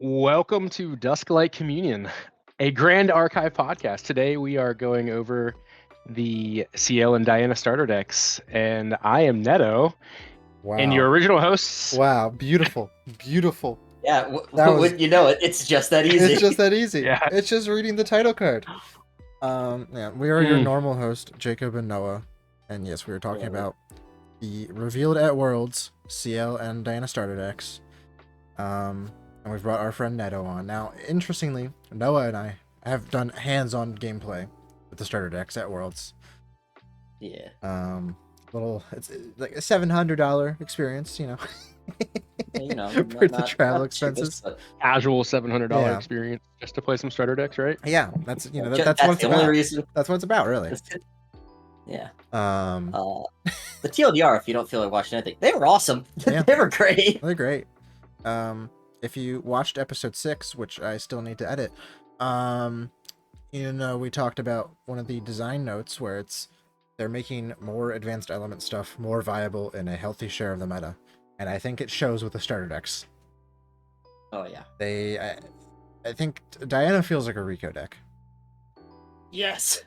Welcome to Dusklight Communion, a grand archive podcast. Today we are going over the Ciel and Diana starter decks, and I am Netto, and your Wow. original hosts. Wow. Beautiful. Beautiful. Yeah, That was- wouldn't you know it? It's just that easy. It's just that easy. Yeah. It's just reading the title card. Yeah, we are your normal host, Jacob and Noah. And yes, we were talking about the revealed at Worlds Ciel and Diana starter decks. And we've brought our friend Netto on. Now, interestingly, Noah and I have done hands-on gameplay with the starter decks at Worlds. Yeah. It's like a $700 experience, you know. You know, for the travel expenses. Casual $700 Yeah. experience just to play some starter decks, right? Yeah, that's that's what That's it's the only about. reason. That's what it's about, really. Yeah. The The TLDR, if you don't feel like watching anything, they were awesome. Yeah. They were great. they're great. If you watched episode 6, which I still need to edit, we talked about one of the design notes where they're making more advanced element stuff more viable in a healthy share of the meta, and I think it shows with the starter decks. Oh yeah. I think Diana feels like a Rico deck. Yes.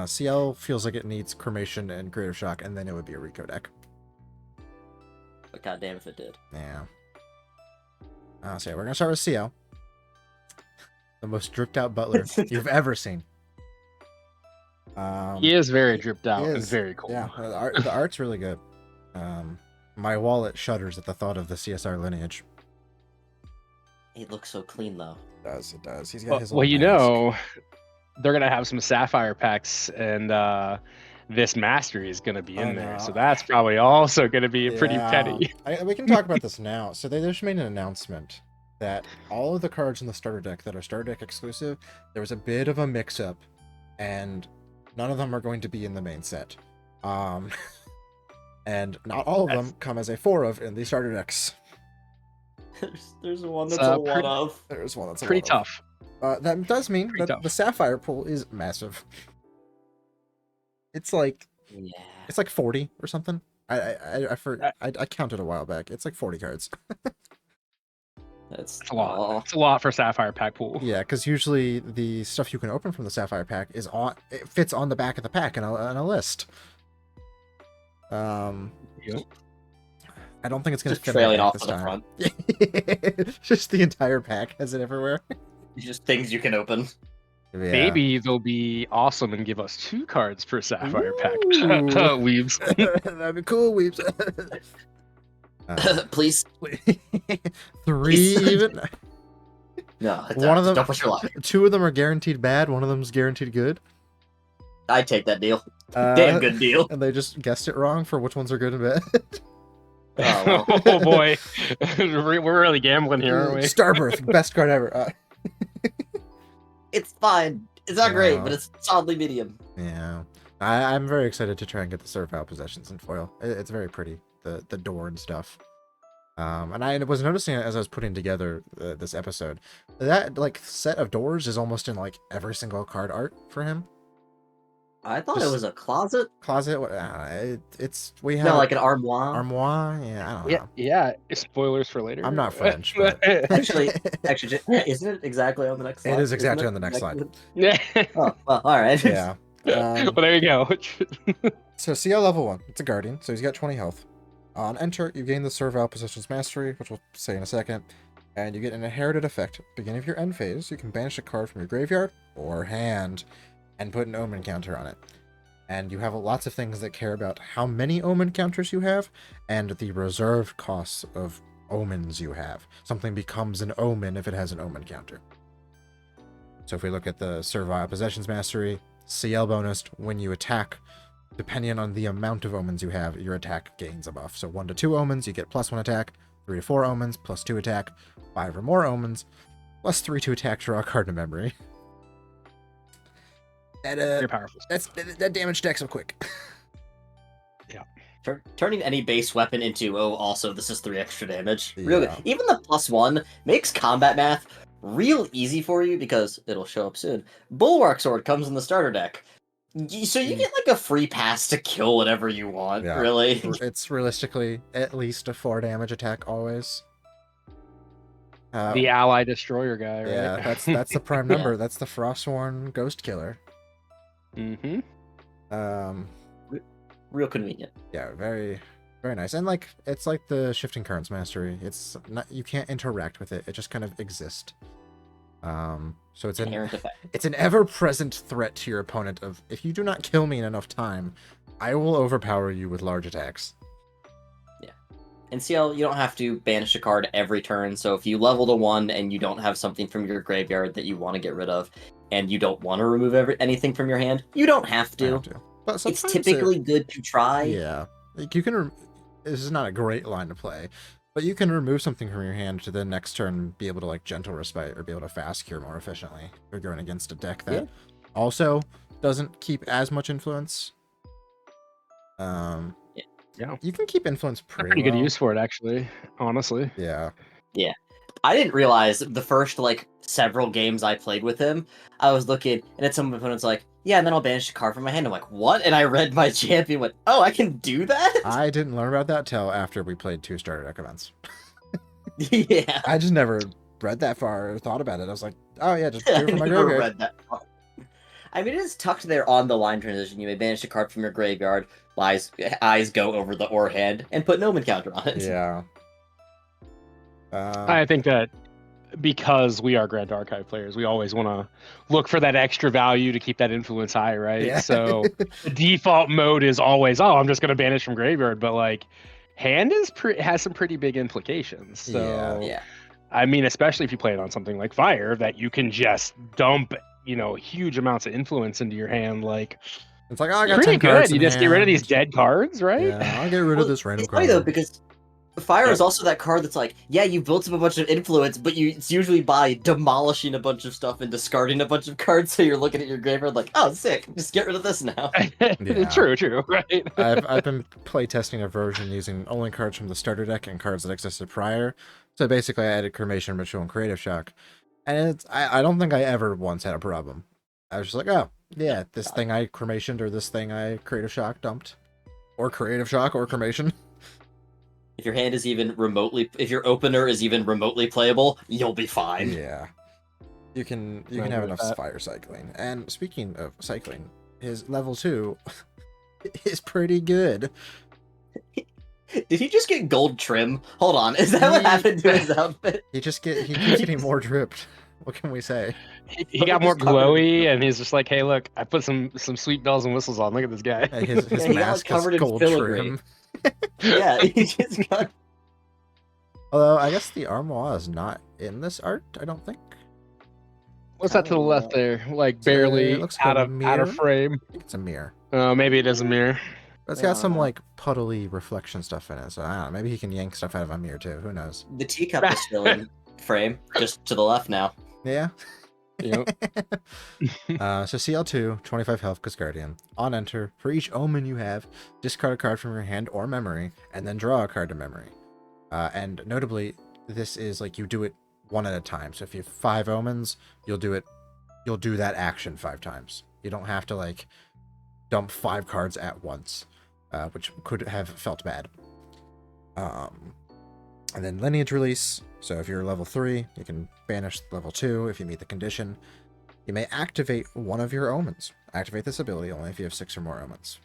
CL feels like it needs Cremation and Creative Shock, and then it would be a Rico deck. But goddamn if it did. Yeah. So yeah, we're gonna start with CL, the most dripped out butler you've ever seen. He is very dripped out he and is. very cool. Yeah, the art's really good. My wallet shudders at the thought of the CSR lineage. It looks so clean though. It does. He's got his Well, little mask. they're gonna have some sapphire packs, and this mastery is gonna be in there, so that's probably also gonna be pretty petty. We can talk about this now. So they just made an announcement that all of the cards in the starter deck that are starter deck exclusive, there was a bit of a mix-up, and none of them are going to be in the main set. And not all of them come as a 4 of in the starter decks. There's one that's a one of. There's one that's a pretty one of. tough. That does mean Pretty that tough. the sapphire pool is massive. It's like 40 or something. I counted a while back. It's like 40 cards. That's a lot. It's a lot for sapphire pack pool. Yeah, because usually the stuff you can open from the sapphire pack it fits on the back of the pack in a list. Yep. I don't think it's gonna just fit trailing off this to the time. front. Just the entire pack has it everywhere. Just things you can open. Yeah. Maybe they'll be awesome and give us 2 cards per sapphire pack. Ooh. Weaves. That'd be cool, Weeps. Please. 3 even. No, One of them. don't push your luck. 2 of them are guaranteed bad. One of them's guaranteed good. I'd take that deal. Damn good deal. And they just guessed it wrong for which ones are good and bad. Oh, well. Oh boy, we're really gambling here, aren't we? Starbirth, best card ever. It's fine. It's not great, Yeah. but it's solidly medium. Yeah, I'm very excited to try and get the Servile Possessions in foil. It's very pretty, the door and stuff. And I was noticing as I was putting together this episode, that like set of doors is almost in like every single card art for him. I thought it was a closet. Closet, we have No, like an armoire. armoire. Yeah, I don't know. Yeah. Spoilers for later. I'm not French, but Actually, isn't it exactly on the next slide? it is exactly Isn't on the next slide. Yeah. Oh, well, all right. Yeah. Well, there you go. So CL level 1, it's a Guardian, so he's got 20 health. On enter, you gain the Servile Possessions Mastery, which we'll say in a second, and you get an inherited effect. Beginning of your end phase, you can banish a card from your graveyard or hand and put an omen counter on it. And you have lots of things that care about how many omen counters you have and the reserved costs of omens you have. Something becomes an omen if it has an omen counter. So if we look at the Servile Possessions Mastery, CL bonus, when you attack, depending on the amount of omens you have, your attack gains a buff. So 1 to 2 omens, you get +1 attack. 3 to 4 omens, +2 attack. 5 or more omens, +3 to attack, draw a card to memory. Very powerful. That damage stacks up quick. Turning any base weapon into, also this is 3 extra damage. Yeah. Really, even the +1 makes combat math real easy for you because it'll show up soon. Bulwark Sword comes in the starter deck. So you get like a free pass to kill whatever you want, Yeah. really. It's realistically at least a 4 damage attack always. The ally destroyer guy, right? Yeah, that's the prime number. That's the Frostworn Ghost Killer. Mm-hmm. Real convenient. Yeah, very, very nice. And like, it's like the Shifting Currents Mastery. It's not, you can't interact with it. It just kind of exists. So it's Inherent effect. it's an ever-present threat to your opponent of, if you do not kill me in enough time, I will overpower you with large attacks. Yeah. In CL, you don't have to banish a card every turn, so if you level to 1 and you don't have something from your graveyard that you want to get rid of, and you don't want to remove anything from your hand, you don't have to. But It's sometimes typically good to try. Yeah. Like you can, this is not a great line to play, but you can remove something from your hand to the next turn be able to like Gentle Respite or be able to fast cure more efficiently if you're going against a deck that also doesn't keep as much influence. Yeah. You can keep influence Pretty good use for it, actually, honestly. Yeah. Yeah. I didn't realize the first, like, several games I played with him, I was looking, and at some opponents like, yeah, and then I'll banish a card from my hand. I'm like, what? And I read my champion, went, oh, I can do that? I didn't learn about that till after we played 2 starter deck events. Yeah. I just never read that far or thought about it. I was like, oh yeah, just do it from my I never graveyard. read that far. I mean, it is tucked there on the line transition. You may banish a card from your graveyard, eyes go over the or hand, and put an omen counter on it. Yeah. I think that because we are Grand Archive players, we always want to look for that extra value to keep that influence high, right? Yeah. So the default mode is always, oh, I'm just going to banish from graveyard, but like hand has some pretty big implications. So Yeah. I mean, especially if you play it on something like Fire, that you can just dump, huge amounts of influence into your hand. Like, it's like, oh, I got pretty 10 cards good. You in just get rid of these hand. dead cards, right? Yeah, I'll get rid of this random It's card. funny though, because Fire is also that card that's like, yeah, you built up a bunch of influence, but it's usually by demolishing a bunch of stuff and discarding a bunch of cards, so you're looking at your graveyard like, oh, sick, just get rid of this now. Yeah. True, right? I've been playtesting a version using only cards from the starter deck and cards that existed prior. So basically I added Cremation, Ritual, and Creative Shock. And I don't think I ever once had a problem. I was just like, oh, yeah, this thing I Cremationed or this thing I Creative Shock dumped. Or Creative Shock or Cremation. If your hand is even remotely, if your opener is even remotely playable, you'll be fine. Yeah. You can have enough fire cycling. And speaking of cycling, his level 2 is pretty good. Did he just get gold trim? Hold on, is that what happened to his outfit? He keeps getting more dripped. What can we say? He got more glowy, and he's just like, "Hey, look, I put some sweet bells and whistles on. Look at this guy." His Yeah, he got, mask like, covered is in gold filigree. trim. Yeah, he just got. Although I guess the armoire is not in this art. I don't think. What's that to the left there? Like barely it looks like out a of mirror? frame. It's a mirror. Maybe it is a mirror. But it's got some like puddly reflection stuff in it. So I don't know. Maybe he can yank stuff out of a mirror too. Who knows? The teacup is still in frame, just to the left now. Yeah. Yep. So CL2, 25 health, Guardian. On enter, for each omen you have, discard a card from your hand or memory, and then draw a card to memory. And notably, this is like you do it one at a time. So if you have 5 omens, you'll do that action 5 times. You don't have to like dump 5 cards at once, which could have felt bad. And then lineage release. So if you're level 3, you can banish level 2 if you meet the condition. You may activate one of your omens. Activate this ability only if you have 6 or more omens.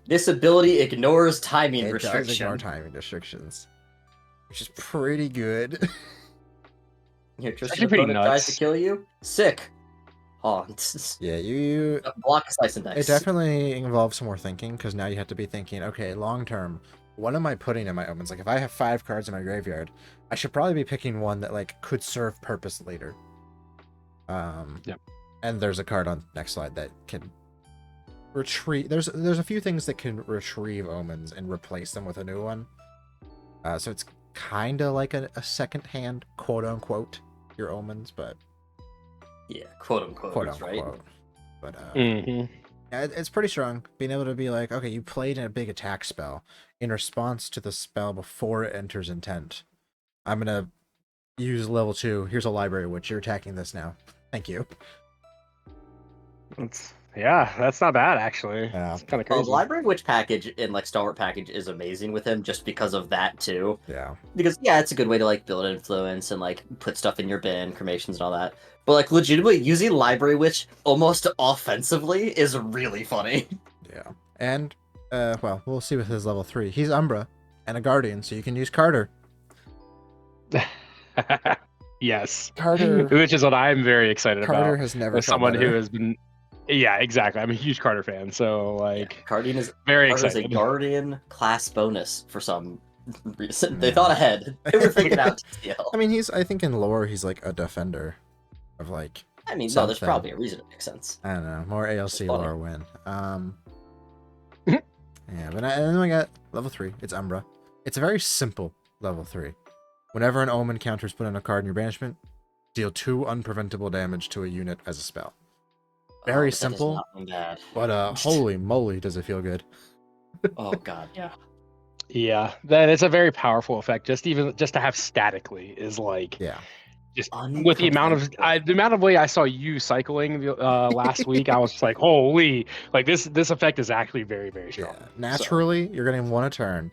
This ability ignores timing It restrictions. does ignore timing restrictions, which is pretty good. Your Tristan actually pretty opponent tries nuts. to kill you. Sick. Oh, Yeah, you block a slice and dice. it definitely involves some more thinking, because now you have to be thinking, okay, long term, what am I putting in my omens? Like if I have 5 cards in my graveyard, I should probably be picking one that like could serve purpose later. Yep. And there's a card on next slide that can retrieve. There's a few things that can retrieve omens and replace them with a new one. So it's kind of like a second hand, quote unquote, your omens, but Yeah, quote unquote. quote right? unquote. But Mm-hmm. yeah, it's pretty strong. Being able to be like, okay, you played in a big attack spell. In response to the spell before it enters intent, I'm gonna use level 2. Here's a library witch. You're attacking this now. Thank you. Yeah, that's not bad actually. Yeah. It's kind of The crazy. Library Witch package in like Stalwart package is amazing with him just because of that too. Yeah. Because yeah, it's a good way to like build influence and like put stuff in your bin, cremations and all that. But like legitimately using Library Witch almost offensively is really funny. Yeah. And well, we'll see with his level 3. He's Umbra and a Guardian, so you can use Carter. Yes. Carter Which is what I'm very excited Carter about. has never As felt someone who better. has been yeah, exactly. I'm a huge Carter fan, so like Guardian is very Carter's a excited. Guardian class bonus for some reason. They Yeah. thought ahead. They were thinking out TCL. I mean, I think in lore he's like a defender of like I mean, no, something. there's probably a reason it makes sense. I don't know, more ALC funny. lore win. Yeah, but and then we got level 3. It's Umbra. It's a very simple level 3. Whenever an omen counter is put on a card in your banishment, deal 2 unpreventable damage to a unit as a spell. Very but that does simple, not sound bad. but holy moly, does it feel good. Oh god, yeah. Yeah, that it's a very powerful effect. Just to have statically is like Yeah. just with the amount of way I saw you cycling last week, I was just like, holy, like this effect is actually very, very strong. Yeah. Naturally, you're getting 1 a turn.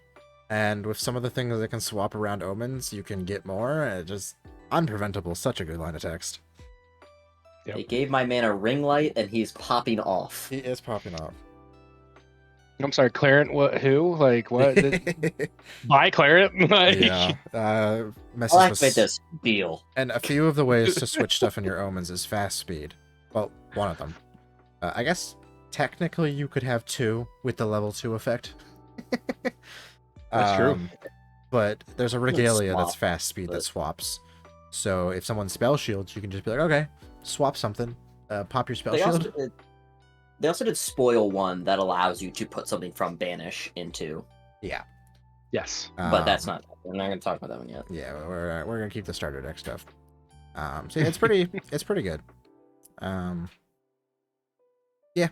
And with some of the things that can swap around omens, you can get more. And just unpreventable, such a good line of text. Yep. They gave my man a ring light and he's popping off. He is popping off. I'm sorry, Clarent. What? Who? Like what? Buy Clarent? Like, Yeah. I'll Messes activate with... this. Deal. And a few of the ways to switch stuff in your omens is fast speed. Well, one of them. I guess technically you could have 2 with the level 2 effect. That's true. But there's a regalia swap, that's fast speed but- that swaps. So if someone spell shields, you can just be like, okay, swap something. Pop your spell They shield. they also did spoil one that allows you to put something from banish into. Yeah. Yes. But that's not. We're not going to talk about that one yet. Yeah, we're gonna keep the starter deck stuff. So yeah, it's pretty it's pretty good. Yeah.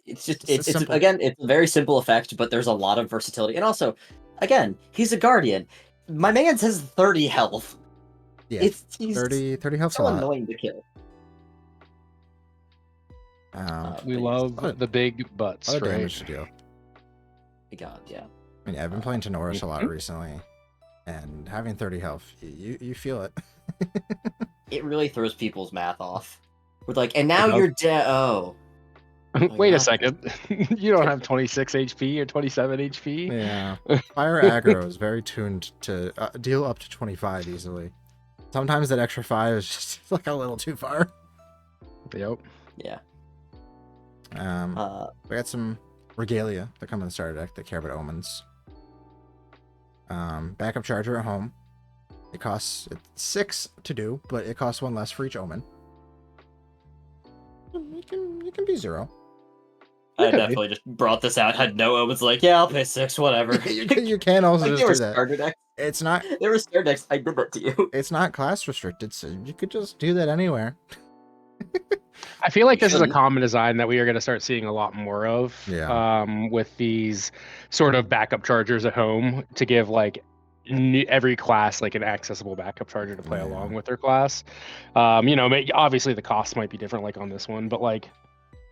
It's just It's it's simple. again it's a very simple effect, but there's a lot of versatility, and also, again, he's a guardian. My man's has 30 health. Yeah. He's 30 health's a so lot. annoying to kill. We But love the big butts, A lot of right? damage to deal. God, yeah. I mean, I've been playing Tenoris a lot recently, and having 30 health, you feel it. It really throws people's math off. We're like, and now It does. you're dead. Oh. Wait a God. second. You don't have 26 HP or 27 HP? Yeah. Fire aggro is very tuned to deal up to 25 easily. Sometimes that extra 5 is just like a little too far. Yep. Yeah. We got some regalia that come in the starter deck that care about omens. Backup charger at home. It costs 6 to do, but it costs 1 less for each omen. You can be 0. I definitely just brought this out, had no omens, like, yeah, I'll pay 6, whatever. you can also Like, just they were do that. starter decks. It's not They were starter decks. I did that to you. it's not class restricted, so you could just do that anywhere. I feel like this is a Shouldn't. common design that we are going to start seeing a lot more of. Yeah. With these sort of backup chargers at home to give like every class like an accessible backup charger to play Yeah. along with their class. Obviously the cost might be different like on this one, but like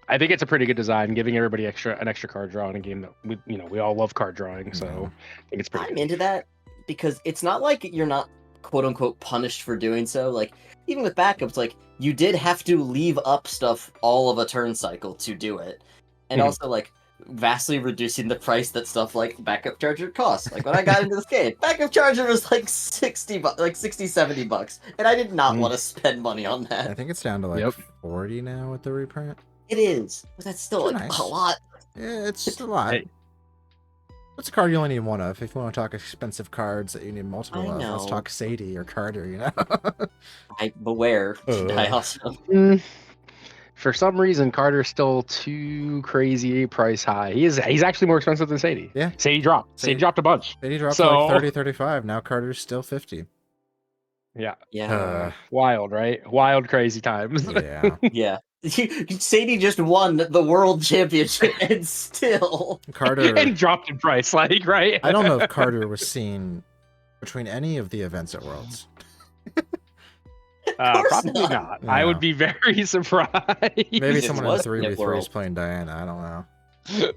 I think it's a pretty good design, giving everybody an extra card draw in a game that we all love card drawing, so Yeah. I think it's pretty I'm good. into that because it's not like you're not quote unquote punished for doing so. Like, even with backups, like, you did have to leave up stuff all of a turn cycle to do it. And Mhm. also, like, vastly reducing the price that stuff like backup charger costs. Like, when I got into this game, backup charger was like 60 bucks, like 60, 70 bucks. And I did not Mm. want to spend money on I that. think it's down to like Yep. 40 now with the reprint. It is. But that's still It's like nice. a lot. Yeah, it's just a lot. Hey. What's a card you only need 1 of? If you want to talk expensive cards that you need multiple I of, let's know. talk Sadie or Carter, you know? I beware. I also. Mm. For some reason, Carter's still too crazy price high. He's actually more expensive than Sadie. Yeah. Sadie dropped. Sadie dropped a bunch. Sadie dropped So- like 30, 35. Now Carter's still 50. Yeah. Yeah. Wild, right? Wild, crazy times. Yeah. Yeah. Sadie just won the world championship and still. Carter, And dropped in price, like, right? I don't know if Carter was seen between any of the events at Worlds. course Probably not. not. Yeah. I would be very surprised. Maybe It someone in was 3v3 is World. playing Diana. I don't know.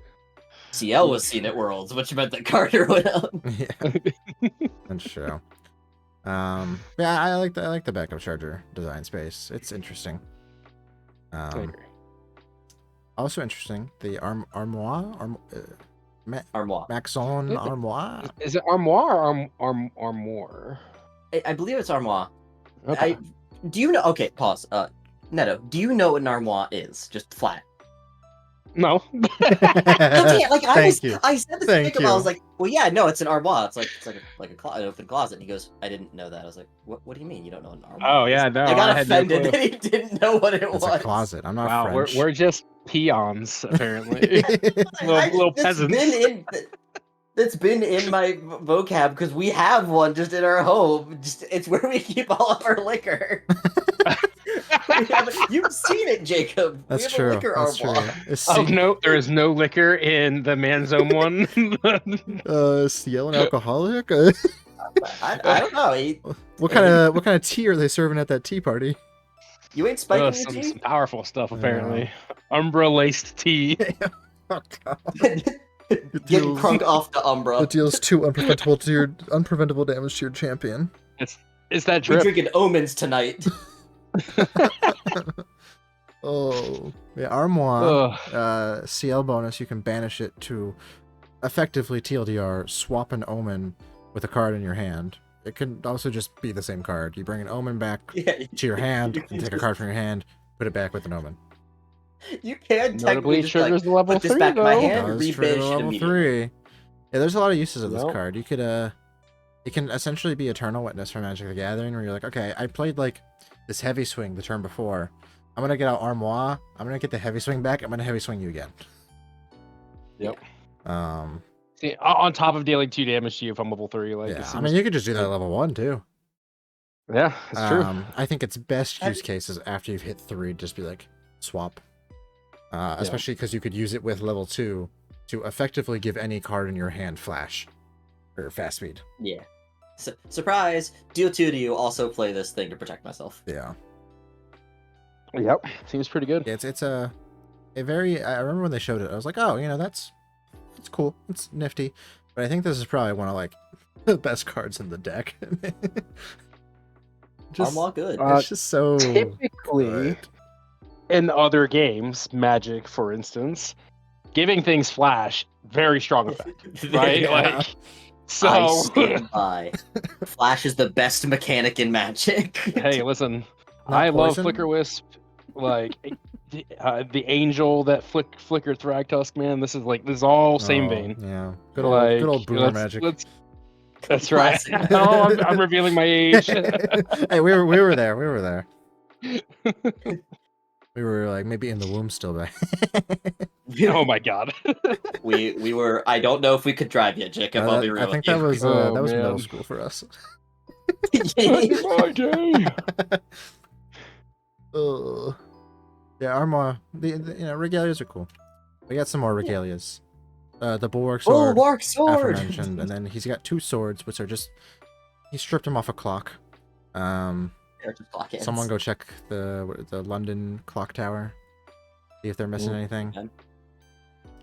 Ciel was seen at Worlds, which meant that Carter went out. Yeah, that's true. Yeah, I like the backup charger design space. It's interesting. I agree. Also interesting, the armoire, Armoire. Maxon armoire. Is it armoire or armoire? I believe it's Armoire. Okay. Do you know? Okay, pause. Netto, do you know what an armoire is? Just flat. No. I said this Thank to Jacob. I was like, well, yeah, no, it's an armoire. It's like an open closet. And he goes, I didn't know that. I was like, what do you mean you don't know an armoire? Oh yeah, no. I got had no offended clue. that he didn't know what it It's was. a closet. I'm not Wow, French. we're just peons apparently. little peasants. That's been in my vocab because we have one just in our home. It's where we keep all of our liquor. You've seen it, Jacob. That's we have true. A liquor That's true. armoire. Oh no, there is no liquor in the man's own one. Ciel and alcoholic. I don't know. What kind of tea are they serving at that tea party? You ain't spiking your some tea? powerful stuff apparently. Umbra laced tea. Oh, God. Getting crunk off the Umbra. It deals 2 unpreventable damage to your champion. It's that We drip. drinking omens tonight. Oh, yeah, armoire. Ugh. CL bonus. You can banish it to effectively TLDR. Swap an omen with a card in your hand. It can also just be the same card. You bring an omen back Yeah, to your hand you and take a just- card from your hand, put it back with an omen. You can Notably, technically it just triggers like, the level put this 3 back in my though. hand, Does rebanish trigger it level immediately. 3. Yeah, there's a lot of uses of this Nope. card. You could it can essentially be Eternal Witness from Magic the Gathering, where you're like, okay, I played like this heavy swing the turn before. I'm gonna get out Armoire. I'm gonna get the heavy swing back. I'm gonna heavy swing you again. Yep. See, on top of dealing 2 damage to you if I'm level 3, like Yeah. it I seems- mean, you could just do that at level 1 too. yeah, it's true. I think its best use case is after you've hit 3, just be like swap. Especially because you could use it with level 2 to effectively give any card in your hand flash or fast speed. Yeah. Surprise! Deal 2 to you. Also play this thing to protect myself. Yeah. Yep, seems pretty good. It's a very. I remember when they showed it, I was like, oh, it's cool, it's nifty, but I think this is probably one of like the best cards in the deck. Armoire good. It's just so Typically, good. in other games, Magic, for instance, giving things flash, very strong effect, right? Yeah. Like, I so. stand by. Flash is the best mechanic in Magic. Hey, listen, Not I love poison? Flicker Wisp. Like the angel that flickered Thragtusk, man. This is all same Oh, vein. Yeah, Like, good old boomer magic. That's right. Classic. Oh, I'm revealing my age. Hey, we were there. We were there. We were like maybe in the womb still back. Oh my god. we were. I don't know if we could drive yet, Jacob. I'll be real. I think with that you. was Oh, middle man. school for us. My day. Ugh. Yeah, Armoire. The regalias are cool. We got some more regalias. The bulwark Oh, sword, Mark Sword. aforementioned, and then he's got 2 swords, which are just he stripped him off a clock. Someone go check the London clock tower. See if they're missing anything. okay.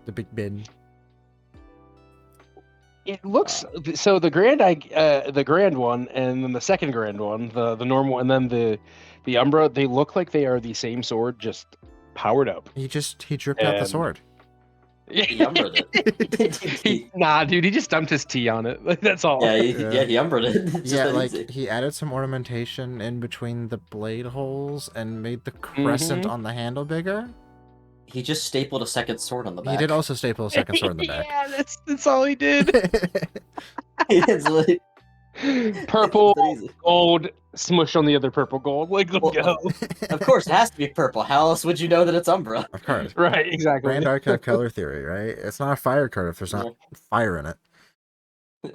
The big bid. It looks so the grand one, and then the second grand one, the normal, and then the Umbra. They look like they are the same sword, just powered up. He dripped out the And- sword. He umbered it. Nah, dude, he just dumped his tea on it. Like, that's all. Yeah, he umbered it. It's just Yeah, that like easy. he added some ornamentation in between the blade holes and made the crescent Mhm. on the handle bigger. He just stapled a second sword on the back. He did also staple a second sword in the back. Yeah, that's all he did. It's like- Purple, it's that easy. gold, smush on the other purple gold. Like, let's Well, go. Of course, it has to be purple. How else would you know that it's Umbra? Of course. Right, exactly. Grand Archive color theory, right? It's not a fire card if there's not fire in it.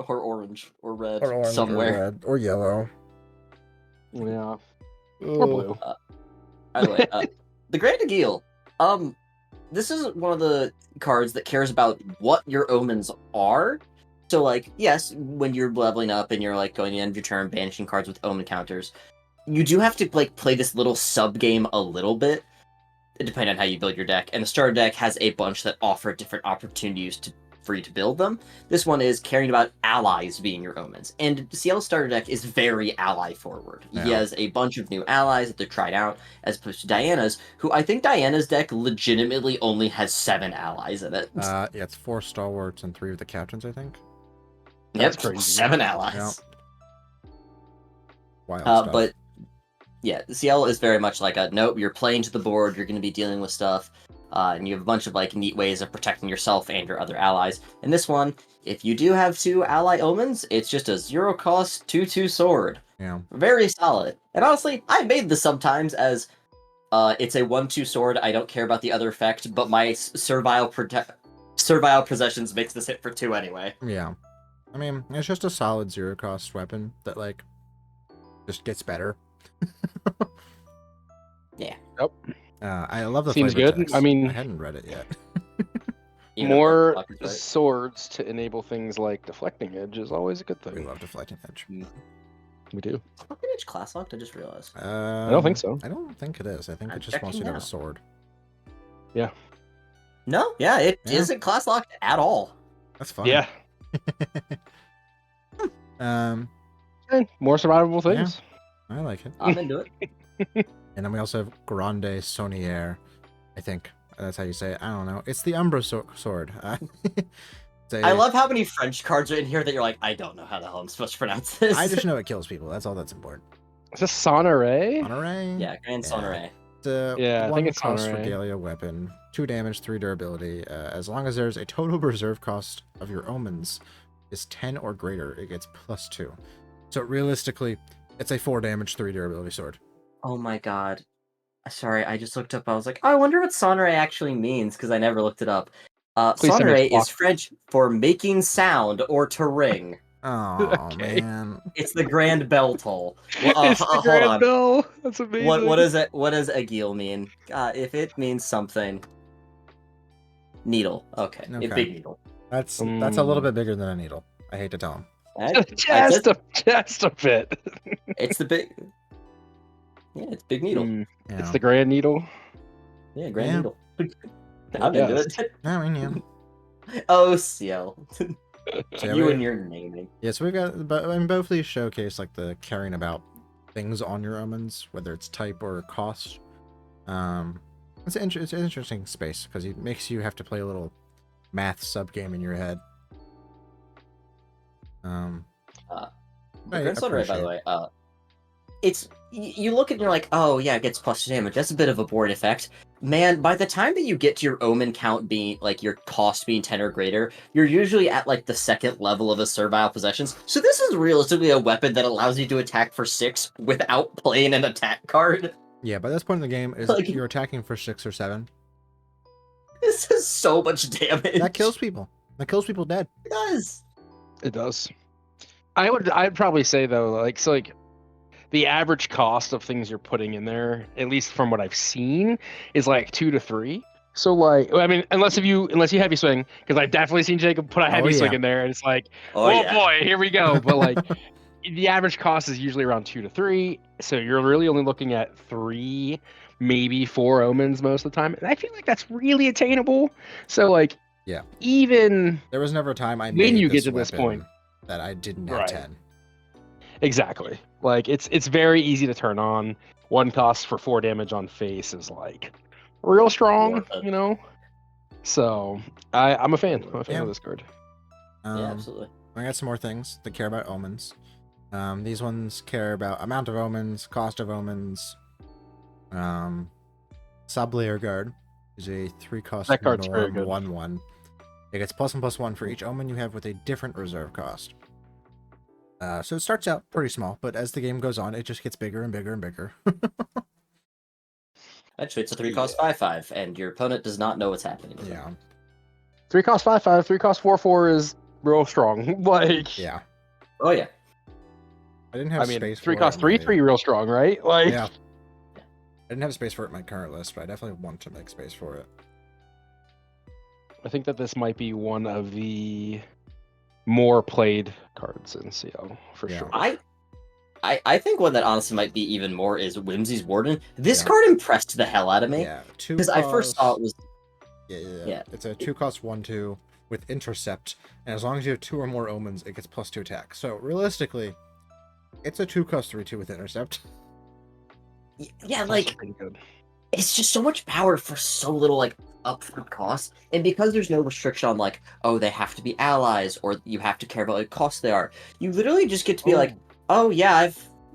Or orange, or red, Or orange, somewhere. or red, or yellow. Yeah. Or Ugh. blue. By the way, the Grand Aguil. This is one of the cards that cares about what your omens are. So, like, yes, when you're leveling up and you're like going to the end of your turn, banishing cards with omen counters, you do have to like play this little sub game a little bit, depending on how you build your deck. And the starter deck has a bunch that offer different opportunities for you to build them. This one is caring about allies being your omens. And Ciel's starter deck is very ally forward. Yeah. He has a bunch of new allies that they're tried out, as opposed to Diana's, who I think Diana's deck legitimately only has 7 allies in it. Yeah, it's 4 stalwarts and 3 of the captains, I think. Yep, That's crazy. 7 allies. Yep. Wild stuff. But yeah, Ciel is very much like a nope. You're playing to the board. You're going to be dealing with stuff, and you have a bunch of like neat ways of protecting yourself and your other allies. And this one, if you do have 2 ally omens, it's just a 0-cost 2/2 sword. Yeah. Very solid. And honestly, I made this sometimes as it's a 1/2 sword. I don't care about the other effect, but my servile possessions makes this hit for 2 anyway. Yeah. I mean, it's just a solid 0-cost weapon that like just gets better. Yeah. Yep. I love the Seems flavor good. text. I mean- I hadn't read it yet. You know, More Buck is right. swords to enable things like deflecting edge is always a good We thing. love deflecting edge. We do. Fucking edge class locked, I just realized. I don't think so. I don't think it is. I think I'm it just wants you checking to have a now. sword. No, yeah, it Yeah. not class locked at all. That's fun. Yeah. More survivable things. I like it. I'm into it. And then we also have Grande Saunière. I think that's how you say it. I don't know. It's the Umbra sword. I love how many French cards are in here that you're like, I don't know how the hell I'm supposed to pronounce this. I just know it kills people. That's all that's important. Is this Sonore? Honoré. Yeah, Grand Yeah. Sonore. It's a Yeah, I think 1 it's cost Honoré. regalia weapon, 2 damage, 3 durability. As long as there's a total reserve cost of your omens is 10 or greater, it gets +2. So realistically, it's a 4 damage, 3 durability sword. Oh my god. Sorry, I just looked up. I was like, oh, I wonder what Sonore actually means, because I never looked it up. Please send me Sonore a is clock. French for making sound or to ring. Oh Okay. man. It's the grand bell toll. Well, It's the hold Grand on. Bell. That's amazing. What does it? What does Agil mean? If it means something, needle. Okay, Okay. a big needle. That's a little bit bigger than a needle. I hate to tell him. Just a bit. It's the big. Yeah, it's big needle. You It's know. the Grand Needle. Yeah, grand Yeah. needle. I'm into Yes. it. I mean, yeah. Oh, Ciel. So yeah, You we- and your naming. Yeah, so we've got, but I mean, both these showcase like the caring about things on your omens, whether it's type or cost. It's an interesting space because it makes you have to play a little math sub game in your head. Grand Sonore, by the way, it's you look and you're like, oh yeah, it gets +2 damage. That's a bit of a board effect. Man, by the time that you get to your omen count being like your cost being 10 or greater, you're usually at like the 2nd level of the servile possessions. So this is realistically a weapon that allows you to attack for 6 without playing an attack card. Yeah, by this point in the game, is Like- you're attacking for 6 or 7. This is so much damage. That kills people. That kills people dead. It does. It does. I'd probably say though, like the average cost of things you're putting in there, at least from what I've seen, is like 2 to 3. So like, I mean, unless you heavy swing, because I've definitely seen Jacob put a heavy swing yeah. in there, and it's like, Oh, oh yeah. boy, here we go. But like, the average cost is usually around 2 to 3, so you're really only looking at 3, maybe 4 omens most of the time, and I feel like that's really attainable. So like, Yeah. even There was never a time I When made you get this to this weapon point. that I didn't have Right. 10. exactly, like it's very easy to turn on. 1 cost for 4 damage on face is like real strong, Worth it. you know. So I'm a fan. I'm a fan Yeah. of this card. Yeah, absolutely. I got some more things that care about omens. These ones care about amount of omens, cost of omens. Sablayer Guard is a 3-cost That card's very norm good. 1/1. It gets +1/+1 for each omen you have with a different reserve cost. So it starts out pretty small, but as the game goes on, it just gets bigger and bigger and bigger. Actually, it's a 3-cost 5/5, and your opponent does not know what's happening. with it. Yeah, 3 cost 5/5. 3 cost 4/4 is real strong. Like, yeah. Oh yeah. I didn't have I mean, space 3 for cost it in 3/3 real strong, right? Like, Yeah. I didn't have space for it in my current list, but I definitely want to make space for it. I think that this might be one of the more played cards in CL for Yeah. sure. I think one that honestly might be even more is Whimsy's Warden. This Yeah. card impressed the hell out of me. Yeah, two Because I first saw it was yeah. It's a 2-cost 1/2 with intercept, and as long as you have 2 or more omens, it gets +2 attack. So realistically, it's a 2-cost 3/2 with intercept. yeah, like it's just so much power for so little like upfront cost, and because there's no restriction on like, oh, they have to be allies or you have to care about what cost they are. You literally just get to be like, oh yeah,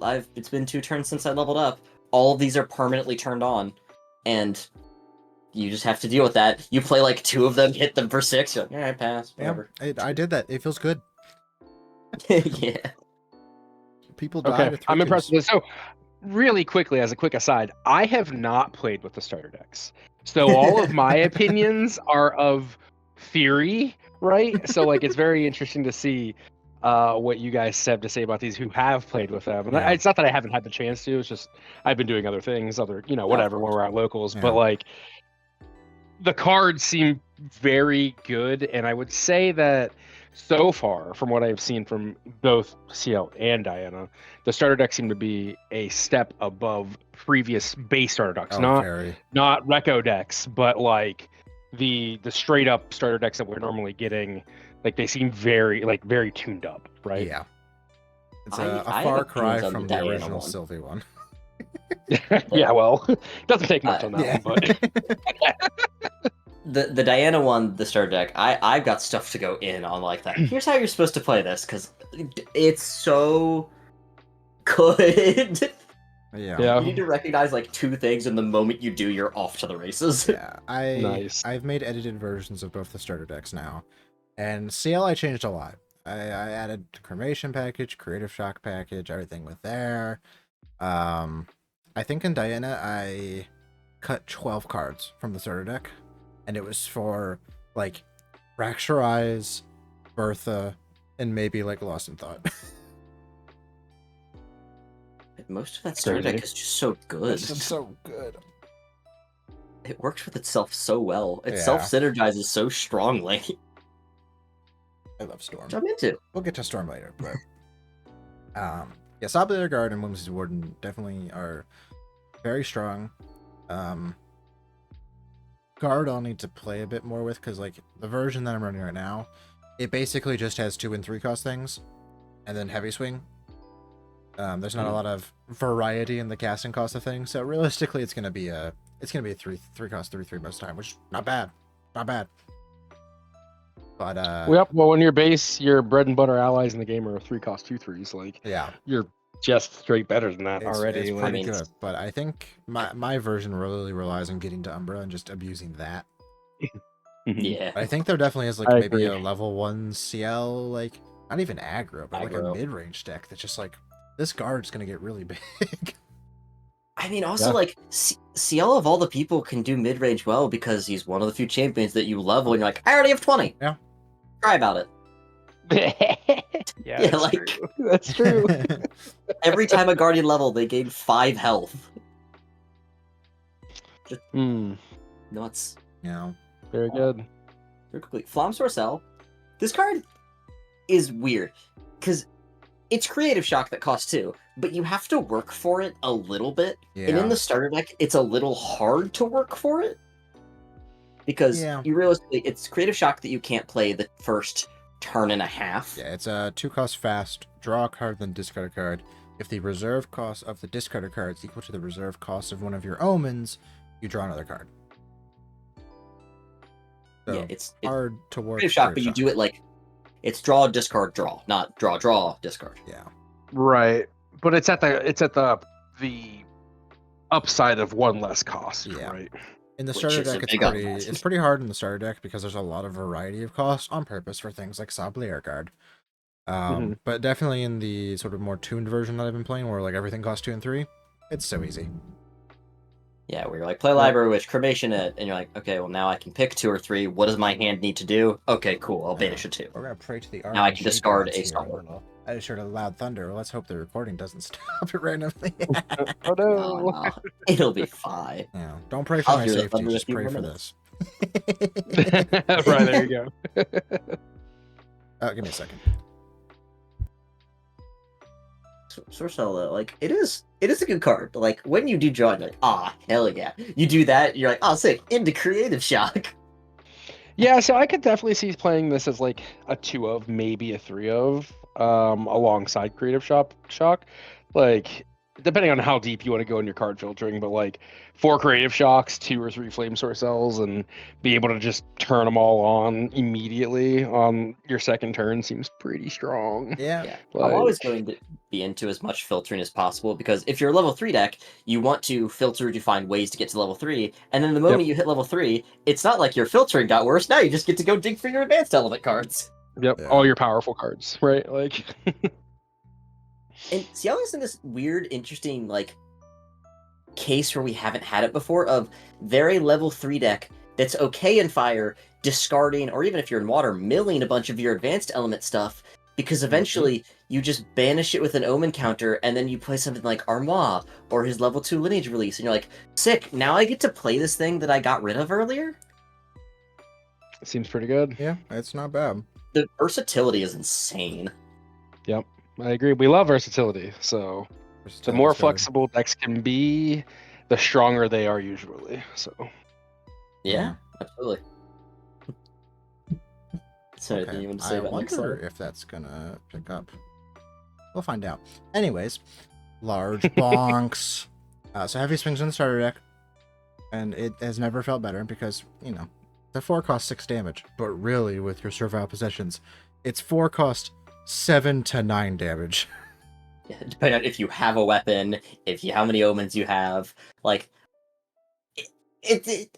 I've it's been 2 turns since I leveled up. All of these are permanently turned on, and you just have to deal with that. You play like 2 of them, hit them for 6. You're like, all right, pass, whatever. Yeah, I did that. It feels good. Yeah. People die with 3 I'm impressed with this. So, really quickly, as a quick aside, I have not played with the starter decks. So all of my opinions are of theory, right? So like it's very interesting to see what you guys have to say about these who have played with them. And Yeah. it's not that I haven't had the chance to, it's just I've been doing other things, whatever, when we're at locals. Yeah. But like the cards seem very good, and I would say that so far, from what I've seen from both Ciel and Diana, the starter decks seem to be a step above previous base starter decks. Not Reco decks, but like the straight up starter decks that we're normally getting. Like they seem very tuned up, right? Yeah. It's a far cry from the original Sylvie one. Yeah, well, it doesn't take much on that one, but the Diana one, the starter deck, I've got stuff to go in on like that. Here's how you're supposed to play this, because it's so good. Yeah. You need to recognize like 2 things, and the moment you do, you're off to the races. Yeah, I've made edited versions of both the starter decks now, and CL I changed a lot. I added cremation package, creative shock package, everything with there. I think in Diana I cut 12 cards from the starter deck, and it was for like Fracture Eyes, Bertha, and maybe like Lost in Thought. Most of that starter deck is just so good. It's so good. It works with itself so well. It self-synergizes so strongly. I love Storm. Jump into. We'll get to Storm later, but Sabulator Guard and Whimsy's Warden definitely are very strong. Guard I'll need to play a bit more with, because like the version that I'm running right now, it basically just has 2 and 3 cost things, and then heavy swing. There's not a lot of variety in the casting cost of things, so realistically it's gonna be a 3 cost 3/3 most of the time, which is not bad. But well, when your base, your bread and butter allies in the game are 3 cost 2/3s, like you're just straight better than that already. It's pretty good, but I think my version really relies on getting to Umbra and just abusing that. Yeah, I think there definitely is like maybe a level 1 CL, like not even aggro, but like a mid-range deck that's just like, this guard's gonna get really big. I mean, also like CL of all the people can do mid-range well because he's one of the few champions that you level and you're like, I already have 20. Yeah. Cry about it. Yeah, like true. That's true. Every time a guardian level, they gain 5 health. Just nuts. Yeah. Very good. Very quickly, Flam Sorcel. This card is weird because it's creative shock that costs 2, but you have to work for it a little bit. Yeah. And in the starter deck, it's a little hard to work for it because you realistically, it's creative shock that you can't play the first turn and a half. Yeah, it's a 2 cost fast, draw a card, then discard a card. If the reserve cost of the discarded card is equal to the reserve cost of one of your omens, you draw another card. So it's hard to work. Creative shock, but you do it like it's draw, discard, draw, not draw, discard. Yeah. Right, but it's at the upside of 1 less cost. Yeah. Right. In the starter deck, it's pretty hard in the starter deck because there's a lot of variety of costs on purpose for things like Sabulator Guard. But definitely in the sort of more tuned version that I've been playing, where like everything costs 2 and 3, it's so easy. Yeah, where you're like, play Library Witch, Cremation it, and you're like, okay, well now I can pick 2 or 3. What does my hand need to do? Okay, cool, I'll banish a 2. We're gonna pray to the now I can discard a star. I just heard a loud thunder. Well, let's hope the recording doesn't stop it randomly. Oh no. Oh, no. It'll be fine. Yeah, don't pray for my safety, just pray for this. Right, there you go. Give me a second. Sorcel though, like it is a good card. Like when you do draw it, you're like, ah, hell yeah. You do that, you're like, oh sick, into creative shock. Yeah, so I could definitely see playing this as like a 2 of, maybe a 3 of, alongside Creative Shock. Like, depending on how deep you want to go in your card filtering, but like 4 Creative Shocks, 2 or 3 Flame Source Cells, and be able to just turn them all on immediately on your second turn seems pretty strong. Yeah. Yeah, Like, I'm always going to be into as much filtering as possible because if you're a level 3 deck, you want to filter to find ways to get to level 3, and then the moment you hit level 3, it's not like your filtering got worse, now you just get to go dig for your advanced element cards. Yep, Yeah. all your powerful cards, right? Like, And Ciel is in this weird, interesting, like, case where we haven't had it before of they're a level 3 deck that's okay in fire, discarding, or even if you're in water, milling a bunch of your advanced element stuff, because eventually you just banish it with an omen counter, and then you play something like Armoire, or his level 2 lineage release, and you're like, sick, now I get to play this thing that I got rid of earlier? it seems pretty good. Yeah, it's not bad. The versatility is insane. Yep, I agree. We love versatility, so the more flexible decks can be, the stronger they are usually. So Yeah, absolutely. So, Okay. anything you want to say I about next wonder level? if that's gonna pick up. We'll find out. Anyways, large bonks. So heavy swings in the starter deck, and it has never felt better because the 4 cost 6 damage, but really with your servile possessions, it's 4 cost 7 to 9 damage. Yeah, depending on if you have a weapon, how many omens you have, like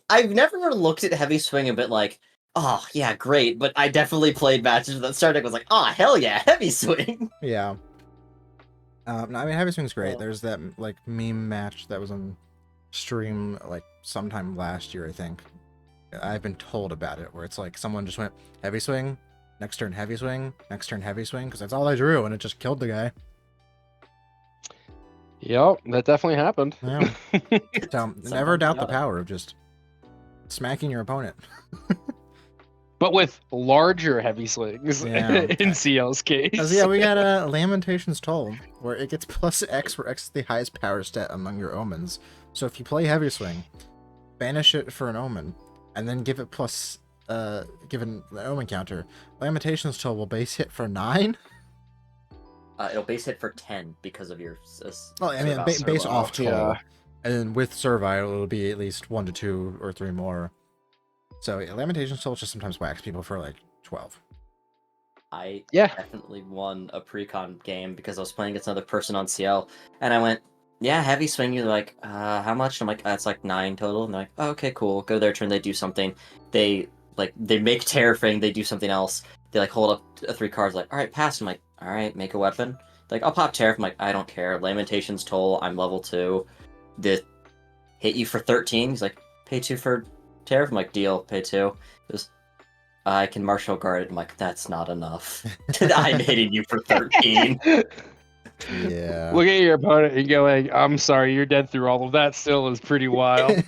I've never looked at heavy swing a bit like, oh yeah, great, but I definitely played matches that started was like, oh hell yeah, heavy swing. Yeah. No, I mean, heavy swing's great. Oh. There's that like meme match that was on stream like sometime last year, I think. I've been told about it, where it's like someone just went heavy swing, next turn heavy swing, next turn heavy swing, because that's all I drew, and it just killed the guy. yep, that definitely happened. Yeah. So never doubt the got it. power of just smacking your opponent. But with larger heavy slings Yeah. in CL's case. 'Cause, yeah, we got a Lamentations Toll, where it gets plus X, where X is the highest power stat among your omens. So if you play heavy swing, banish it for an omen, and then give it plus given the omen counter, Lamentations Toll will base hit for 9. It'll base hit for 10 because of your. Well, I mean, servile. base off Toll, yeah. and then with Servile, it'll be at least 1 to 2 or 3 more. So yeah, Lamentations Toll just sometimes whacks people for like 12. I Yeah. definitely won a pre-con game because I was playing against another person on CL, and I went, yeah, heavy swing. You're like, how much? And I'm like, it's like 9 total. And they're like, oh, okay, cool. Go their turn. They do something. They make Terrafang. They do something else. They like hold up 3 cards. Like, all right, pass. I'm like, all right, make a weapon. Like, I'll pop Terrafang. I'm like, I don't care. Lamentations Toll. I'm level 2. The hit you for 13. He's like, pay 2 for Terrafang. I'm like, deal. Pay 2. Just I can martial guard it. I'm like, that's not enough. I'm hitting you for 13. Yeah. Look at your opponent and going, I'm sorry, you're dead through all of that still is pretty wild.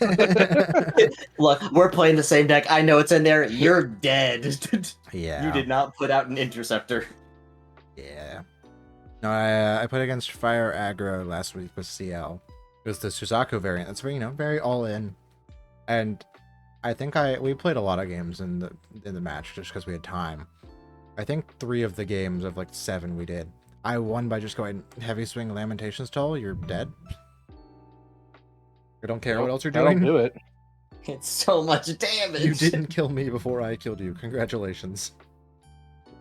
Look, we're playing the same deck. I know it's in there. You're dead. Yeah. You did not put out an interceptor. Yeah. No, I played against Fire Aggro last week with CL. It was the Suzaku variant. That's very, very all in. And I think we played a lot of games in the match just because we had time. I think 3 of the games of like 7 we did. I won by just going heavy swing Lamentations Toll. You're dead. I don't care what else you're doing. That'll do it. It's so much damage. You didn't kill me before I killed you. Congratulations.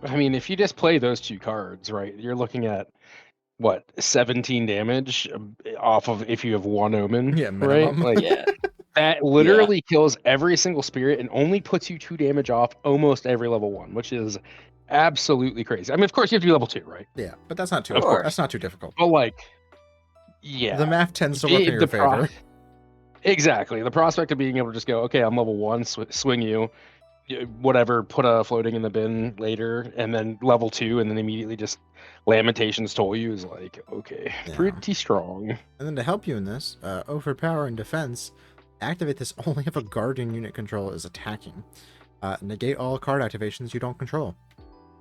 I mean, if you just play those 2 cards, right, you're looking at what, 17 damage off of if you have 1 omen, Yeah, right? minimum. Like Yeah. that literally kills every single spirit and only puts you 2 damage off almost every level 1, which is absolutely crazy. I mean, of course you have to be level 2, right? Yeah, but that's not too. Of course. That's not too difficult. But like, yeah, The math tends to work in your favor. Exactly. The prospect of being able to just go, okay, I'm level 1, swing you, whatever, put a floating in the bin later, and then level 2, and then immediately just Lamentations Toll you is like, okay, Yeah. pretty strong. And then to help you in this, overpower and defense, activate this only if a guardian unit control is attacking. Negate all card activations you don't control.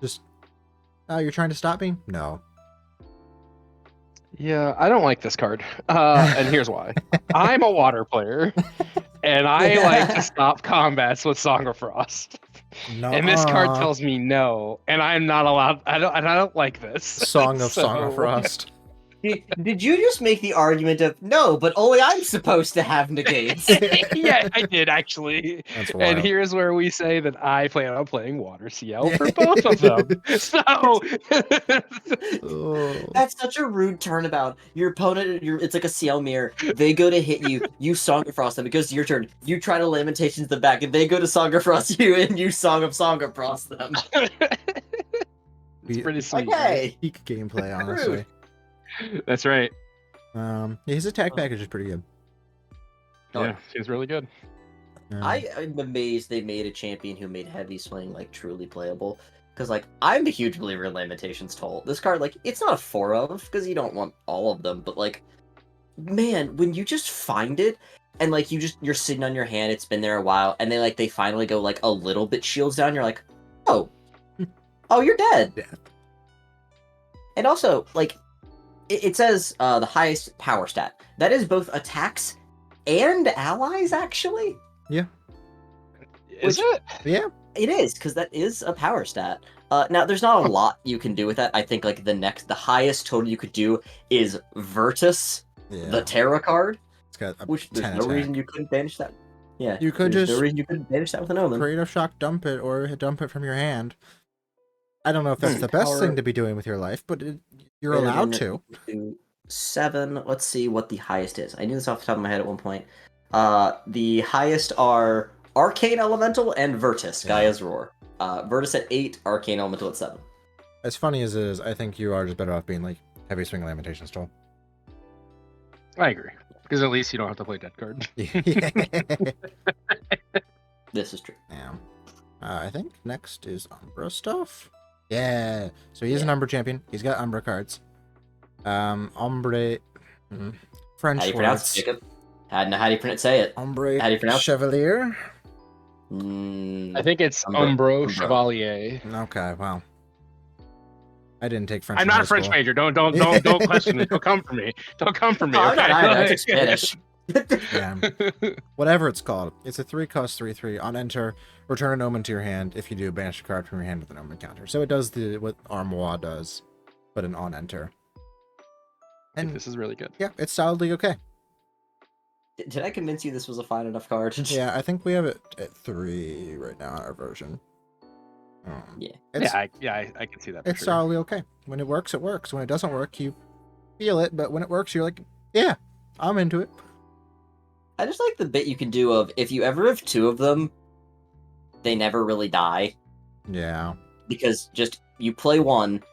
Just, you're trying to stop me? No. Yeah, I don't like this card. And here's why. I'm a water player, and I like to stop combats with Song of Frost. No. And this card tells me no, and I'm not allowed. I don't like this. Song of Frost. Did you just make the argument of no, but only I'm supposed to have negates? Yeah, I did actually. That's And wild. here's where we say that I plan on playing Water CL for both of them. So Oh. That's such a rude turnabout. Your opponent, it's like a CL mirror. They go to hit you, you Song of Frost them. It goes to your turn. You try to Lamentations the back, and they go to Song of Frost you, and you Song of Frost them. it's pretty sweet. Okay. Peak gameplay, honestly. That's right. His attack package is pretty good. Yeah, seems really good. I'm amazed they made a champion who made heavy swing like truly playable. Because like I'm a huge believer in Lamentations Toll. This card, like, it's not a 4 of because you don't want all of them, but like, man, when you just find it and like you're sitting on your hand, it's been there a while, and they finally go like a little bit shields down, you're like, oh, you're dead. Yeah. And also, like, it says the highest power stat. That is both attacks and allies, actually. Yeah. Is it? Yeah. It is, because that is a power stat. Now, there's not a lot you can do with that. I think like the highest total you could do is Virtus, the Terra card. It's got which there's no reason you couldn't banish that. Yeah, you could there's just no reason you couldn't banish that with an Omen. Creative Shock, dump it, or dump it from your hand. I don't know if that's the best thing to be doing with your life, but you're allowed to. 7. Let's see what the highest is. I knew this off the top of my head at one point. The highest are Arcane Elemental and Virtus, Gaia's Roar. Virtus at 8, Arcane Elemental at 7. As funny as it is, I think you are just better off being like Heavy Swing Lamentations Toll. I agree. Because at least you don't have to play dead card. This is true. Yeah. I think next is Umbra stuff. Yeah. So he is an Umbra champion. He's got Umbra cards. Ombre. French How do you pronounce it, Jacob? How do you say it? Ombre How do you pronounce Chevalier. I think it's Umbro Chevalier. Okay, wow. I didn't take French. I'm not a French major. Don't question it. Don't come for me. Don't come for me. Oh, Okay? I took Spanish. Yeah. Whatever it's called. It's a 3-cost 3/3. On enter, return an omen to your hand. If you do, banish a card from your hand with an omen counter. So it does what Armoire does, but an on enter. And this is really good. Yeah, it's solidly okay. Did I convince you this was a fine enough card? Yeah, I think we have it at 3 right now in our version. Yeah. I can see that. It's solidly okay. When it works, it works. When it doesn't work, you feel it. But when it works, you're like, yeah, I'm into it. I just like the bit you can do of if you ever have 2 of them, they never really die. Yeah. Because just you play one,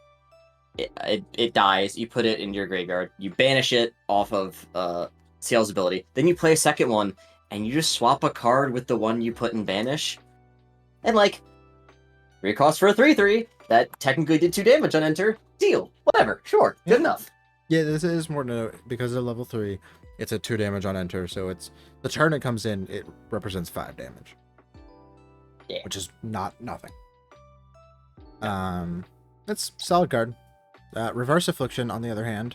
it dies. You put it in your graveyard. You banish it off of Ciel's ability. Then you play a second one, and you just swap a card with the one you put in banish. And like, 3 costs for a 3/3 that technically did 2 damage on enter. Deal. Whatever. Sure. Good enough. Yeah, this is more no because of level 3. It's a 2 damage on enter, so it's the turn it comes in. It represents 5 damage. Yeah. Which is not nothing. It's solid card. Reverse Affliction, on the other hand,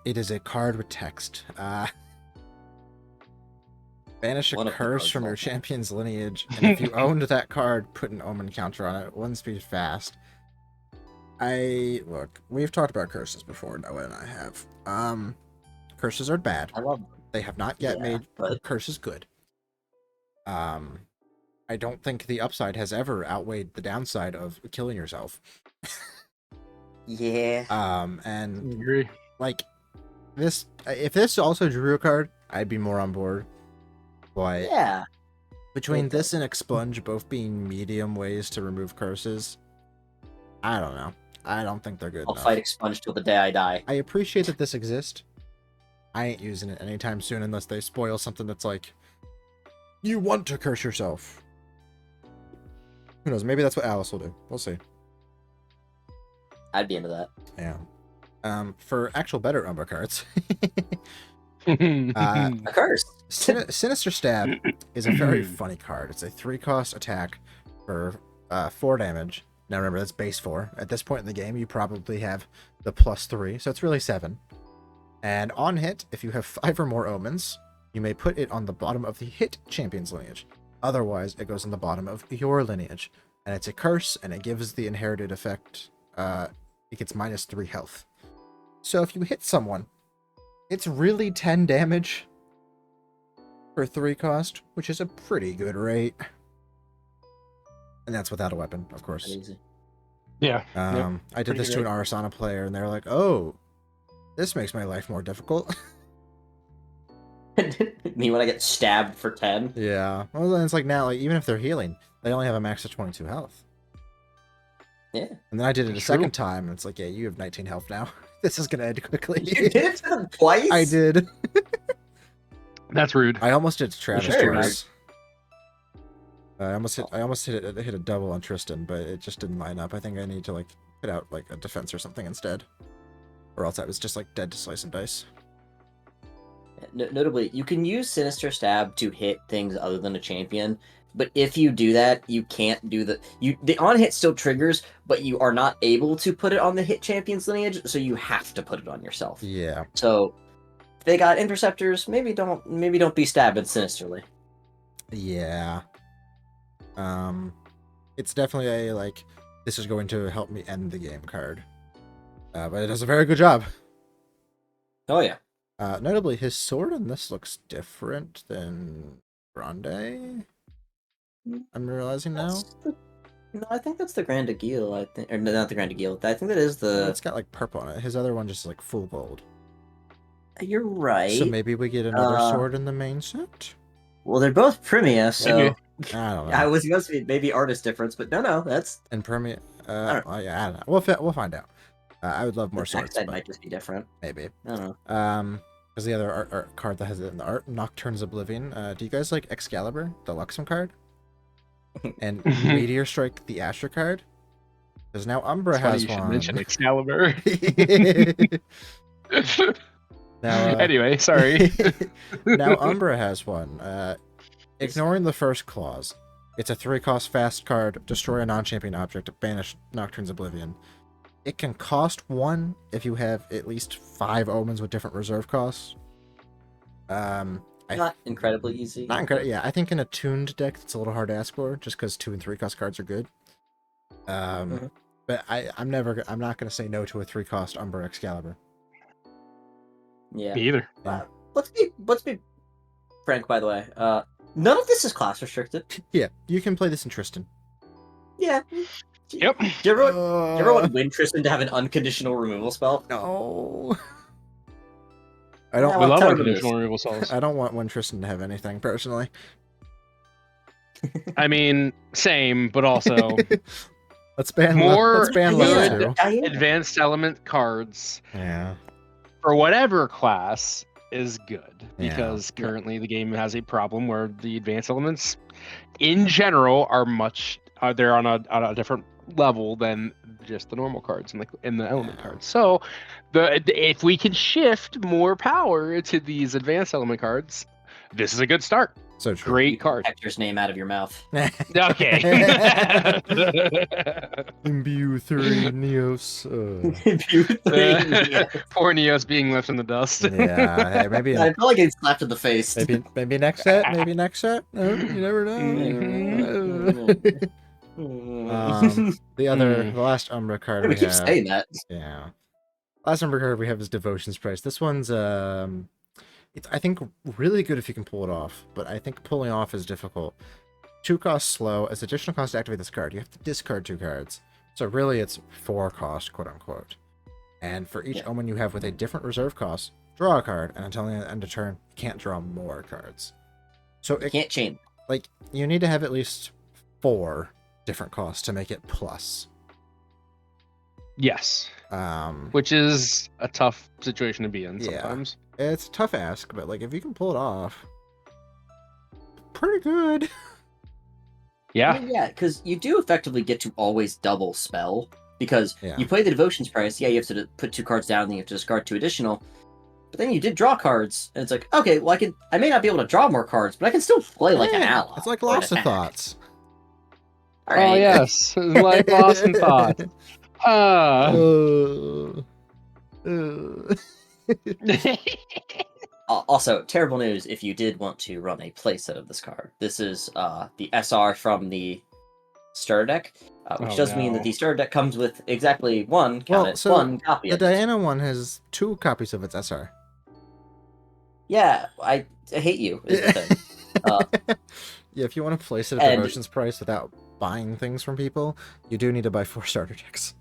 it is a card with text. Banish a curse from your champion's lineage, and if you owned that card, put an omen counter on it. 1 speed fast. Look, we've talked about curses before, Noah and I have. Curses are bad. I love them. They have not yet made curses good. I don't think the upside has ever outweighed the downside of killing yourself. Yeah. And agree. Like this, if this also drew a card, I'd be more on board. But yeah, between this and Expunge both being medium ways to remove curses, I don't know. I don't think they're good I'll enough. fight Expunge till the day I die. I appreciate that this exists. I ain't using it anytime soon unless they spoil something that's like, you want to curse yourself. Who knows? Maybe that's what Alice will do. We'll see. I'd be into that. Yeah. For actual better Umbra cards. A curse. Sinister Stab is a very funny card. It's a 3-cost attack for 4 damage. Now remember, that's base 4. At this point in the game, you probably have the +3, so it's really 7. And on hit, if you have 5 or more omens, you may put it on the bottom of the hit champion's lineage. Otherwise, it goes on the bottom of your lineage. And it's a curse, and it gives the inherited effect, it gets -3 health. So if you hit someone, it's really 10 damage for 3 cost, which is a pretty good rate. And that's without a weapon, of course. Easy. Yeah. I did this to an Arasana player, and they're like, "Oh, this makes my life more difficult." Me when I get stabbed for 10. Yeah. Well, then it's like now, like even if they're healing, they only have a max of 22 health. Yeah. And then I did it a True. second time, and it's like, yeah, you have 19 health now. This is gonna end quickly. You did it to them twice? I did. That's rude. I almost did Travis Very twice. I almost hit a double on Tristan, but it just didn't line up. I think I need to like put out like a defense or something instead, or else I was just like dead to slice and dice. Notably, you can use Sinister Stab to hit things other than a champion, but if you do that, you can't do the on hit still triggers, but you are not able to put it on the hit champion's lineage, so you have to put it on yourself. Yeah. So if they got interceptors, maybe don't be stabbing sinisterly. Yeah. It's definitely a like this is going to help me end the game card. But it does a very good job. Oh yeah. Notably, his sword in this looks different than Grande. I'm realizing now. No, I think that's the Grand Aguil. I think, or no, not the Grand Aguil. I think that is the. It's got like purple on it. His other one just like full gold. You're right. So maybe we get another sword in the main set. Well, they're both Primia, so Maybe. I don't know. I was going to be maybe artist difference, but no, that's. And Permia. don't Well, yeah, I don't know. We'll find out. I would love more swords. That But might just be different. maybe. I don't know. Because the other art card that has it in the art, Nocturne's Oblivion. Do you guys like Excalibur, the Luxem card? And Meteor Strike, the Astra card? Because now Umbra has You should one. mention Excalibur. Now, anyway, sorry. now Umbra has one. Ignoring the first clause, it's a 3-cost fast card. Destroy a non-champion object. Banish Nocturne's Oblivion. It can cost 1 if you have at least 5 omens with different reserve costs. Not incredibly easy. Not incredible. Yeah, I think in a tuned deck, it's a little hard to ask for, just because 2 and 3 cost cards are good. But I'm not gonna say no to a 3-cost Umbra Excalibur. Yeah. Me either. Let's be frank, by the way. None of this is class restricted. Yeah, you can play this in Tristan. Yeah. Yep. Do you ever want Wind Tristan to have an unconditional removal spell? No. I don't. Yeah, We love tell our me this. conditional removal spells. I don't want Wind Tristan to have anything personally. I mean, same, but also Let's ban More Let's ban level 2. advanced element cards Yeah. for whatever class is good, Yeah. because currently the game has a problem where the advanced elements in general are they're on a different level than just the normal cards in the element cards. So if we can shift more power to these advanced element cards, this is a good start. So true. Great card. Hector's name out of your mouth. Okay. Imbue 3 Neos. Poor Neos being left in the dust. Yeah, hey, maybe I felt like he slapped in the face. maybe next set. Maybe next set. No, you never know. The last Umbra card we we keep have. saying that. Yeah. Last Umbra card we have is Devotion's Price. This one's it's I think really good if you can pull it off, but I think pulling off is difficult. 2 cost slow. As additional cost to activate this card, you have to discard 2 cards. So really it's 4 cost, quote unquote. And for each omen you have with a different reserve cost, draw a card, and until the end of turn, you can't draw more cards. So You can't change. like you need to have at least 4 different costs to make it plus. Yes. Um, Which is a tough situation to be in Yeah. sometimes. it's a tough ask, but like if you can pull it off, pretty good. Yeah. I mean, yeah, because you do effectively get to always double spell. Because Yeah. you play the Devotion's Price, you have to put 2 cards down, then you have to discard 2 additional. But then you did draw cards, and it's like, okay, well I may not be able to draw more cards, but I can still play like an Yeah, ally. It's like or an Lost of attack. Thoughts. All right. Oh yes, like Boston thought. Ah. Also, terrible news if you did want to run a playset of this card. This is the SR from the starter deck, which does mean that the starter deck comes with exactly one, one copy the of it. Diana one has 2 copies of its SR. Yeah, I hate you, is the thing. Yeah, if you want to place it at Devotion's price without buying things from people, you do need to buy 4 starter decks.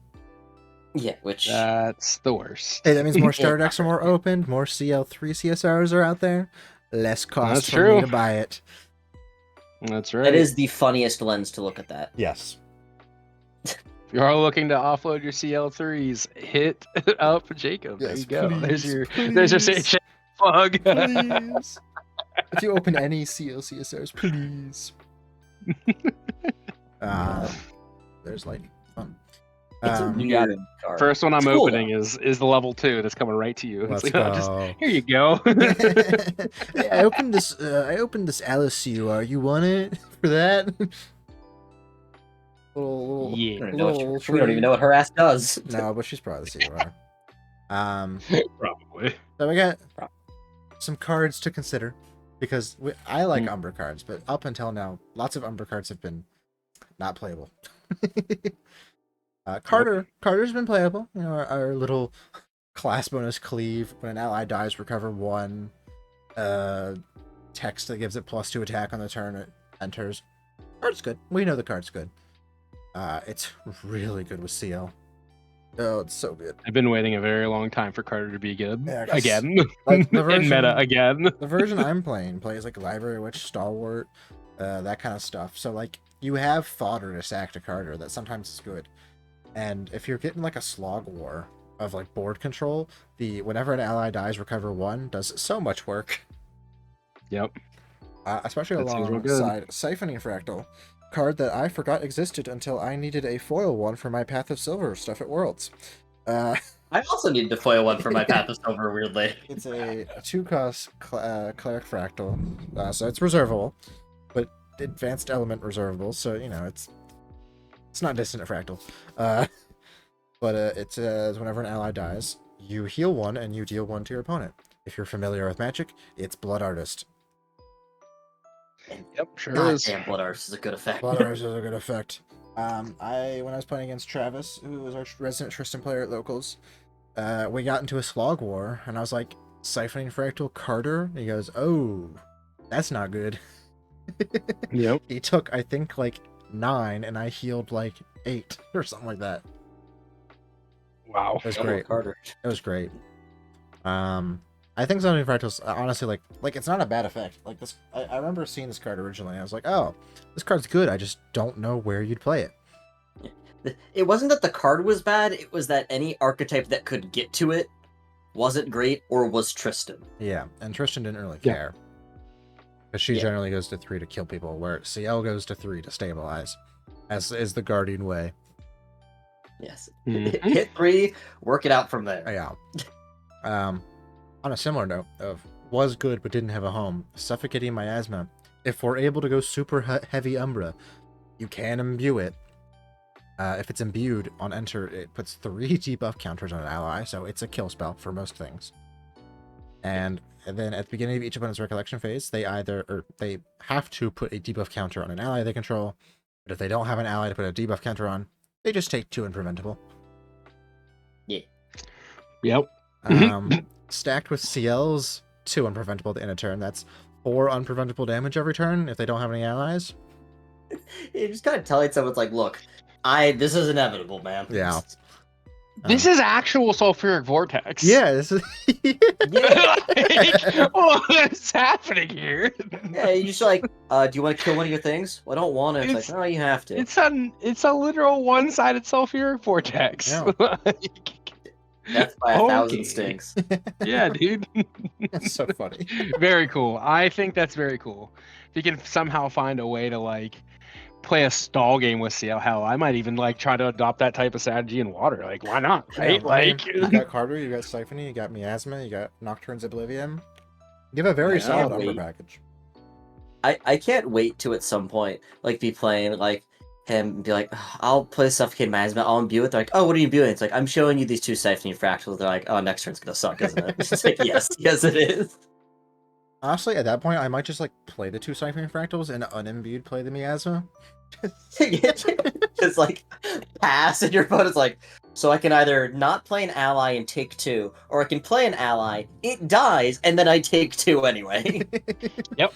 Yeah, which... That's the worst. Hey, that means more starter decks are more opened, more CL3 CSRs are out there, less cost for me to buy it. That's right. That is the funniest lens to look at that. Yes. If you are looking to offload your CL3s, hit up Jacob. Yes, there you go. please, There's your plug. Please. If you open any CL CSRs, please. There's lightning. Fun. It's a weird card. First one I'm cool, opening is the level 2 that's coming right to you. Let's go. Just, here you go. Hey, I opened this Alice CUR. You want it for that? We don't even know what her ass does. No, but she's probably the CUR. Probably. So we got some cards to consider because I like Umbra cards, but up until now, lots of Umbra cards have been not playable. Carter's been playable. You know, our little class bonus cleave. When an ally dies, recover 1. Text that gives it +2 attack on the turn it enters. Card's good. We know the card's good. It's really good with CL. Oh, it's so good. I've been waiting a very long time for Carter to be good. Yeah, again. Like, the version, in meta again. The version I'm playing plays like Library Witch, Stalwart, that kind of stuff. So like you have fodder to sack to Carter that sometimes is good. And if you're getting like a slog war of like board control, whenever an ally dies, recover 1 does so much work. Yep. Especially alongside Siphoning Fractal, card that I forgot existed until I needed a foil one for my Path of Silver stuff at Worlds. I also needed to foil one for my Path of Silver, weirdly. It's a 2-cost Cleric Fractal, so it's reservable, but advanced element reservable, so you know it's not Dissonant Fractal. But it says whenever an ally dies, you heal 1 and you deal 1 to your opponent. If you're familiar with Magic, it's Blood Artist. Yep, sure is. Damn, Blood Artist is a good effect. Blood Artist is a good effect. When I was playing against Travis, who was our resident Tristan player at Locals, we got into a slog war, and I was like, Siphoning Fractal Carter? And he goes, oh, that's not good. Yep. He took, I think, like 9, and I healed like 8 or something like that. Wow. It was great. Carter. It was great. I think Siphoning Fractal's honestly like it's not a bad effect. Like this, I remember seeing this card originally. I was like, oh, this card's good. I just don't know where you'd play it. It wasn't that the card was bad. It was that any archetype that could get to it wasn't great or was Tristan. Yeah, and Tristan didn't really care. Because she generally goes to 3 to kill people, where CL goes to 3 to stabilize, as is the Guardian way. Yes. Hit 3, work it out from there. Yeah. On a similar note of was good but didn't have a home, Suffocating Miasma. If we're able to go super heavy Umbra, you can imbue it. If it's imbued on enter, it puts 3 debuff counters on an ally, so it's a kill spell for most things. And then at the beginning of each opponent's recollection phase, they have to put a debuff counter on an ally they control. But if they don't have an ally to put a debuff counter on, they just take 2 Unpreventable. Yeah. Yep. Stacked with CL's 2 Unpreventable at the end of turn. That's 4 Unpreventable damage every turn if they don't have any allies. You just kind of telling someone, like, look, this is inevitable, man. Yeah. This is actual sulfuric vortex. Yeah, this is. What's happening here? Yeah, you just like, do you want to kill one of your things? Well, I don't want to. It's like, no, you have to. It's a literal one-sided sulfuric vortex. Yeah. Death by 1,000 stings. Yeah, dude. That's so funny. Very cool. I think that's very cool. If you can somehow find a way to like play a stall game with CL, hell, I might even like try to adopt that type of strategy in water. Like, why not? Right? Yeah, like, you got Carter, you got Siphoning, you got Miasma, you got Nocturne's Oblivion. You have a very solid upper package. I can't wait to at some point like be playing like him and be like, I'll play Suffocate Miasma, I'll imbue it. They're like, oh, what are you imbuing? It's like, I'm showing you these 2 Siphoning Fractals. They're like, oh, next turn's gonna suck, isn't it? It's like, yes, it is. Honestly, at that point, I might just like play the 2 Siphoning Fractals and unimbued play the Miasma. Just like pass, and your opponent's like, so I can either not play an ally and take 2, or I can play an ally, it dies, and then I take 2 anyway. Yep.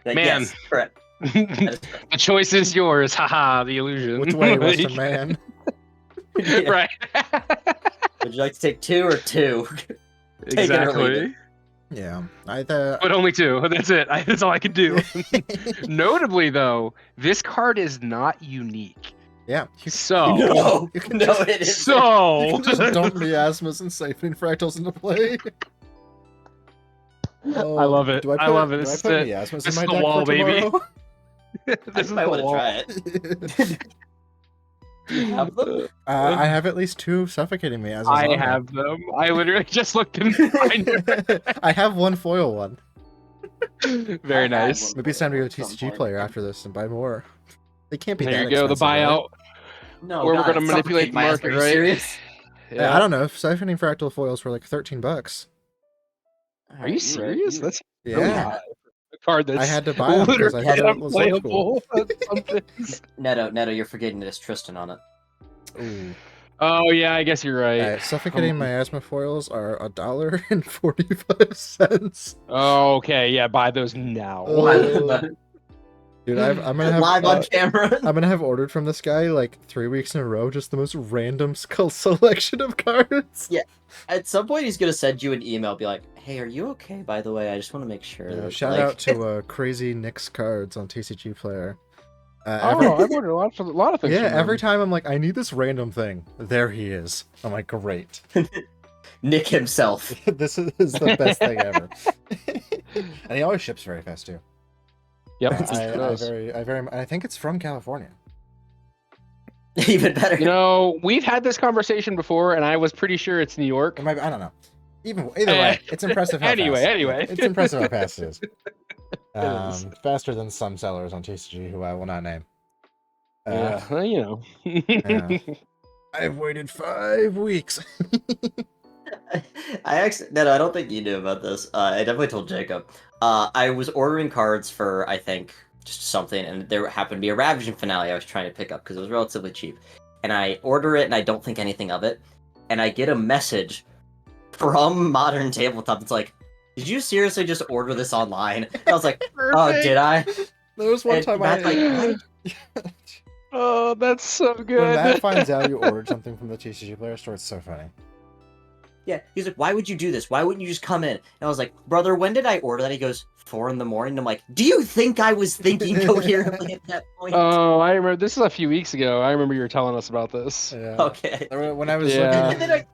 Like, Man. yes, correct. The choice is yours. Haha, the illusion. Which way, Western man? Yeah. Right. Would you like to take 2 or 2? Take it or leave it. Exactly. Yeah, But only 2. That's it. That's all I can do. Notably, though, this card is not unique. Yeah. So No, You can no, just- it is. So You can just dump Miasmas and Siphoning Fractals into play. Oh, I love it. I love it. Do I This put is Miasmas this in is my the deck wall, for baby. tomorrow? This is I the want to wall. try it. Do you have them? I have at least 2 Suffocating Miasmas. I on there. have them. I literally just looked in the binder. I have 1 foil one. Very I had nice. one. Maybe it's time to go to Some TCG point. player after this and buy more. They can't be There that you go. The expensive, right? buyout. No, Where we're God, gonna manipulate Suffocate the Miasma, market, are you right? serious? Yeah, I don't know. Siphoning Fractal foils were like $13. Are you serious? That's really Yeah. high. A card that's I had to buy 'em 'cause I literally thought it was looked cool. unplayable. Netto, you're forgetting it has Tristan on it. Ooh. Oh yeah, I guess you're right. Suffocating Miasma foils are $1.45. Oh, okay, yeah, buy those now. Oh. Dude, I'm gonna have Live on camera. I'm gonna have ordered from this guy like 3 weeks in a row, just the most random skull selection of cards. Yeah. At some point, he's gonna send you an email, be like, "Hey, are you okay? By the way, I just want to make sure." Yeah, that, shout like... out to Crazy Nick's cards on TCG Player. Oh, I've ordered a lot of things. Yeah, from every him. time I'm like, I need this random thing. There he is. I'm like, great. Nick himself. This is the best thing ever. And he always ships very fast too. Yep. I think it's from California. Even better. You know, we've had this conversation before, and I was pretty sure it's New York. It might be, I don't know. Either way, it's impressive how fast. Anyway. It's impressive how fast it is. is. Faster than some sellers on TCG who I will not name. Yeah, well, you know. Yeah. I've waited 5 weeks. I don't think you knew about this. I definitely told Jacob. I was ordering cards for, I think, just something, and there happened to be a Ravaging Finale I was trying to pick up because it was relatively cheap. And I order it, and I don't think anything of it. And I get a message from Modern Tabletop. It's like, did you seriously just order this online? And I was like, oh, did I? There was one And time Matt's like, Oh, that's so good. when Matt finds out you ordered something from the TCG Player store, it's so funny. yeah. He's like, why would you do this? Why wouldn't you just come in? And I was like, brother, when did I order that? He goes, 4 in the morning. I'm like, do you think I was thinking coherently at that point? Oh, I remember. This is a few weeks ago. I remember you were telling us about this. Yeah. Okay. When I was Yeah. And then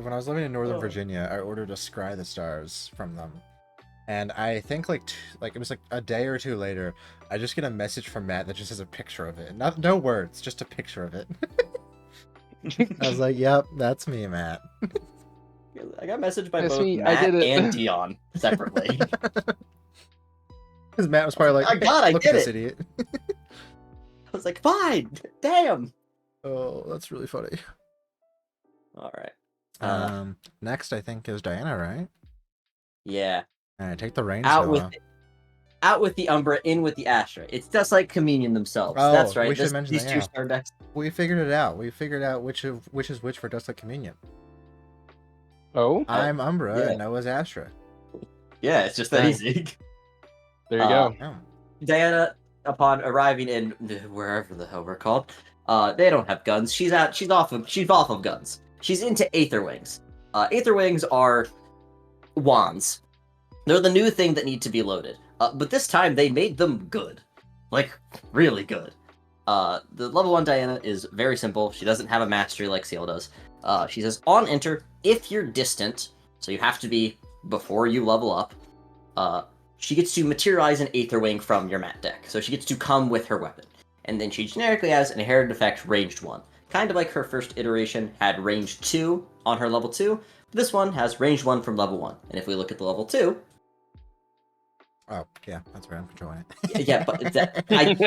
when I was living in Northern Oh. Virginia, I ordered a Scry the Stars from them, and I think like it was like a day or 2 later, I just get a message from Matt that just has a picture of it, no words, just a picture of it. I was like, "Yep, that's me, Matt." I got messaged by That's both me. I Matt did it. and Dion separately. Because Matt was probably like, Oh, God, I "Look did at this it." idiot." I was like, fine. Damn. Oh, that's really funny. All right. Next I think is Diana, right? Yeah. All right, take the reins. Out Noah. with the Umbra, in with the Astra. It's just like Communion themselves. Oh, That's right. we should mention These that, 2 yeah. star decks. We figured it out. We figured out which is which for Dusklight Communion. Oh, I'm Umbra yeah. and Noah's Astra. Yeah, it's just that Dang. easy. there you go. Oh. Diana, upon arriving in wherever the hell we're called, they don't have guns. She's off of guns. She's into Aether Wings. Aether Wings are wands. They're the new thing that need to be loaded. But this time they made them good. Like, really good. The level 1 Diana is very simple. She doesn't have a mastery like Ciel does. She says, on enter, if you're distant, so you have to be before you level up, she gets to materialize an Aether Wing from your mat deck. So she gets to come with her weapon. And then she generically has an inherited effect, ranged 1. Kind of like her first iteration had ranged 2 on her level 2. This one has ranged 1 from level 1. And if we look at the level 2, Oh, yeah, that's right. I'm controlling it. Yeah, but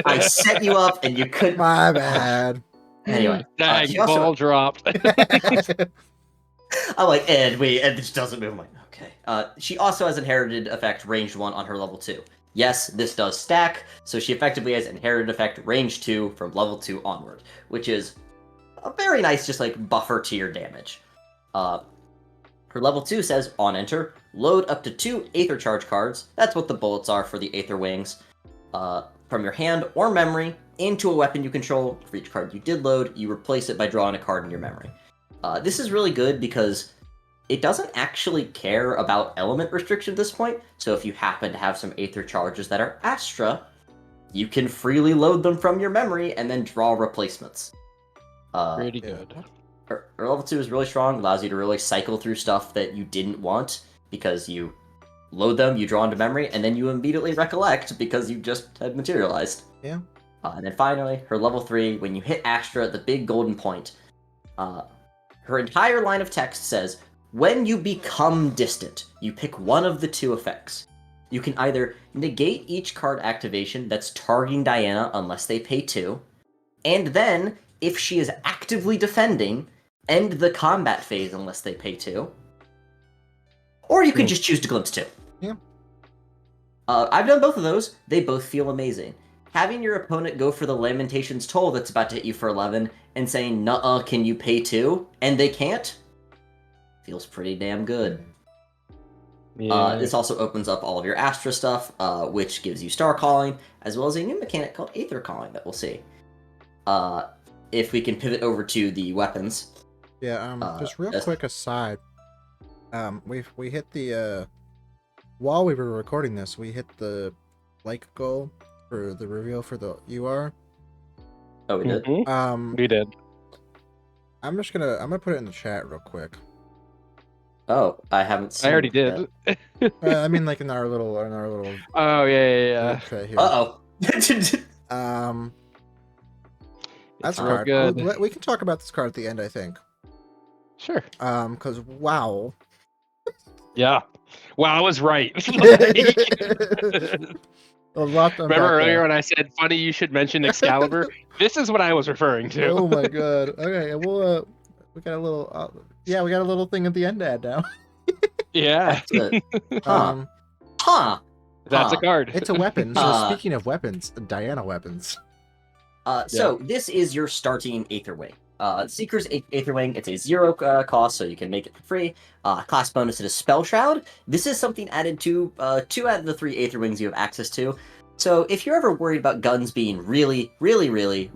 I set you up and you couldn't. My bad. Anyway, Dang, she also. ball dropped. I'm like, and this doesn't move. I'm like, okay. She also has inherited effect ranged 1 on her level 2. Yes, this does stack, so she effectively has inherited effect range 2 from level 2 onward, which is a very nice, just like buffer to your damage. Her level 2 says, on enter, load up to 2 Aether Charge cards, that's what the bullets are for the Aether Wings, from your hand or memory into a weapon you control. For each card you did load, you replace it by drawing a card in your memory. This is really good because it doesn't actually care about element restriction at this point, so if you happen to have some Aether Charges that are Astra, you can freely load them from your memory and then draw replacements. Pretty good. Her level 2 is really strong, allows you to really cycle through stuff that you didn't want, because you load them, you draw into memory, and then you immediately recollect because you just had materialized. Yeah. And then finally, her level 3, when you hit Astra, the big golden point, her entire line of text says, when you become distant, you pick one of the 2 effects. You can either negate each card activation that's targeting Diana unless they pay 2, and then, if she is actively defending, end the combat phase unless they pay 2. Or you can just choose to glimpse 2. Yeah. I've done both of those. They both feel amazing. Having your opponent go for the Lamentations Toll that's about to hit you for 11 and saying, nuh-uh, can you pay 2? And they can't? Feels pretty damn good. Yeah. This also opens up all of your Astra stuff, which gives you Star Calling, as well as a new mechanic called Aether Calling that we'll see. If we can pivot over to the weapons. Yeah, just real quick aside. We hit the, while we were recording this, we hit the like goal for the reveal for the UR. Oh, we did? We did. I'm gonna put it in the chat real quick. Oh, I haven't seen I already it did. I mean, like in our little Oh yeah. chat here. Uh-oh. That's a real card. good. We can talk about this card at the end, I think. Sure. Because wow. Yeah. Wow, I was right. A lot to Remember unpack earlier there. when I said, funny you should mention Excalibur? This is what I was referring to. Oh my god. Okay, well, we got a little, yeah, we got a little thing at the end to add now. Yeah. That's it. Huh. That's a card. It's a weapon. So speaking of weapons, Diana weapons. So this is your starting Aether Wing. Seeker's Aether Wing, it's a 0 cost, so you can make it for free. Class bonus, it is Spell Shroud. This is something added to 2 out of the 3 Aether Wings you have access to. So if you're ever worried about guns being really easy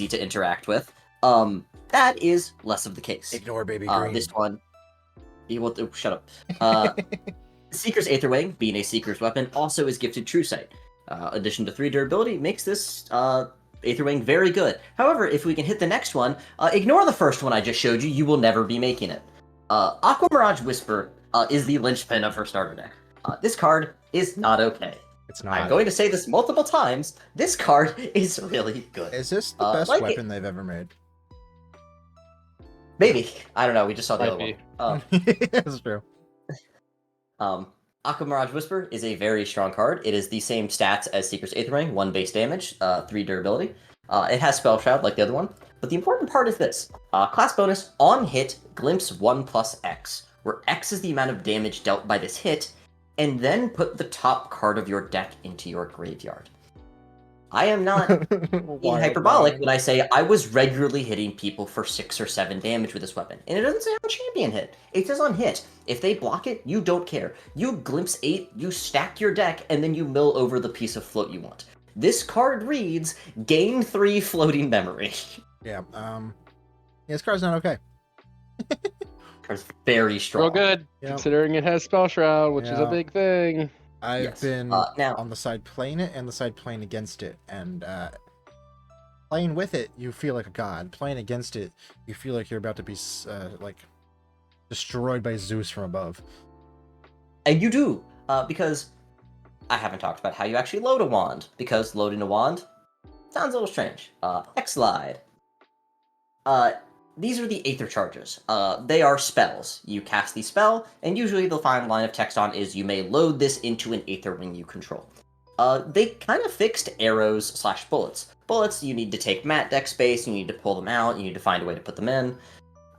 to interact with, that is less of the case. Ignore baby green. This one, shut up. Seeker's Aether Wing, being a Seeker's weapon, also is gifted True Sight. Addition to 3 durability makes this Aether Wing very good. However, if we can hit the next one, ignore the first one I just showed you, you will never be making it. Aqua Mirage Whisper is the linchpin of her starter deck. This card is not okay. It's not. I'm going to say this multiple times, this card is really good. Is this the best weapon they've ever made? Maybe. I don't know, we just saw the Might other one. That's true. Aqua Mirage Whisper is a very strong card. It is the same stats as Seeker's Aether Ring, 1 base damage, 3 durability. It has Spell Shroud like the other one, but the important part is this. Class bonus, on hit, glimpse 1 plus X, where X is the amount of damage dealt by this hit, and then put the top card of your deck into your graveyard. I am not being hyperbolic when I say I was regularly hitting people for 6 or 7 damage with this weapon. And it doesn't say on champion hit. It says on hit. If they block it, you don't care. You glimpse 8, you stack your deck, and then you mill over the piece of float you want. This card reads, gain 3 floating memory. Yeah, this card's not okay. Card's very strong. Real good, considering it has Spell Shroud, which is a big thing. I've been now, on the side playing it and the side playing against it, and playing with it, you feel like a god. Playing against it, you feel like you're about to be like destroyed by Zeus from above. And you do, because I haven't talked about how you actually load a wand, because loading a wand sounds a little strange. X-Slide. these are the Aether charges. They are spells. You cast the spell, and usually the final line of text on is you may load this into an Aether wing you control. They kind of fixed arrows/bullets. Bullets, you need to take mat deck space, you need to pull them out, you need to find a way to put them in,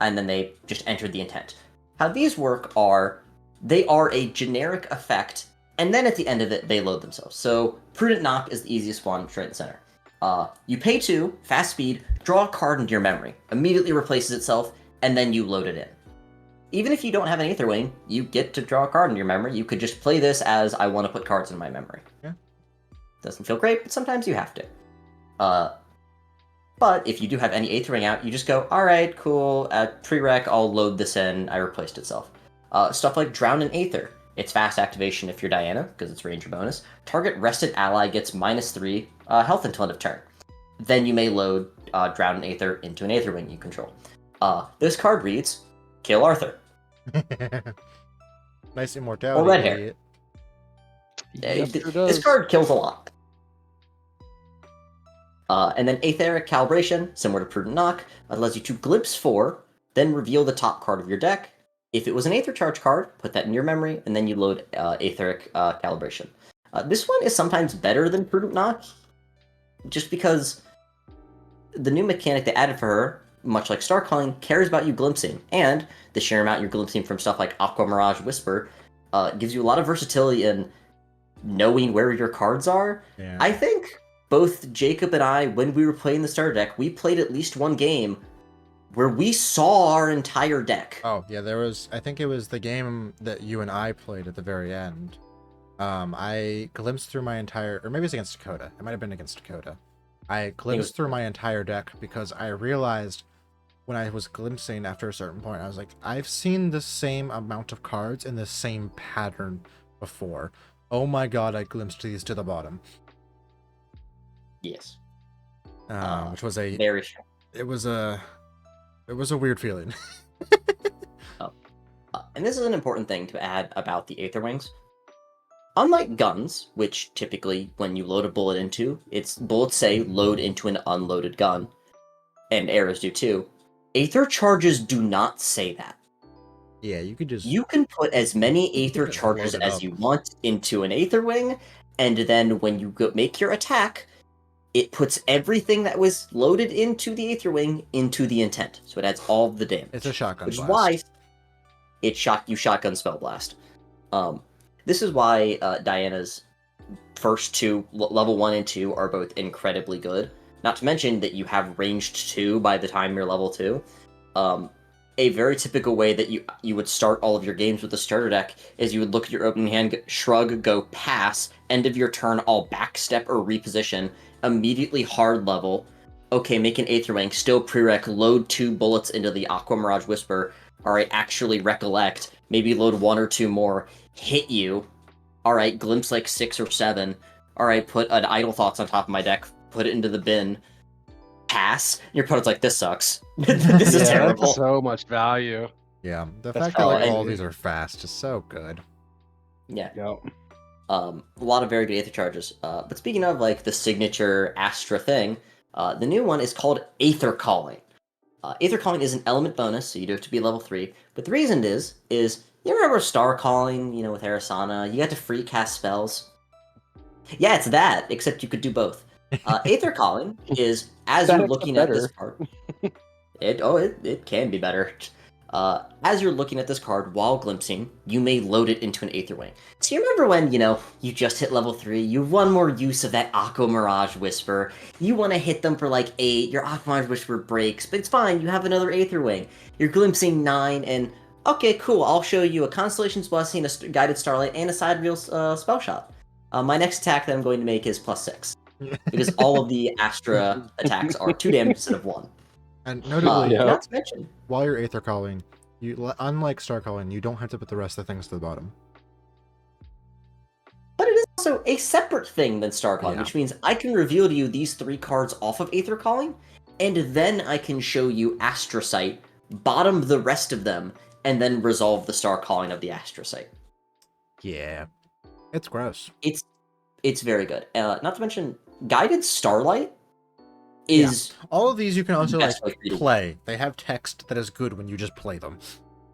and then they just entered the intent. How these work are, they are a generic effect, and then at the end of it, they load themselves. So, Prudent Knock is the easiest one, straight in the center. You pay 2, fast speed, draw a card into your memory, immediately replaces itself, and then you load it in. Even if you don't have an Aether Wing, you get to draw a card in your memory. You could just play this as, I want to put cards in my memory. Yeah. Doesn't feel great, but sometimes you have to. But if you do have any Aether Ring out, you just go, alright, cool, at prereq, I'll load this in, I replaced itself. Stuff like Drown in Aether. It's fast activation if you're Diana, because it's ranger bonus. Target rested ally gets -3 health until end of turn. Then you may load Drown in Aether into an Aether Wing you control. This card reads, Kill Arthur. Nice immortality. Or red hair. This card kills a lot. And then Aetheric Calibration, similar to Prudent Knock, allows you to glimpse 4, then reveal the top card of your deck. If it was an Aether Charge card, put that in your memory, and then you load Aetheric Calibration. This one is sometimes better than Prudent Knock, just because the new mechanic they added for her, much like Star Calling, cares about you glimpsing, and the sheer amount you're glimpsing from stuff like Aqua Mirage Whisper gives you a lot of versatility in knowing where your cards are. Yeah. I think both Jacob and I, when we were playing the starter deck, we played at least one game where we saw our entire deck. Oh, yeah, I think it was the game that you and I played at the very end. I glimpsed through my entire, or maybe it's against Dakota. It might have been against Dakota. I glimpsed through my entire deck because I realized when I was glimpsing after a certain point, I was like, I've seen the same amount of cards in the same pattern before. Oh my god, I glimpsed these to the bottom. Yes. Which was a very strong. It was a weird feeling. And this is an important thing to add about the Aether Wings. Unlike guns, which typically when you load a bullet into, its bullets say load into an unloaded gun, and arrows do too, Aether charges do not say that. Yeah, you could just... You can put as many Aether charges as you want into an Aether Wing, and then when you make your attack, it puts everything that was loaded into the Aether Wing into the intent. So it adds all of the damage. It's a shotgun blast. Which is why you shotgun spell blast. This is why Diana's first two, level 1 and 2, are both incredibly good. Not to mention that you have ranged 2 by the time you're level 2. A very typical way that you would start all of your games with the starter deck is you would look at your opening hand, shrug, go pass, end of your turn, all backstep or reposition, immediately hard level. Okay, make an Aether Wing, still prereq, load 2 bullets into the Aqua Mirage Whisper. Alright, actually recollect, maybe load 1 or 2 more, hit you. Alright, glimpse like 6 or 7. Alright, put an Idle Thoughts on top of my deck, put it into the bin. Pass. Your opponent's like, this sucks. This is terrible. That's so much value. Yeah, the That's fact that like, how all I- these are fast is so good. Yeah. Yep. A lot of very good Aether charges. But speaking of like the signature Astra thing, the new one is called Aether Calling. Aether Calling is an element bonus, so you do have to be level 3. But the reason is you remember Star Calling, with Arasana? You got to free cast spells. Yeah, it's that, except you could do both. Aether Calling is, as you're looking at this card... It can be better. As you're looking at this card while glimpsing, you may load it into an Aether Wing. So you remember when, you just hit level 3, you have one more use of that Aqua Mirage Whisper, you want to hit them for like 8, your Aqua Mirage Whisper breaks, but it's fine, you have another Aether Wing. You're glimpsing 9, and okay, cool, I'll show you a Constellation's Blessing, a Guided Starlight, and a Side Wheel Spell Shot. My next attack that I'm going to make is +6. Because all of the Astra attacks are 2 damage instead of 1. And notably, Yeah. Not to mention, while you're Aether Calling, unlike Star Calling, you don't have to put the rest of the things to the bottom. but it is also a separate thing than Star Calling, Yeah. which means I can reveal to you these 3 cards off of Aether Calling, and then I can show you Astra Sight, bottom the rest of them, and then resolve the Star Calling of the Astra Sight. Yeah. It's gross. It's very good. Not to mention, Guided Starlight is all of these you can also like best way for you to play. They have text that is good when you just play them.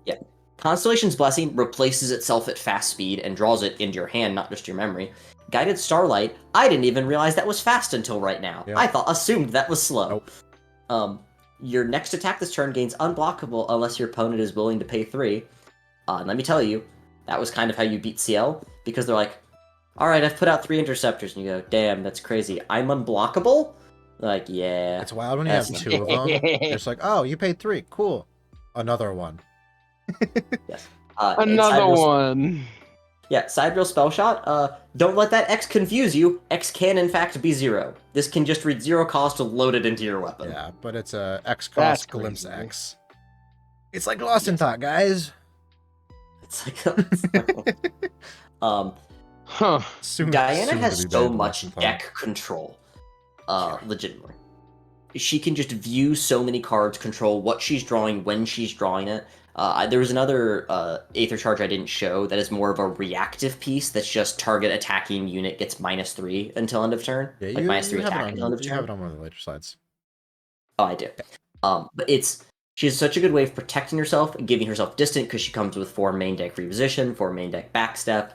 Yeah. Constellation's Blessing replaces itself at fast speed and draws it into your hand, not just your memory. Guided Starlight, I didn't even realize that was fast until right now. Yeah. I assumed that was slow. Nope. Your next attack this turn gains unblockable unless your opponent is willing to pay 3. And let me tell you, that was kind of how you beat Ciel, because they're like, alright, I've put out 3 interceptors, and you go, damn, that's crazy. I'm unblockable? Like, yeah. It's wild when you have 2 of them. It's like, oh, you paid 3. Cool. Another one. Yes. Another one. Yeah, Sidereal Spell Shot. Don't let that X confuse you. X can, in fact, be 0. This can just read 0 cost to load it into your weapon. Yeah, but it's a X That's cost glimpse crazy. X. It's like Lost in Thought, guys. It's like... Huh. Diana soon has to be so banned much Lost in Thought. deck control. Legitimately. She can just view so many cards, control what she's drawing, when she's drawing it. There was another Aether Charge I didn't show that is more of a reactive piece that's just target attacking unit gets -3 until end of turn. Yeah, like -3 attack until end of you turn. have it on one of the later slides. Oh, I do. But she has such a good way of protecting herself and giving herself distant because she comes with 4 main deck reposition, 4 main deck backstep,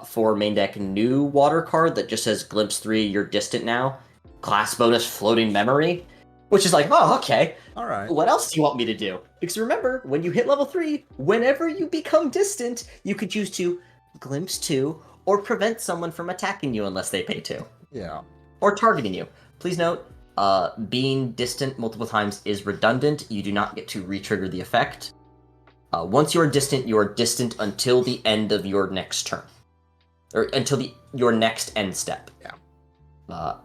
4 main deck new water card that just says Glimpse 3, you're distant now. Class bonus floating memory, which is like, oh, okay. Alright. What else do you want me to do? Because remember, when you hit level 3, whenever you become distant, you could choose to Glimpse 2 or prevent someone from attacking you unless they pay 2. Yeah. Or targeting you. Please note, being distant multiple times is redundant. You do not get to re-trigger the effect. Once you are distant until the end of your next turn. Or until your next end step. Yeah.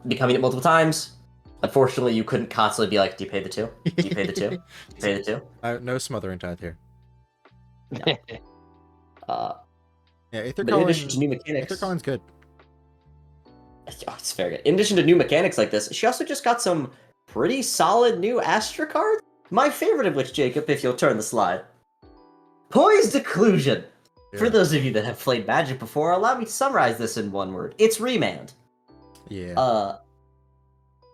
Becoming it multiple times, unfortunately, you couldn't constantly be like, do you pay the 2? Do you pay the 2? Do you pay the 2? No smothering tithe here. No. Yeah, Aether But in addition to new mechanics... Aether Calling's good. Oh, it's very good. In addition to new mechanics like this, she also just got some pretty solid new Astra cards. My favorite of which, Jacob, if you'll turn the slide. Poised Occlusion. Yeah. For those of you that have played Magic before, allow me to summarize this in one word. It's Remand. Yeah.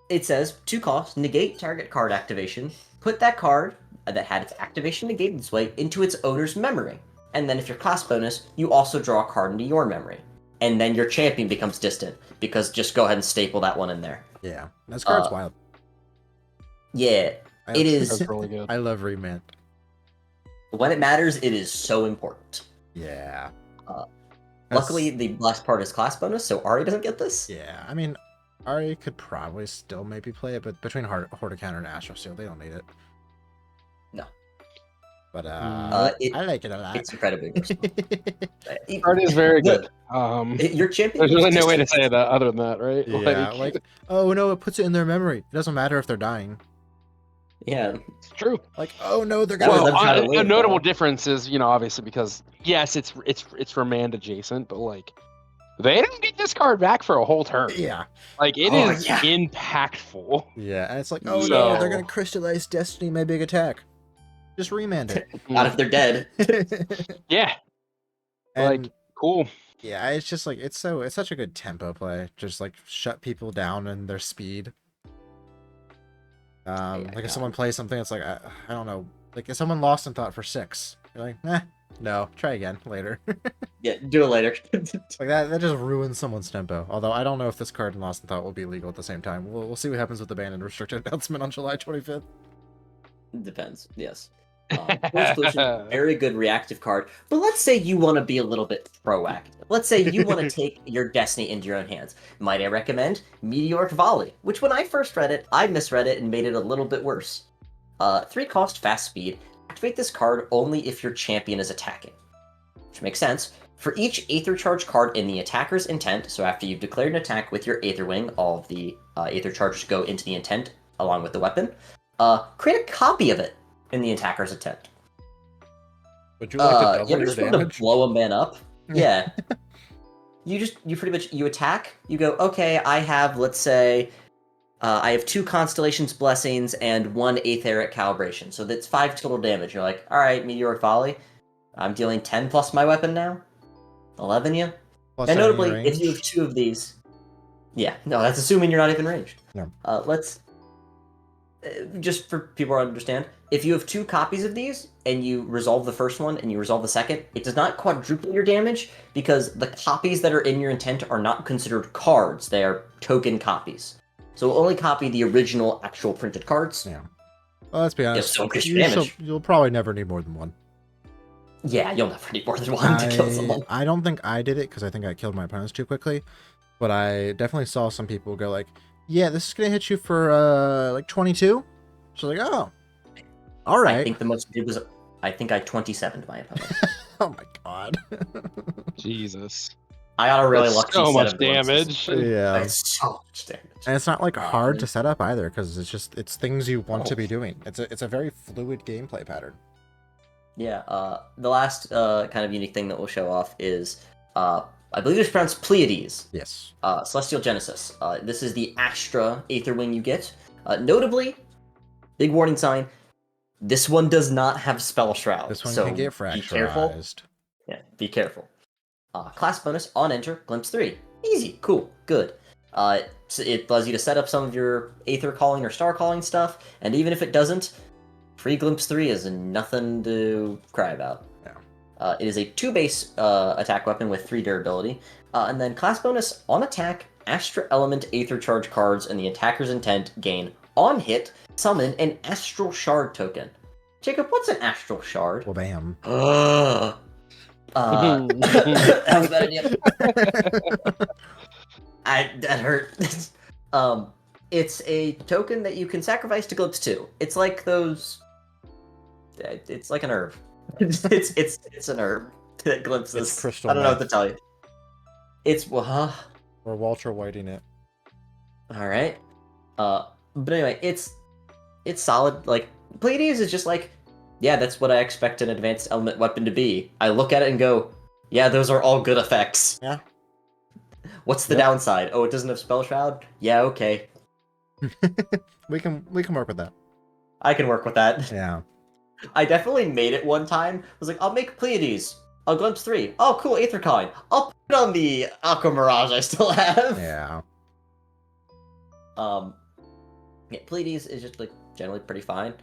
It says, 2 cost, negate target card activation. Put that card that had its activation negated this way into its owner's memory. And then if you're class bonus, you also draw a card into your memory. And then your champion becomes distant, because just go ahead and staple that one in there. Yeah. This card's wild. Yeah, it is. That's really good. I love Remand. When it matters, it is so important. Yeah. Luckily, the last part is class bonus, so Ari doesn't get this. Yeah, I mean, Ari could probably still maybe play it, but between Horde Counter and Astro Seal, they don't need it. No. But I like it a lot. It's incredibly versatile. Art is very good. Your champion. There's really no way to say that other than that, right? Yeah, like, oh no, it puts it in their memory. It doesn't matter if they're dying. Yeah, it's true. Like, oh no, they're That was gonna. them trying to A win, notable though. difference is, obviously because yes, it's Remand adjacent, but like they don't get this card back for a whole turn. Yeah. Like it Oh, is yeah. Oh, impactful. Yeah, and it's like, oh no, So- they're gonna crystallize Destiny, my big attack. Just remand it. Not if they're dead. Yeah, And like cool. yeah, it's just like it's such a good tempo play. Just like shut people down in their speed. Like if someone plays something, it's like I don't know. Like if someone lost in thought for 6, you're like, no, try again later. Yeah, do it later. Like that just ruins someone's tempo. Although I don't know if this card in Lost in Thought will be legal at the same time. We'll see what happens with the ban and restricted announcement on July 25th. Depends. Yes. Force Pollution, very good reactive card. But let's say you want to be a little bit proactive. Let's say you want to take your destiny into your own hands. Might I recommend Meteoric Volley, which when I first read it, I misread it and made it a little bit worse. 3 cost, fast speed. Activate this card only if your champion is attacking. Which makes sense. For each Aether Charge card in the attacker's intent, so after you've declared an attack with your Aether Wing, all of the Aether Charges go into the intent along with the weapon. Create a copy of it in the attacker's intent. Would you like to double you ever your just want to damage? blow a man up? Yeah. you pretty much, you attack, you go, okay, I have, let's say, I have 2 Constellations Blessings and 1 Aetheric Calibration, so that's 5 total damage. You're like, alright, Meteoric Volley, I'm dealing 10 plus my weapon now? 11, yeah? Plus And any notably, range? if you have 2 of these... Yeah, no, that's assuming you're not even ranged. No. Let's just for people to understand, if you have 2 copies of these and you resolve the first one and you resolve the second, it does not quadruple your damage because the copies that are in your intent are not considered cards. They are token copies. So we'll only copy the original actual printed cards. Yeah. Well, let's be honest. So increase your damage. You'll probably never need more than one. Yeah, you'll never need more than one to kill someone. I don't think I did it because I think I killed my opponents too quickly. But I definitely saw some people go like, yeah, this is going to hit you for like 22. So like, oh, all right. I think the most it was, I think I 27'd my opponent. Oh my god. Jesus. I got a really That's lucky so set much of glimpses. damage. Yeah. It's so much damage. And it's not like hard to set up either because it's things you want to be doing. It's a very fluid gameplay pattern. Yeah, the last kind of unique thing that we'll show off is, I believe it's pronounced Pleiades. Yes. Celestial Genesis. This is the Astra Aether Wing you get. Notably, big warning sign, this one does not have Spell Shroud. This one so can get fracturized. Be careful. Yeah, be careful. Class bonus on enter, Glimpse 3. Easy, cool, good. So it allows you to set up some of your Aether Calling or Star Calling stuff, and even if it doesn't, free Glimpse 3 is nothing to cry about. Yeah. It is a 2 base attack weapon with 3 durability. And then class bonus on attack, Astra Element Aether Charge cards and the attacker's intent gain on hit, summon an Astral Shard token. Jacob, what's an Astral Shard? Well, bam. That was a bad idea. That hurt. It's a token that you can sacrifice to Glimpse 2. It's like those. It's like an herb. It's an herb that glimpses. It's crystal I don't know meth. what to tell you. It's Or Walter Whiting it. all right. But anyway, it's solid. Like Pleiades is just like, yeah, that's what I expect an advanced element weapon to be. I look at it and go, yeah, those are all good effects. Yeah. What's the downside? Oh, it doesn't have Spell Shroud? Yeah, okay. we can work with that. I can work with that. Yeah. I definitely made it one time. I was like, I'll make Pleiades. I'll Glimpse 3. Oh, cool, Aether Coin. I'll put it on the Aqua Mirage I still have. Yeah. Yeah, Pleiades is just, like, generally pretty fine.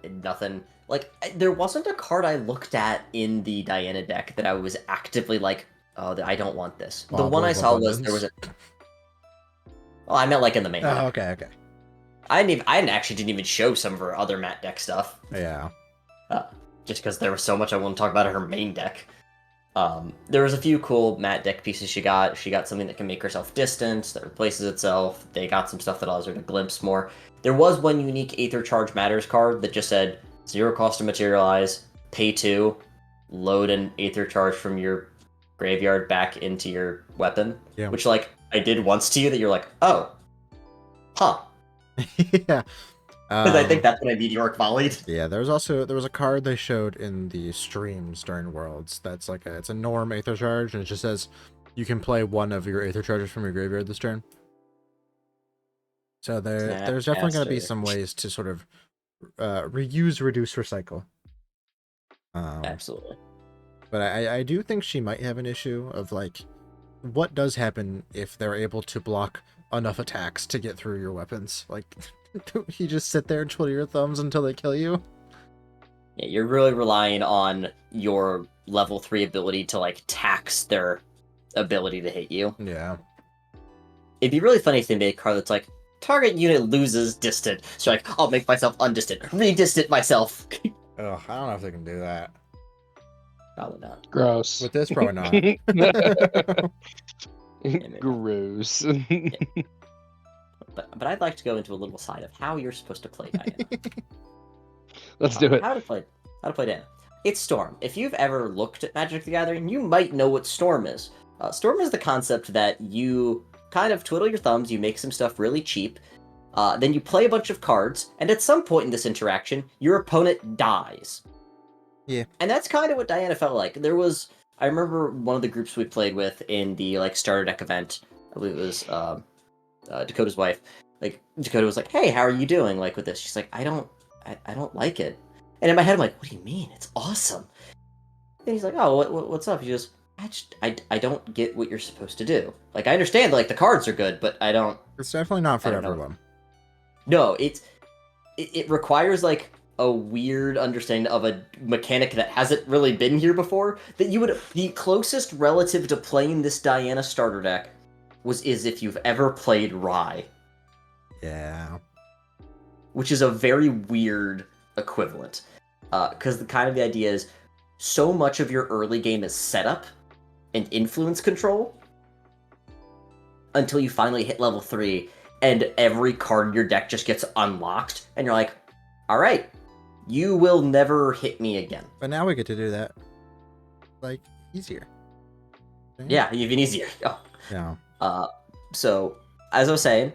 Nothing... Like, there wasn't a card I looked at in the Diana deck that I was actively like, oh, I don't want this. The one I saw was, there was a... Well, I meant, like, in the main deck. Oh, okay. I didn't even show some of her other Matt deck stuff. Yeah. Just because there was so much I want to talk about her main deck. There was a few cool Matt deck pieces she got. She got something that can make herself distant, that replaces itself. They got some stuff that allows her to glimpse more. There was one unique Aether Charge Matters card that just said, 0 cost to materialize, pay 2, load an Aether Charge from your graveyard back into your weapon. Yeah. Which, like, I did once to you that you're like, oh. Huh. Yeah. Because I think that's when I meteoric volleyed. Yeah, there was a card they showed in the streams during Worlds that's like it's a norm Aether Charge, and it just says you can play one of your Aether Charges from your graveyard this turn. So there's definitely going to be some ways to sort of reuse, reduce, recycle. Absolutely. But I do think she might have an issue of like, what does happen if they're able to block enough attacks to get through your weapons? Like, you just sit there and twiddle your thumbs until they kill you? Yeah, you're really relying on your level 3 ability to, like, tax their ability to hit you. Yeah. It'd be really funny if they made a card that's like, target unit loses distant. So, like, I'll make myself undistant. Re-distant myself. Ugh, I don't know if they can do that. Probably not. Gross. With this, probably not. Gross. Yeah. But I'd like to go into a little side of how you're supposed to play Diana. Let's do it. How to play Diana. It's Storm. If you've ever looked at Magic the Gathering, you might know what Storm is. Storm is the concept that you kind of twiddle your thumbs, you make some stuff really cheap, then you play a bunch of cards, and at some point in this interaction, your opponent dies. Yeah. And that's kind of what Diana felt like. I remember one of the groups we played with in the, like, starter deck event, I believe it was Dakota's wife. Like, Dakota was like, hey, how are you doing, like, with this? She's like, I don't like it. And in my head, I'm like, what do you mean? It's awesome. And he's like, oh, what's up? He goes, I don't get what you're supposed to do. Like, I understand, like, the cards are good, but I don't... It's definitely not for everyone. No, it requires like a weird understanding of a mechanic that hasn't really been here before. That you would the closest relative to playing this Diana starter deck is if you've ever played Rye. Yeah. Which is a very weird equivalent. Because the idea is so much of your early game is setup and influence control until you finally hit level 3 and every card in your deck just gets unlocked and you're like, alright, you will never hit me again. But now we get to do that, like, easier. Yeah, even easier. Oh. Yeah. So, as I was saying,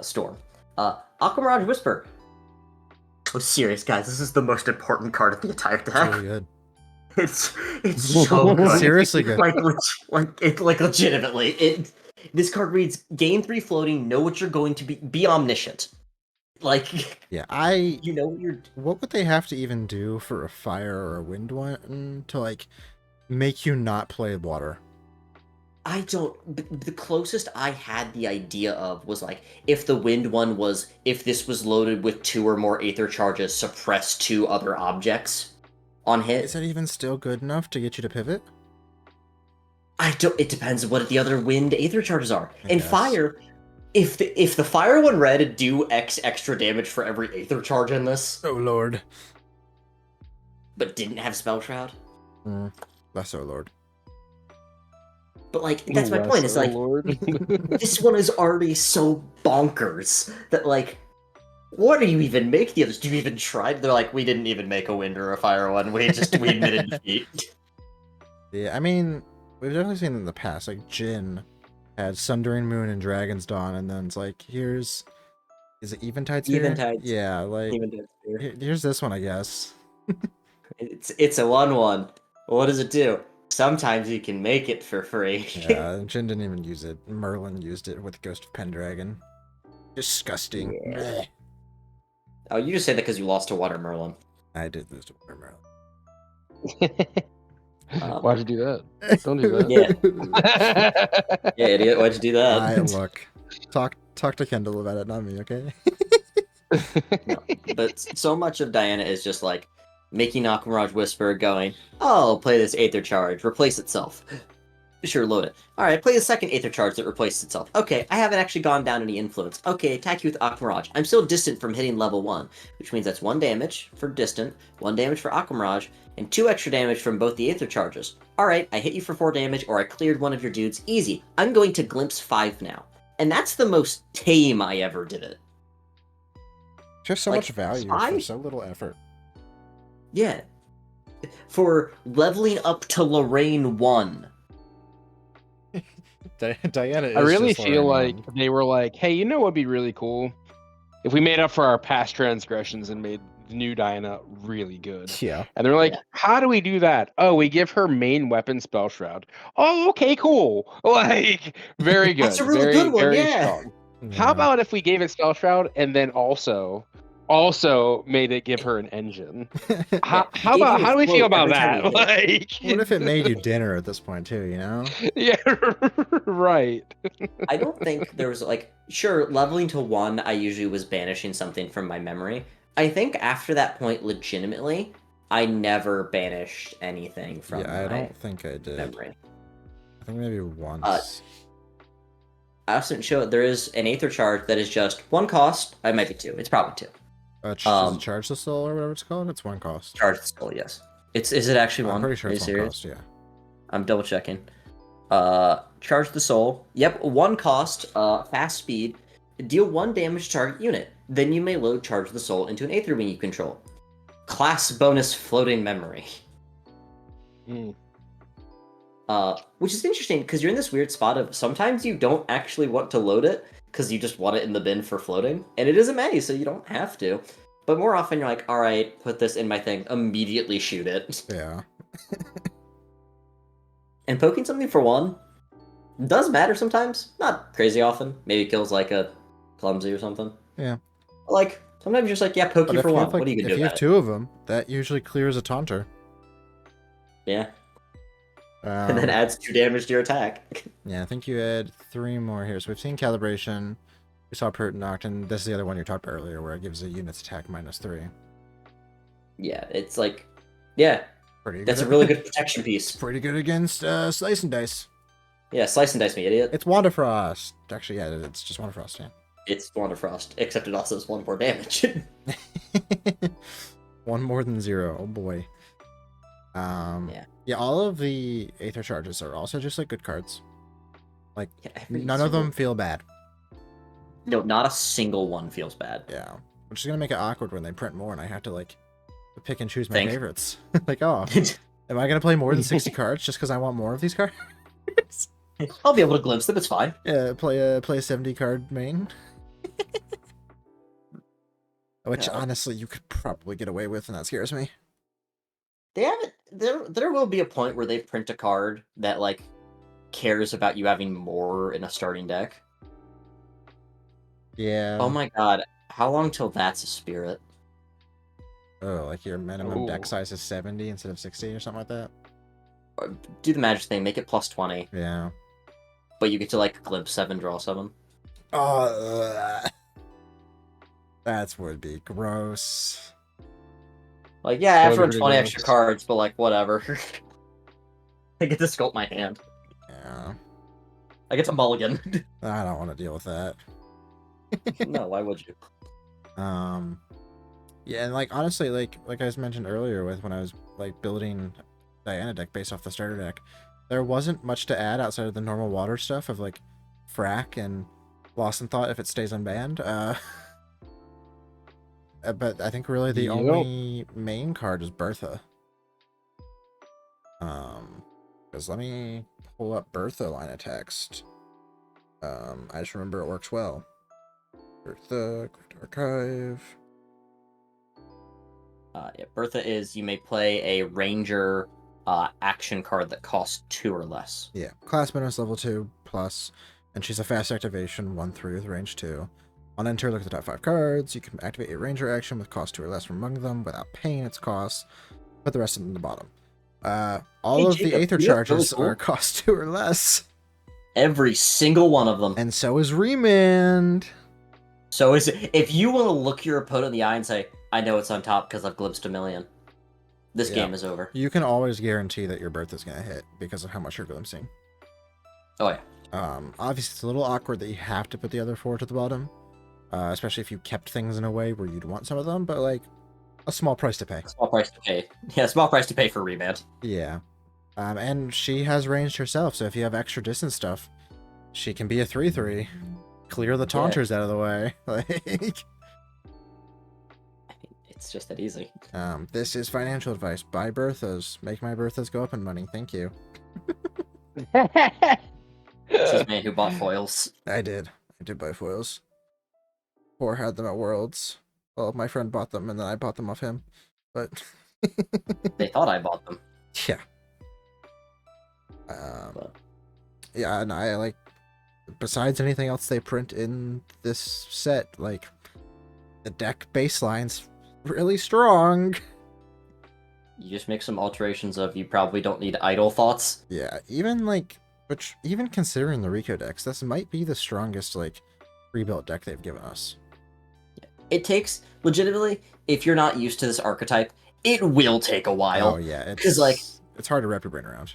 Storm. Aquamirage Whisper. Oh, serious, guys, this is the most important card of the entire deck. It's really good. It's so good. Seriously good. Legitimately. This card reads, gain 3 floating, know what you're going to be omniscient. Like, yeah, you know what you're... What would they have to even do for a fire or a wind one to, like, make you not play water? I don't... The closest I had the idea of was, like, if the wind one was, if this was loaded with 2 or more Aether Charges, suppress 2 other objects on hit. Is that even still good enough to get you to pivot? It depends on what the other wind Aether Charges are. I guess. Fire... If the fire one red do X extra damage for every Aether Charge in this... Oh, Lord. But didn't have Spell Shroud? Bless our Lord. But, like, that's my point. It's like, this one is already so bonkers that, like, what do you even make the others? Do you even try? They're like, we didn't even make a wind or a fire one. We admitted defeat. Yeah, I mean, we've definitely seen in the past, like, Jin had Sundering Moon and Dragon's Dawn, and then it's like, is it Eventide Spear? Eventide. Yeah, like, here's this one, I guess. It's a 1/1. What does it do? Sometimes you can make it for free. Yeah, Jin didn't even use it. Merlin used it with Ghost of Pendragon. Disgusting. Yeah. Oh, you just say that because you lost to Water Merlin. I did lose to Water Merlin. Why'd you do that? Don't do that. Yeah, idiot. Why'd you do that? Look, talk to Kendall about it, not me, okay? No, but so much of Diana is just like making Aquamirage Whisper going, oh, play this Aether Charge, replace itself. Sure, load it. Alright, play the second Aether Charge that replaces itself. Okay, I haven't actually gone down any influence. Okay, attack you with Aquamirage. I'm still distant from hitting level 1, which means that's 1 damage for distant, 1 damage for Aquamirage, and 2 extra damage from both the Aether Charges. Alright, I hit you for 4 damage, or I cleared one of your dudes. Easy. I'm going to Glimpse 5 now. And that's the most tame I ever did it. Just so Like, much value for 5? so little effort. Yeah. For leveling up to Lorraine 1. Diana is I really just feel Lorraine like they were like, hey, you know what would be really cool? If we made up for our past transgressions and made the new Diana really good. Yeah. And they're like, Yeah. how do we do that? Oh, we give her main weapon Spell Shroud. Oh, okay, cool. Like, very good. That's a really very, good one, very yeah. strong. How about if we gave it Spell Shroud and then also made it give her an engine? How do we feel about that? Like, What if it made you dinner at this point too, you know? yeah, right. I don't think there was, like, sure, leveling to 1, I usually was banishing something from my memory. I think after that point, legitimately, I never banished anything from Yeah, I my don't think I did. memory. I think maybe once. I also didn't show it. There is an Aether Charge that is just 1 cost. It might be 2. It's probably 2. Does it charge the soul or whatever it's called? It's 1 cost. Charge the soul, yes. Is it actually 1? I'm pretty sure Are you it's 1 serious? cost, yeah. I'm double checking. Charge the soul. Yep, 1 cost, fast speed. Deal 1 damage to target unit. Then you may load Charge the Soul into an Aether Wing you control. Class bonus floating memory. Which is interesting, because you're in this weird spot of sometimes you don't actually want to load it, because you just want it in the bin for floating. And it isn't many, so you don't have to. But more often you're like, alright, put this in my thing, immediately shoot it. Yeah. And poking something for 1 does matter sometimes. Not crazy often. Maybe it kills like a clumsy or something. Yeah. Like, sometimes you're just like, yeah, poke you for 1. What are you gonna do if you have about 2 of them, that usually clears a taunter. it? Yeah. And then adds 2 damage to your attack. Yeah, I think you add 3 more here. So we've seen Calibration, We saw Pertinoct, and this is the other one you talked about earlier, where it gives a unit's attack -3. Yeah, it's like, yeah, Pretty good. that's a really good protection piece. Pretty good against Slice and Dice. Yeah, slice and dice me, idiot. It's Wanda Frost. Actually, yeah, it's just Wanda Frost, yeah. It's Wanda Frost, except it also has 1 more damage. One more than 0. Oh boy. Yeah, all of the Aether charges are also just like good cards. Like, Yeah, none of them feel bad. No, not a single one feels bad. Yeah. Which is gonna make it awkward when they print more and I have to like pick and choose my Think. favorites. Like, oh, am I gonna play more than 60 cards just because I want more of these cards? I'll be able to glimpse them, it's fine. Yeah, play a 70 card main. Which honestly you could probably get away with, and that scares me. They haven't. There will be a point where they print a card that like cares about you having more in a starting deck. Yeah. Oh my god, how long till that's a spirit? Oh, like your minimum deck size is 70 instead of 60 or something like that? Do the magic thing, make it +20. Yeah. But you get to like glimpse 7, draw 7. Oh, that would be gross. Like, yeah, That would after be 20 gross. extra cards, but like, whatever. I get to sculpt my hand. Yeah. I get to mulligan. I don't want to deal with that. No, why would you? Yeah, and like honestly, like I mentioned earlier with when I was like building Diana deck based off the starter deck, there wasn't much to add outside of the normal water stuff of like Frack and Lost in Thought if it stays unbanned. But I think really the only main card is Bertha. Because let me pull up Bertha line of text. I just remember it works well. Bertha, Great Archive. Yeah, Bertha is you may play a ranger action card that costs 2 or less. Yeah, class bonus level 2 plus, and she's a fast activation 1/3 with range 2. On enter, look at the top 5 cards. You can activate a ranger action with cost 2 or less from among them without paying its cost. Put the rest of them in the bottom. All of the Aether charges are cost 2 or less. Every single one of them. And so is Remand. So is it, if you want to look your opponent in the eye and say, I know it's on top because I've glimpsed a million, this game is over. You can always guarantee that your Bertha's going to hit because of how much you're glimpsing. Oh, yeah. Obviously, it's a little awkward that you have to put the other 4 to the bottom. Especially if you kept things in a way where you'd want some of them, but like a small price to pay. Small price to pay. Yeah, small price to pay for Remand. Yeah. And she has ranged herself, so if you have extra distance stuff, she can be a 3/3. Clear the taunters out of the way. Like, it's just that easy. this is financial advice. Buy Berthas. Make my Berthas go up in money. Thank you. This is me who bought foils. I did buy foils. Or had them at Worlds. Well, my friend bought them, and then I bought them off him. But They thought I bought them. yeah. Yeah, and I like. Besides anything else they print in this set, like the deck baseline's really strong. You just make some alterations of you probably don't need idle thoughts. Yeah, even like, even considering the Rico decks, this might be the strongest like rebuilt deck they've given us. It takes, legitimately, if you're not used to this archetype, it will take a while. Oh yeah, because like it's hard to wrap your brain around.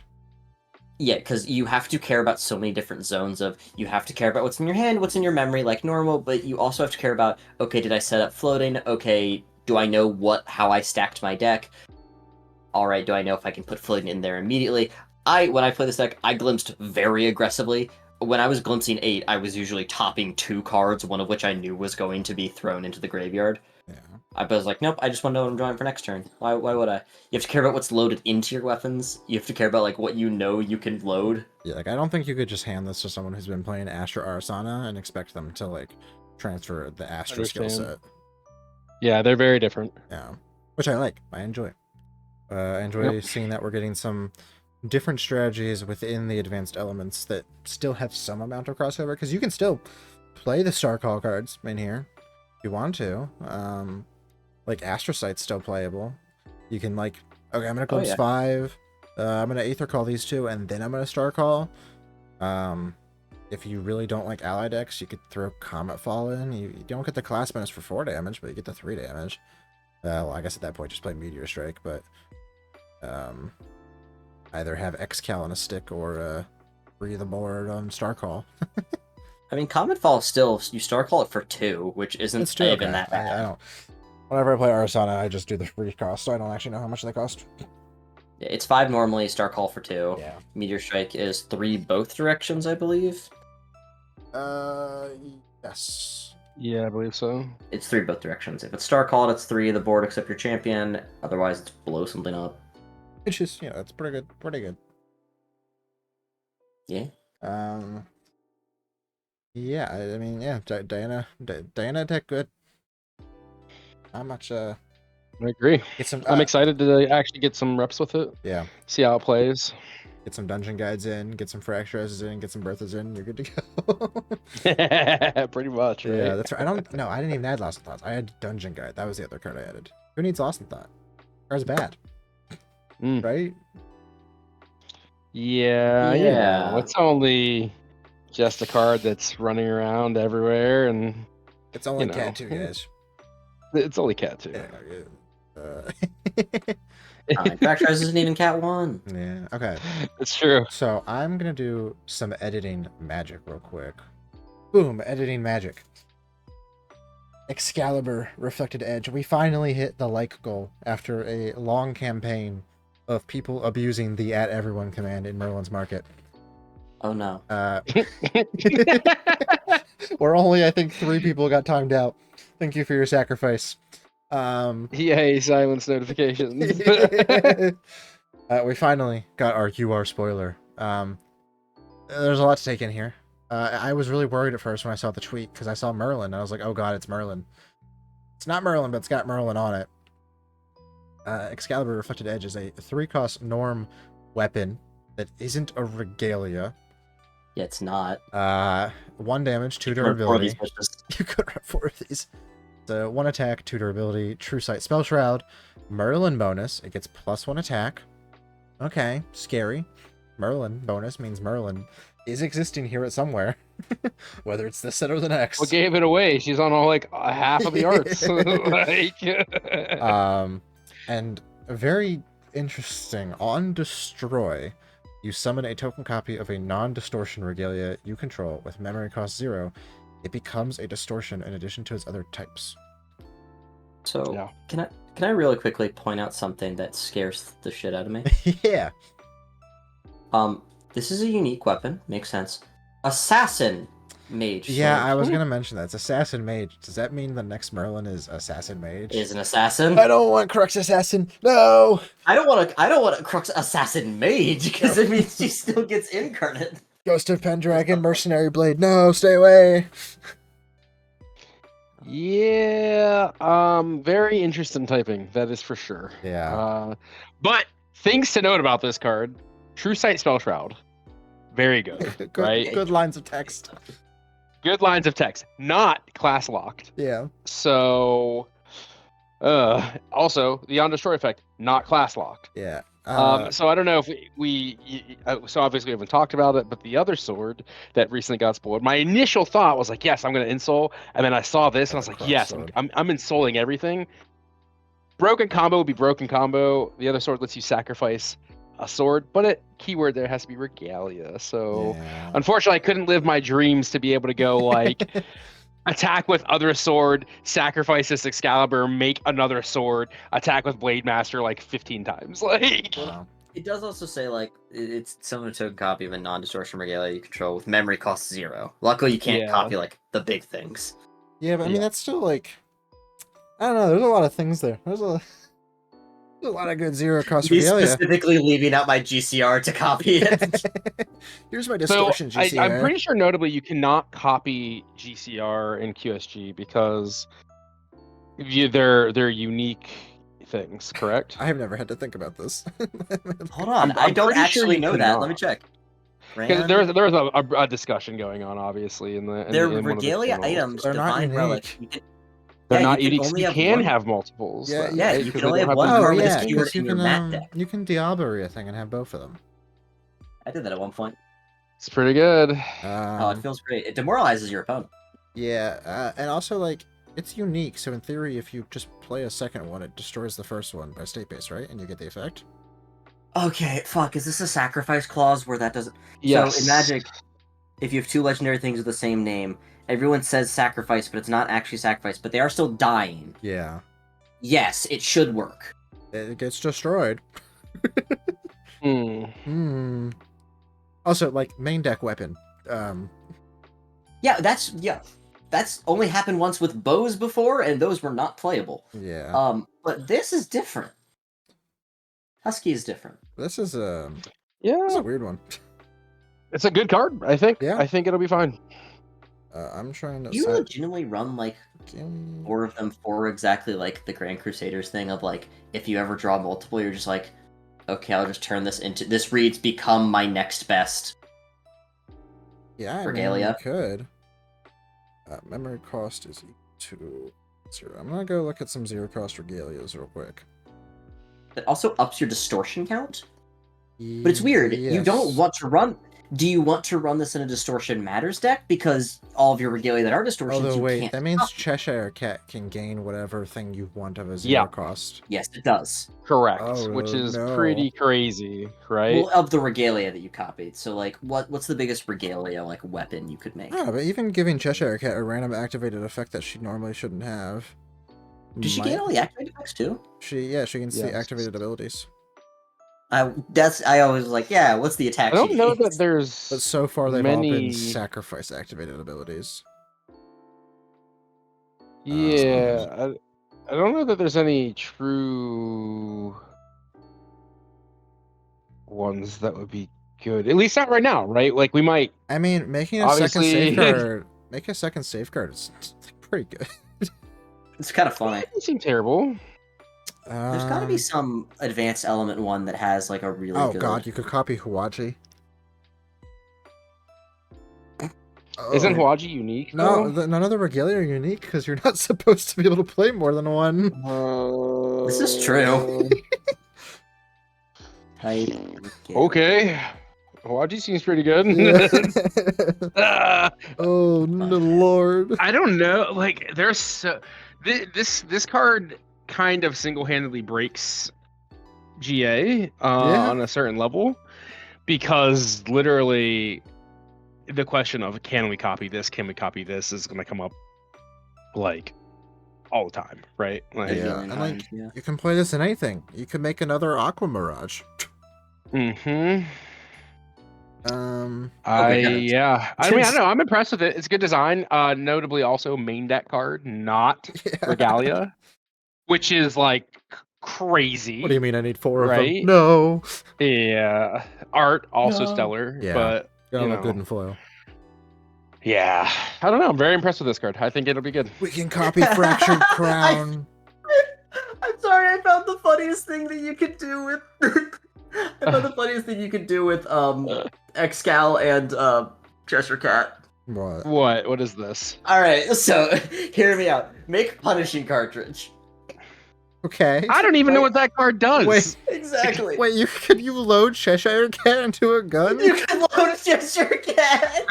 Yeah, because you have to care about so many different zones of, you have to care about what's in your hand, what's in your memory, like normal, but you also have to care about, okay, did I set up floating? Okay, do I know how I stacked my deck? Alright, do I know if I can put floating in there immediately? When I play this deck, I glimpsed very aggressively. When I was glimpsing 8, I was usually topping 2 cards, one of which I knew was going to be thrown into the graveyard. Yeah. I was like, nope, I just want to know what I'm drawing for next turn. Why would I? You have to care about what's loaded into your weapons. You have to care about like what you know you can load. Yeah, like I don't think you could just hand this to someone who's been playing Astra Arasana and expect them to like transfer the Astra skill set. Yeah, they're very different. Yeah, which I like. I enjoy. I enjoy seeing that we're getting some different strategies within the advanced elements that still have some amount of crossover, because you can still play the Star Call cards in here if you want to. Like Astrocyte's still playable. You can like, okay, I'm gonna glimpse 5. I'm gonna Aether Call these 2, and then I'm gonna Star Call. You if you really don't like ally decks, you could throw Comet Fall in. You don't get the class bonus for 4 damage, but you get the 3 damage. Well, I guess at that point just play Meteor Strike, but either have X-Cal on a stick or free the board on Starcall. I mean, Comet Fall still, you Starcall it for 2, which isn't even that bad. I don't. Whenever I play Arsana, I just do the free cost, so I don't actually know how much they cost. Yeah, it's 5 normally, Starcall for 2. Yeah. Meteor Strike is 3 both directions, I believe. Yes. Yeah, I believe so. It's 3 both directions. If it's Starcalled, it's 3 the board except your champion. Otherwise, it's blow something up. It's just, that's pretty good. Pretty good. Yeah. Yeah, I mean, yeah, Diana deck good. Not much, I agree. Get some, I'm excited to actually get some reps with it. Yeah. See how it plays. Get some dungeon guides in, get some fractures in, get some Berthas in, you're good to go. Pretty much, right? Yeah, that's right. I didn't even add Lost in Thoughts. I had Dungeon Guide. That was the other card I added. Who needs Lost in Thought? Card's bad. Right? Yeah, Yeah. it's only just a card that's running around everywhere, and It's only Cat 2, guys. it's only Cat 2. Fractures isn't even Cat 1. Yeah, okay. It's true. So I'm going to do some editing magic real quick. Boom, editing magic. Excalibur, Reflected Edge. We finally hit the like goal after a long campaign of people abusing the @everyone command in Merlin's Market. Oh no. Where only, I think, 3 people got timed out. Thank you for your sacrifice. Yay, silence notifications. We finally got our UR spoiler. There's a lot to take in here. I was really worried at first when I saw the tweet, because I saw Merlin, and I was like, oh god, it's Merlin. It's not Merlin, but it's got Merlin on it. Excalibur Reflected Edge is a 3-cost norm weapon that isn't a regalia. Yeah, it's not. 1 damage, 2 durability. You could run 4 of these. So 1 attack, 2 durability, True Sight Spell Shroud, Merlin bonus. It gets +1 attack. Okay, scary. Merlin bonus means Merlin is existing here at somewhere. Whether it's this set or the next. What gave it away? She's on all half of the arts. And very interesting. On Destroy, you summon a token copy of a non-distortion regalia you control with memory cost 0. It becomes a distortion in addition to its other types. So Yeah. can I really quickly point out something that scares the shit out of me? Yeah. This is a unique weapon. Makes sense. Assassin Mage. Yeah, sword I was gonna mention that. It's Assassin Mage. Does that mean the next Merlin is Assassin Mage? is an assassin. I don't want Crux Assassin. No. I don't want a Crux Assassin Mage because it means she still gets incarnate. Ghost of Pendragon, Mercenary Blade. No, stay away. Yeah, very interesting typing. That is for sure. Yeah. But things to note about this card: True Sight Spell Shroud, very good. Good, right? good lines of text. Good lines of text, not class locked. Yeah. So, also the On Destroy effect, not class locked. Yeah. So I don't know if so obviously we haven't talked about it, but the other sword that recently got spoiled, my initial thought was like, yes, I'm going to insole, and then I saw this and I was like, yes, I'm insoling everything. Broken combo would be broken combo. The other sword lets you sacrifice a sword, but keyword there has to be regalia. So unfortunately, I couldn't live my dreams to be able to go like attack with other sword, sacrifice this Excalibur, make another sword, attack with Blade Master like 15 times. Like, it does also say like it's similar to a copy of a non-distortion regalia you control with memory cost 0. Luckily, you can't copy like the big things. Yeah, but I mean that's still like, I don't know. There's a lot of things there. There's a lot of good 0-cost regalia. Specifically leaving out my GCR to copy it. Here's my distortion GCR. I'm pretty sure notably you cannot copy GCR in QSG because they're unique things, correct? I have never had to think about this. Hold on, I don't actually know that. Let me check. Because there's a discussion going on, obviously, in the they're regalia items. They're not divine relic. They're not unique. You can have multiples. Yeah, you can only have one permanent keyword in your mat deck. You can Diablery a thing and have both of them. I did that at one point. It's pretty good. Oh, it feels great. It demoralizes your opponent. Yeah, and also, like, it's unique, so in theory, if you just play a second one, it destroys the first one by state base, right? And you get the effect? Okay, fuck, is this a sacrifice clause where that doesn't... Yes. So, in Magic, if you have two legendary things with the same name, everyone says sacrifice, but it's not actually sacrifice, but they are still dying. Yeah. Yes, it should work. It gets destroyed. Hmm. Also, like, main deck weapon. Yeah, that's only happened once with bows before, and those were not playable. Yeah. But this is different. Husky is different. This is a Yeah. weird one. It's a good card, I think. Yeah. I think it'll be fine. I'm trying to Do you legitimately run, like, Game... 4 of them for exactly, like, the Grand Crusaders thing of, like, if you ever draw multiple, you're just like, okay, I'll just turn this into... This reads become my next best. Yeah, I Regalia. mean, you could. Memory cost is equal to 0. I'm gonna go look at some 0-cost regalias real quick. It also ups your distortion count. But it's weird. Yes. You don't want to run... Do you want to run this in a Distortion Matters deck? Because all of your regalia that are distortions, Although, you wait, can't that means copy. Cheshire Cat can gain whatever thing you want of a 0 Yeah. cost. Yes, it does. Correct. Oh, which is no. pretty crazy, right? Well, of the regalia that you copied. So, like, what's the biggest regalia, like, weapon you could make? Yeah, but even giving Cheshire Cat a random activated effect that she normally shouldn't have. Does she gain all the activated effects too? She gets the Yes. activated abilities. I always was like, yeah, what's the attack? I don't she know gains? that there's But so far, they've all been many... sacrifice activated abilities. Yeah, I don't know that there's any true ones that would be good. At least not right now, right? Like, we might... I mean, making a Obviously- make a second safeguard is pretty good. It's kind of funny. It doesn't seem terrible. There's got to be some advanced element one that has like a really Oh good... god, you could copy Huaji. Isn't Oh. Huaji unique? No, though? none of the regalia are unique because you're not supposed to be able to play more than one. This is true. Type Okay. Huaji seems pretty good. Yeah. Ah, Oh no, Lord. I don't know. Like, there's so... This card kind of single-handedly breaks GA on a certain level, because literally the question of can we copy this is going to come up like all the time, right? Like, Yeah, and like you can play this in anything. You can make another Aqua Mirage. mm-hmm. Okay, mean, I don't know. I'm impressed with it. It's good design. Notably, also main deck card, not Regalia, which is like crazy. What do you mean? I need 4 of Right? them? No. Yeah, art also No. stellar, Yeah. but Gotta you look know, good in foil. yeah, I don't know. I'm very impressed with this card. I think it'll be good. We can copy Fractured Crown. I'm sorry, I found the funniest thing that you could do with... I found the funniest thing you could do with Excal and Cheshire Cat. What? What is this? Alright, so hear me out. Make Punishing Cartridge. Okay. I don't even know what that card does. Wait. Exactly. Wait, can you load Cheshire Cat into a gun? You can load Cheshire Cat!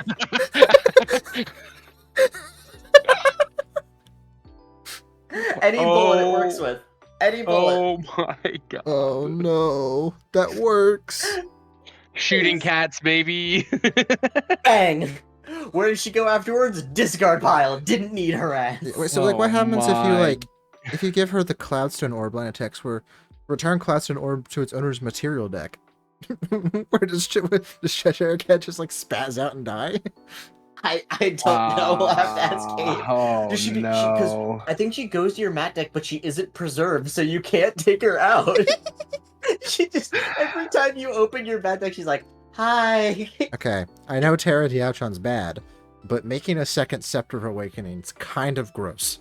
Any bullet it works with. Any bullet. Oh my god. Oh no, that works. Shooting cats, baby. Bang! Where did she go afterwards? Discard pile. Didn't need her ass. Wait, so like, what Oh happens if you my. if you give her the Cloudstone Orb line of text where return Cloudstone Orb to its owner's material deck? Where does Cheshire Cat just like spaz out and die? I don't know. We'll have to ask Kate. Oh Does she, no. 'cause I think she goes to your mat deck, but she isn't preserved, so you can't take her out. She just, every time you open your mat deck, she's like, hi. Okay, I know Terra Diachon's bad, but making a second Scepter Awakening's kind of gross.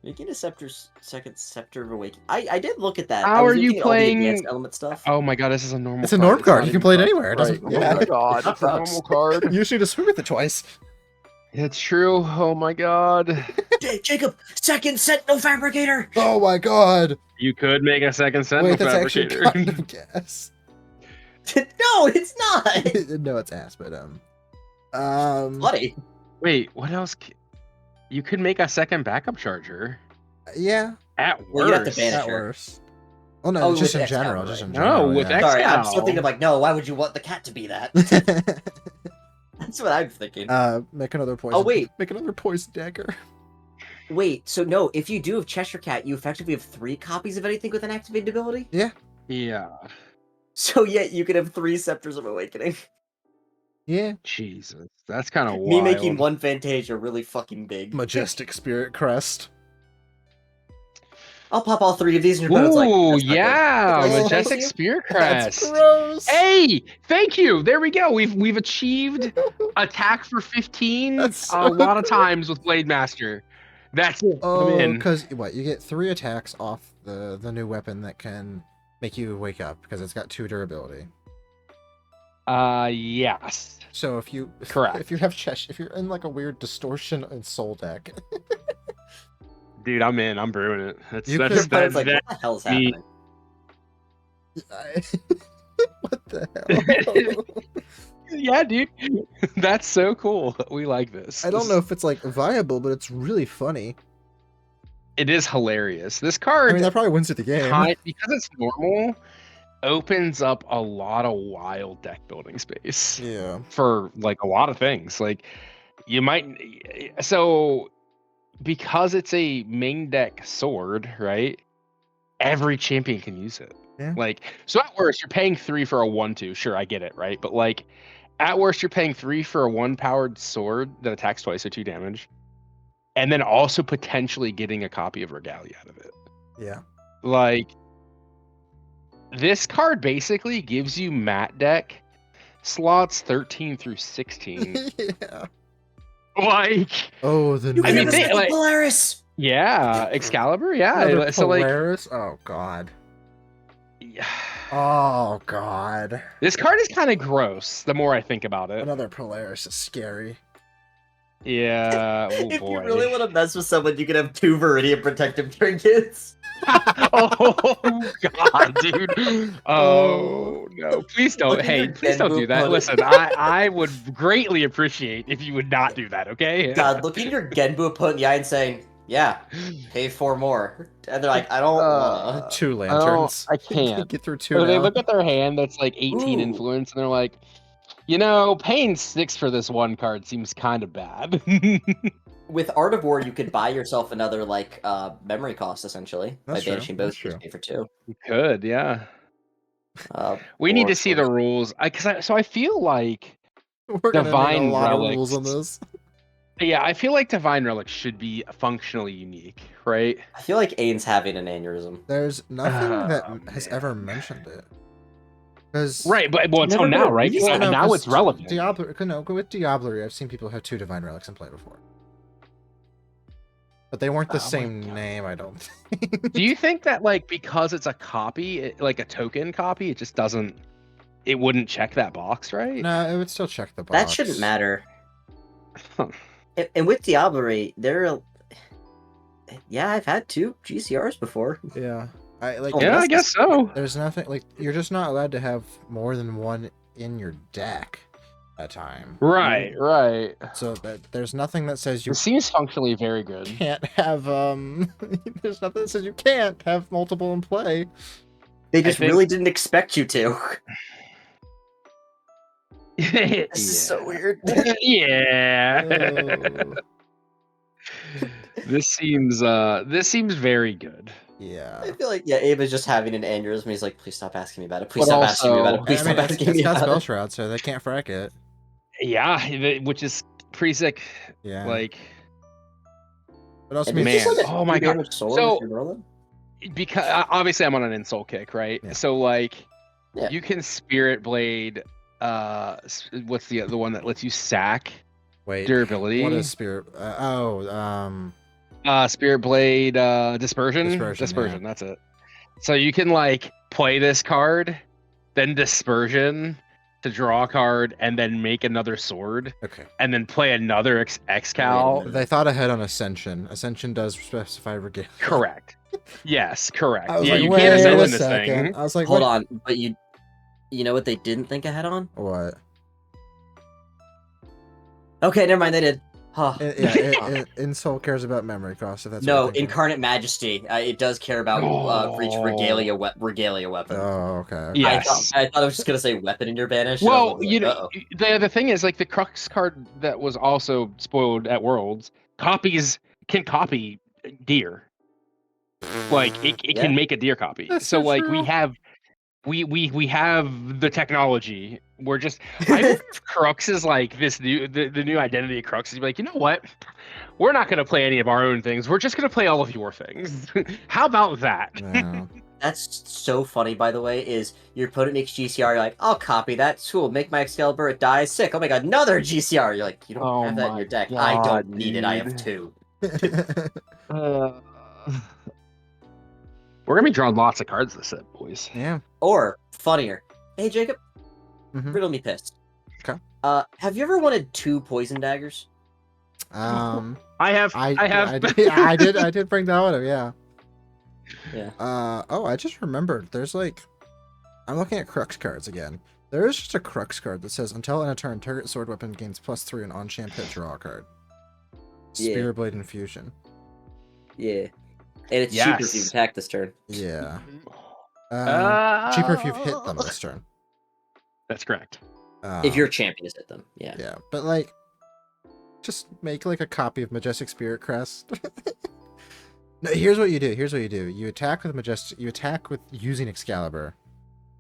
Making a second Scepter of Awakening. I did look at that. How I was are you looking at all the playing- advanced element stuff. Oh my god, this is a normal It's a card. norm card. not You can even play it bugs. anywhere. It doesn't. Right. Yeah. Oh my god, it's a Bugs. normal card. You just need to swing with it twice. It's true. Oh my god. Jacob, second Sentinel Fabricator. Oh my god. You could make a second Sentinel Wait, that's actually Fabricator. kind of guess. No, it's not. No, it's ass, but Bloody. Wait, what else? You could make a second backup charger. yeah, At Well, you have to worst. banish at her. worst. Oh no, Oh, just with in Excalibur, general, right? just in No, general. with yeah. Sorry, I'm Excal. still thinking like, no, why would you want the cat to be that? That's what I'm thinking. Make another poison. Oh, wait. Make another poison dagger. Wait, so no, if you do have Cheshire Cat, you effectively have 3 copies of anything with an activated ability? Yeah. So yeah, you could have 3 Scepters of Awakening. Yeah. Jesus, that's kind of wild. Me making one Fantasia really fucking big. Majestic Spirit Crest. I'll pop all 3 of these and your opponent's like, Ooh, "That's not good." yeah, Oh, Majestic thank you. Spirit That's Crest. gross. Hey, thank you. There we go. We've achieved attack for 15 That's so a lot of gross. times with Blade Master. That's it. I'm Oh, in. because what? You get 3 attacks off the new weapon that can make you wake up because it's got 2 durability. Yes. So if you Correct. if you have if you're in like a weird distortion and soul deck, Dude, I'm in. I'm brewing it. That's You Your that's could- opponent's that, like, that, what the hell's me- happening? what the hell? yeah, dude. That's so cool. We like this. I don't know if it's like viable, but it's really funny. It is hilarious. This I card, mean, that probably wins you the game. because it's normal, opens up a lot of wild deck building space Yeah. for like a lot of things. Like you might, so because it's a main deck sword, right? Every champion can use it. Yeah. Like, so at worst, you're paying 3 for a 1/2. Sure, I get it, right? But like, at worst, you're paying 3 for a 1-powered sword that attacks twice, so 2 damage, and then also potentially getting a copy of Regalia out of it. Yeah. Like, this card basically gives you mat deck slots 13 through 16. Yeah. Like, Oh, the You I can mean, have a they- second like- Polaris! yeah, Excalibur, Another yeah. So like, Polaris? Oh god. yeah. Oh god. This card is kind of gross. The more I think about it, Another Polaris is scary. yeah. Oh If boy. you really want to mess with someone, you can have 2 Viridian Protective Trinkets. Oh god, dude. Oh no. Please don't. Look at Hey, your please don't Denbu do that. opponent. Listen, I would greatly appreciate if you would not do that, okay? God, looking your Genbu opponent in the eye and saying, yeah, pay 4 more. And they're like, I don't wanna. 2 I lanterns. I can't. Get through 2 So they now. look at their hand that's like 18 Ooh. influence and they're like, paying 6 for this one card seems kind of bad. With Art of War, you could buy yourself another, like, memory cost, essentially, That's by true, banishing that's both. You true. pay for 2. You could, yeah. We Or- need to see the rules. So I feel like, We're gonna need Divine a lot of rules on Relics. this. yeah, I feel like Divine Relic should be functionally unique, right? I feel like Ain's having an aneurysm. There's nothing that Oh, has man. ever mentioned it. Because Right, but well, until Never been now, a right? reason. So now it's relevant. With Diablerie, I've seen people have 2 Divine Relics in play before. But they weren't the Oh my same God. name, I don't think. Do you think that because it's a copy, like a token copy, it wouldn't check that box, right? No, it would still check the box. That shouldn't matter. Huh. And with Diablerie, yeah, I've had 2 GCRs before. Yeah. I like Oh, Yeah, I that's- guess so. there's nothing like you're just not allowed to have more than 1 in your deck at a time. Right. So that there's nothing that says you It seems functionally very good. can't have there's nothing that says you can't have multiple in play. They just think- really didn't expect you to. This This is so weird. Yeah. Oh, This seems very good. yeah. I feel like, yeah, Abe is just having an aneurysm. He's like, please stop asking me about it. Please But stop asking me about it. also- Please I mean, stop it's asking me got about spell it. shroud, so they can't frack it. Yeah, which is pretty sick. Yeah. Like, It also And means it's just Man, like a oh my 2 God. damage sword So- if you're rolling. because obviously I'm on an insult kick, right? Yeah. So like, Yeah. you can Spirit Blade. What's the one that lets you sack wait. durability? What is spirit? Spirit Blade Dispersion. Dispersion, That's it. So you can like play this card, then Dispersion to draw a card, and then make another sword, Okay. and then play another Excal. Wait a They thought ahead on Ascension. Ascension does specify regalia. Correct. Yes, correct. I was Yeah, like, you wait can't a ascend this second. thing. I was like, Hold wait. on, but you You know what they didn't think ahead on? What? Okay, never mind. They did. Huh. Insult cares about memory cost. If that's what No, you're thinking. Incarnate Majesty. It does care about reach regalia weapon. Oh, okay. Yes. I thought I was just gonna say weapon in your banish. Well, like, you know, the thing is, like, the Crux card that was also spoiled at Worlds can copy deer. Like, it can make a deer copy. That's so like true. we have the technology. We're just I hope Crux is like this the new identity of Crux is like, you know what? We're not gonna play any of our own things. We're just gonna play all of your things. How about that? Yeah. That's so funny, by the way, is your opponent makes GCR, you're like, I'll copy that, cool, make my Excalibur, it dies, sick, oh my god, another GCR! You're like, you don't have that in your deck. God, I don't need it, I have two. We're gonna be drawing lots of cards this set, boys. Yeah. Or, funnier, hey Jacob, Mhm. riddle me pissed. Okay. Have you ever wanted 2 poison daggers? I have. I did bring that one up, yeah. Yeah. Oh, I just remembered. There's like, I'm looking at Crux cards again. There is just a Crux card that says, until in a turn, target sword weapon gains +3 and on-champ hit draw a card. Yeah. Spearblade Infusion. Yeah. And it's cheaper if you attack this turn. Yeah. Cheaper if you've hit them this turn. That's correct. If your champion has hit them, yeah. Yeah, but like, just make like a copy of Majestic Spirit Crest. No, here's what you do. You attack with using Excalibur.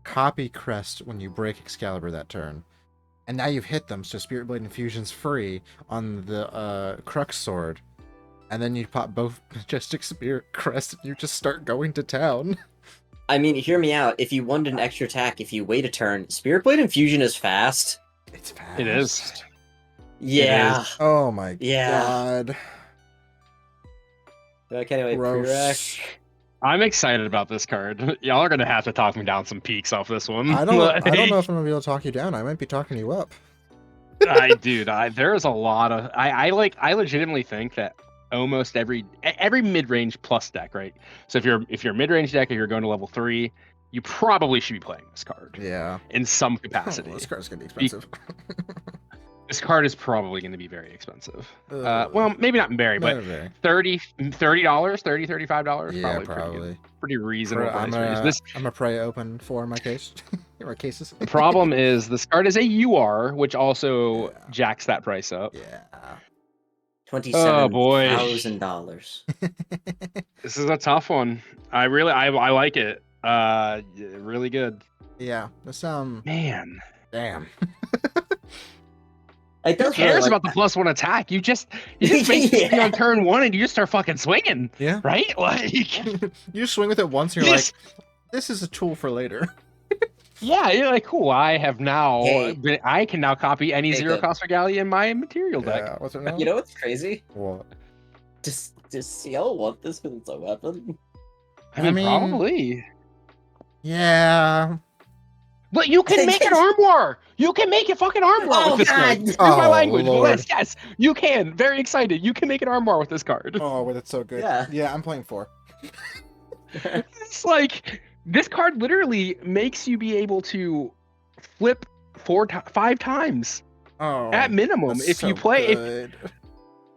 Copy Crest when you break Excalibur that turn. And now you've hit them, so Spirit Blade Infusion's free on the Crux sword. And then you pop both Majestic Spirit Crest and you just start going to town. I mean, hear me out. If you wanted an extra attack, if you wait a turn, Spirit Blade Infusion is fast. It's fast. It is. Yeah. It is. Oh my Yeah. god. Okay, anyway, Gross. I'm excited about this card. Y'all are gonna have to talk me down some peaks off this one. I don't know if I'm gonna be able to talk you down. I might be talking you up. There's a lot of I legitimately think that almost every mid-range plus deck, right? So if you're mid-range deck, if you're going to level 3, you probably should be playing this card. Yeah. In some capacity. This card's gonna be expensive. This card is probably going to be very expensive. Well, maybe not very, but $30, $35. Yeah, probably. Pretty reasonable price range. I'm a pray open for my case. Or cases. The problem is this card is a UR, which also jacks that price up. Yeah. $27,000. This is a tough one. I like it. Really good. Yeah. This man. Damn. Who cares about the +1 attack? You just make it on turn 1 and you just start fucking swinging. Yeah. Right? Like you swing with it once and you're like, this is a tool for later. Yeah, you're like, cool. I have now. I can now copy any zero-cost regalia in my material deck. Yeah, what's it now? You know what's crazy? What? Does Ciel want this because it's a weapon? I mean, probably. Yeah. But you can make an armoire. You can make a fucking armoire with this card. Excuse my language. Lord. Yes, you can. Very excited. You can make an armoire with this card. Oh, but it's so good. Yeah, I'm playing 4. It's like this card literally makes you be able to flip 5 times. Oh, at minimum, if you play.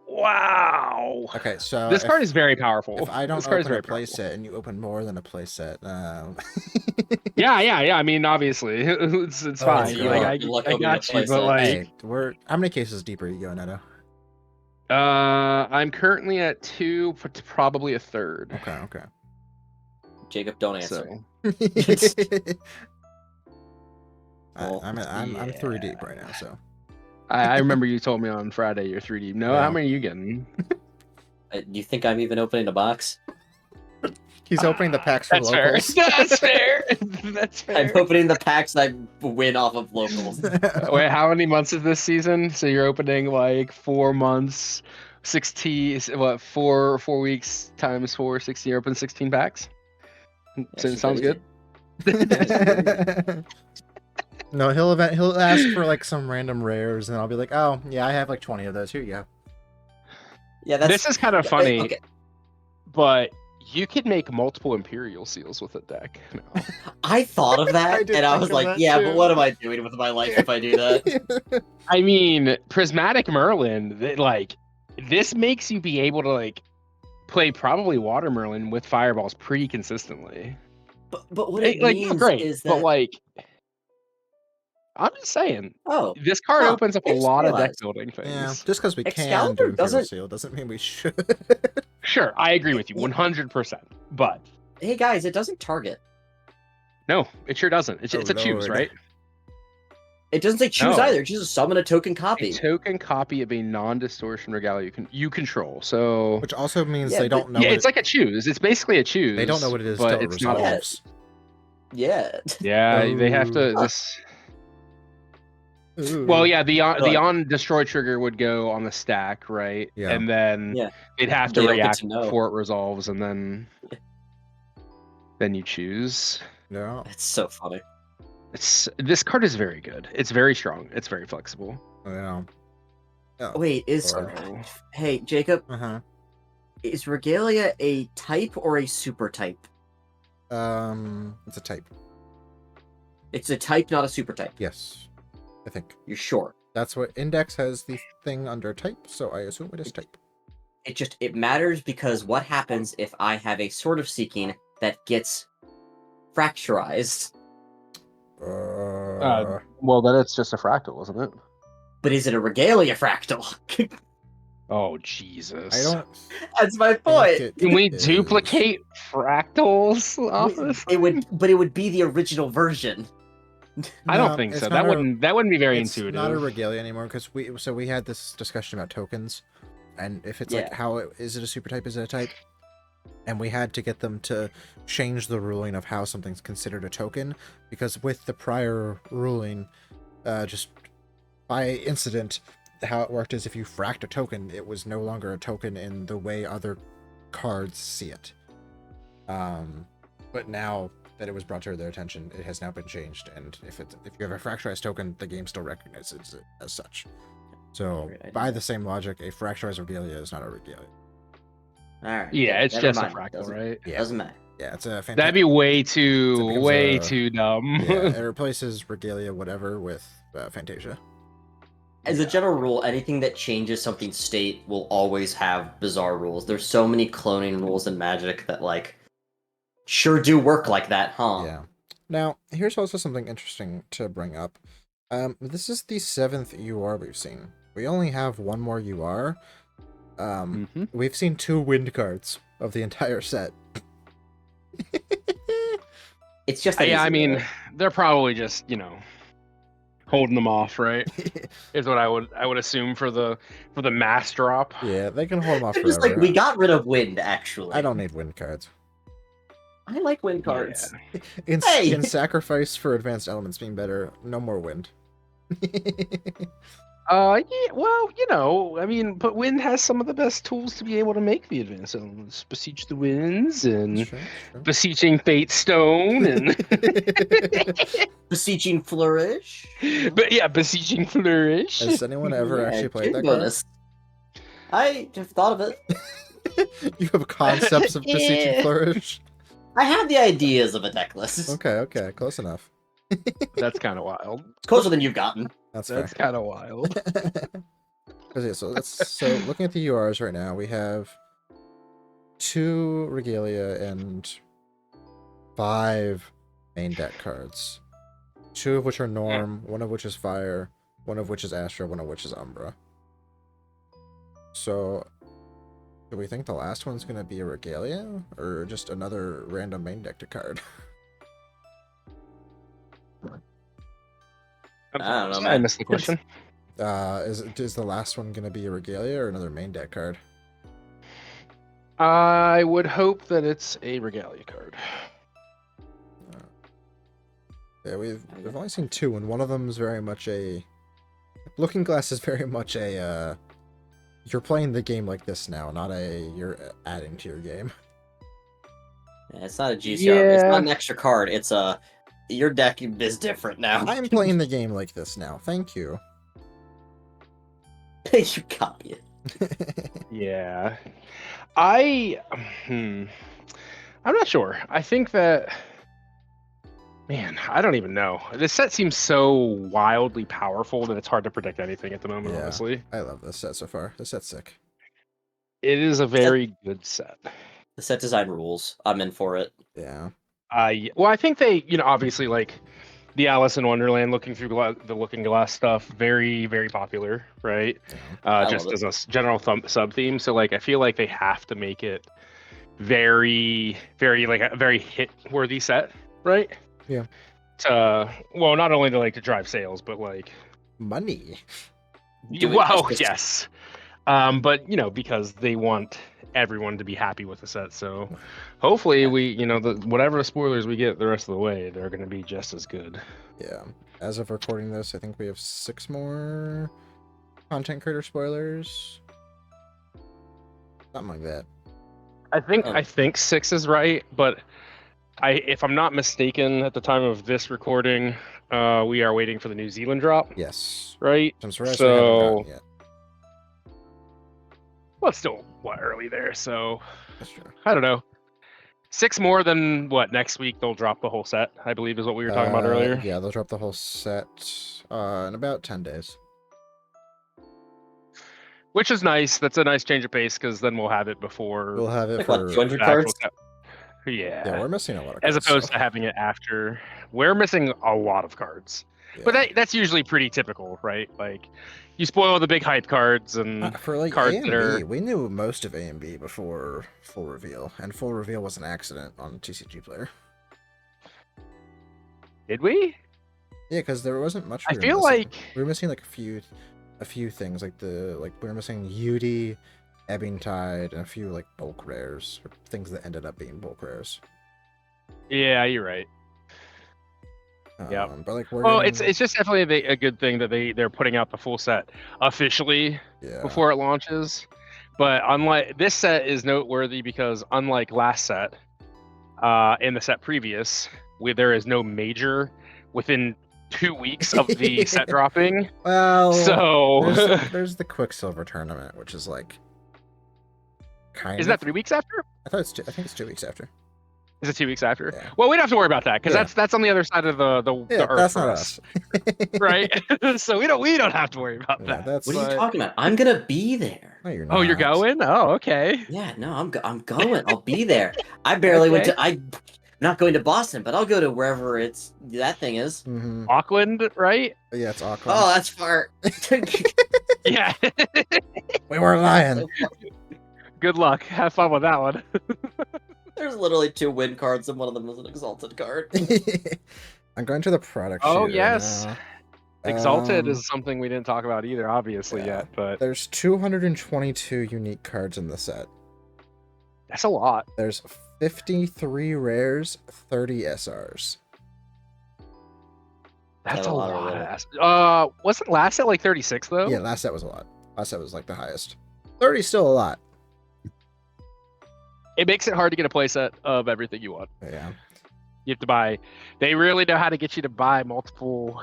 Wow. Okay, so this card is very powerful. If I don't this card open is a playset and you open more than a playset, yeah. I mean, obviously, it's fine. I got you, but like, hey, how many cases deeper are you going, Netto? I'm currently at 2, probably a third. Okay. Jacob, don't answer. I'm 3 deep right now, so. I remember you told me on Friday you're 3 deep. No, how many are you getting? You think I'm even opening a box? He's opening the packs from locals. That's fair. That's fair. I'm opening the packs I win off of locals. Wait, how many months is this season? So you're opening like 4 months, 16. What? 4 weeks times 4, 16. You're opening 16 packs. So it sounds good. No, he'll ask for like some random rares, and I'll be like, oh yeah, I have like 20 of those. Here you go. Yeah, this is kind of funny, but You could make multiple Imperial Seals with a deck. No. I thought of I that, did and I think was of like, that yeah, too. but what am I doing with my life if I do that? I mean, Prismatic Merlin, like, this makes you be able to, like, play probably Water Merlin with Fireballs pretty consistently. But what it Like, not means great, is but, that like, I'm just saying, this card huh, opens up I a just lot of deck realized building Yeah, things. just because we can do Excalibur Imperial doesn't. Seal doesn't mean we should. Sure, I agree with you 100%. But Hey guys, it doesn't target. no, it sure doesn't. It's, Oh, it's a choose, Lord. right? It doesn't say choose No. either. It chooses summon a token A copy. token copy of a non-distortion regalia you control. So Which also means Yeah, they don't know. yeah, what it's like a choose. It's basically a choose. they don't know what it is but till it it's not. resolves. Yeah. Yeah, they have to. Oh. This. Ooh. Well, yeah, the Like- on destroy trigger would go on the stack, right? Yeah. And then Yeah. they'd have to They don't get react to know. before it resolves, and then you choose. No. That's so funny. This card is very good. It's very strong. It's very flexible. Yeah. Oh, Wait, is Lord. hey Jacob, Uh-huh. is Regalia a type or a super type? It's a type. It's a type, not a super type. Yes. I think. You're sure? That's what Index has the thing under type, so I assume it is type. It matters because what happens if I have a Sword of Seeking that gets fracturized? Well, then it's just a fractal, isn't it? But is it a Regalia fractal? Oh Jesus! I don't. That's my think point. it Can we is. duplicate fractals off of this? It would be the original version. I don't No, think it's so. not That wouldn't be very it's intuitive. not a regalia anymore because we had this discussion about tokens, and if it's like is it a super type, is it a type, and we had to get them to change the ruling of how something's considered a token, because with the prior ruling, just by incident, how it worked is if you fracked a token, it was no longer a token in the way other cards see it. But now that it was brought to their attention, it has now been changed, and if you have a fracturized token, the game still recognizes it as such. So by the same logic, a fracturized regalia is not a regalia. All right. Yeah, it's never just mind. a fractal, Doesn't- right? Yeah. Doesn't matter. Yeah, it's a fantastic. That'd be way So it becomes too dumb. Yeah, it replaces regalia whatever with Fantasia. As a general rule, anything that changes something's state will always have bizarre rules. There's so many cloning rules in Magic that, like, sure do work like that, huh? Yeah. Now, here's also something interesting to bring up. This is the 7th UR we've seen. We only have one more UR. We've seen 2 wind cards of the entire set. It's just Yeah, easy, I mean, right? they're probably just holding them off, right? Is what I would assume for the mass drop. Yeah, they can hold them off They're forever. just like, we got rid of wind, actually. I don't need wind cards. I like wind cards. Yeah. In sacrifice for advanced elements being better, no more wind. Yeah, well, I mean, but Wind has some of the best tools to be able to make the advanced elements. Beseech the Winds and Sure. Beseeching Fate Stone and Beseeching Flourish. but yeah, Beseeching Flourish. Has anyone ever Yeah, actually played game that bonus. I have thought of it. card? You have concepts of Beseeching Yeah. Flourish? I have the ideas of a deck list. Okay, close enough. That's kind of wild. It's closer than you've gotten. That's That's fair. kind of wild. So looking at the URs right now, we have 2 Regalia and 5 main deck cards. 2 of which are Norm, 1 of which is Fire, 1 of which is Astra, 1 of which is Umbra. So, do we think the last one's gonna be a Regalia, or just another random main deck card? I don't know, I man. missed the question. Is the last one gonna be a Regalia or another main deck card? I would hope that it's a Regalia card. Yeah, we've only seen 2, and one of them is very much a... Looking Glass is very much a, you're playing the game like this now, not a you're adding to your game. Yeah, it's not a GCR. Yeah. It's not an extra card. It's a... Your deck is different now. I'm playing the game like this now, thank you. You copy it. Yeah. I hmm, I'm not sure. I think that man, I don't even know. This set seems so wildly powerful that it's hard to predict anything at the moment, Yeah, honestly. I love this set so far. This set's sick. It is a Set, very good set. the set design rules. I'm in for it. Yeah. Well, I think they, obviously like the Alice in Wonderland looking through the Looking Glass stuff, very, very popular, right? Yeah. I love Just it. as a general sub theme. So like, I feel like they have to make it very, very like a very hit worthy set, right? Yeah. Well, not only to drive sales, but like Money. Do it wow, justice. yes. But because they want everyone to be happy with the set. So hopefully we, whatever the spoilers we get the rest of the way, they're going to be just as good. Yeah. As of recording this, I think we have 6 more content creator spoilers. Something like that. I think 6 is right, but if I'm not mistaken, at the time of this recording, we are waiting for the New Zealand drop. Yes. Right. Since we haven't gotten yet. Well, it's still early there, so That's true. I don't know. 6 more than what next week they'll drop the whole set, I believe is what we were talking about earlier. Yeah, they'll drop the whole set in about 10 days. Which is nice. That's a nice change of pace because then we'll have it before. We'll have it Like for what, 200 the actual cards? set. Yeah. Yeah, we're missing a lot of as cards. opposed to having it after. We're missing a lot of cards. Yeah. But that's usually pretty typical, right? Like you spoil the big hype cards and for like cards A and that are... B, we knew most of A and B before full reveal, and full reveal was an accident on TCG Player. Did we? Yeah, because there wasn't much. I feel like we were missing like a few things, like we were missing Yudi, Ebbing Tide, and a few like bulk rares, or things that ended up being bulk rares. Yeah, you're right. Yeah, but like it's just definitely a good thing that they're putting out the full set officially before it launches. But unlike this set is noteworthy because unlike last set, in the set previous, there is no major within 2 weeks of the set dropping. Well, so there's the Quicksilver tournament, which is like Is that 3 weeks after? I think it's 2 weeks after. Is it 2 weeks after? Yeah. Well, we don't have to worry about that because that's on the other side of the earth. That's for not us. us. Right? So we don't have to worry about that. What are you talking about? I'm gonna be there. No, you're not. Oh, you're going? Oh, okay. Yeah, no, I'm going. I'll be there. I barely went to. I'm not going to Boston, but I'll go to wherever that thing is. Mm-hmm. Auckland, right? Yeah, it's Auckland. Oh, that's far. Yeah. We weren't lying. Good luck. Have fun with that one. There's literally 2 win cards, and one of them is an Exalted card. I'm going to the product Oh, sheet yes. right now. Exalted is something we didn't talk about either, obviously, yet, but there's 222 unique cards in the set. that's a lot. There's 53 rares, 30 SRs. That's a lot. Wasn't last set like 36 though? Yeah, last set was a lot. Last set was like the highest. 30 is still a lot. It makes it hard to get a playset of everything you want. Yeah. You have to buy. They really know how to get you to buy multiple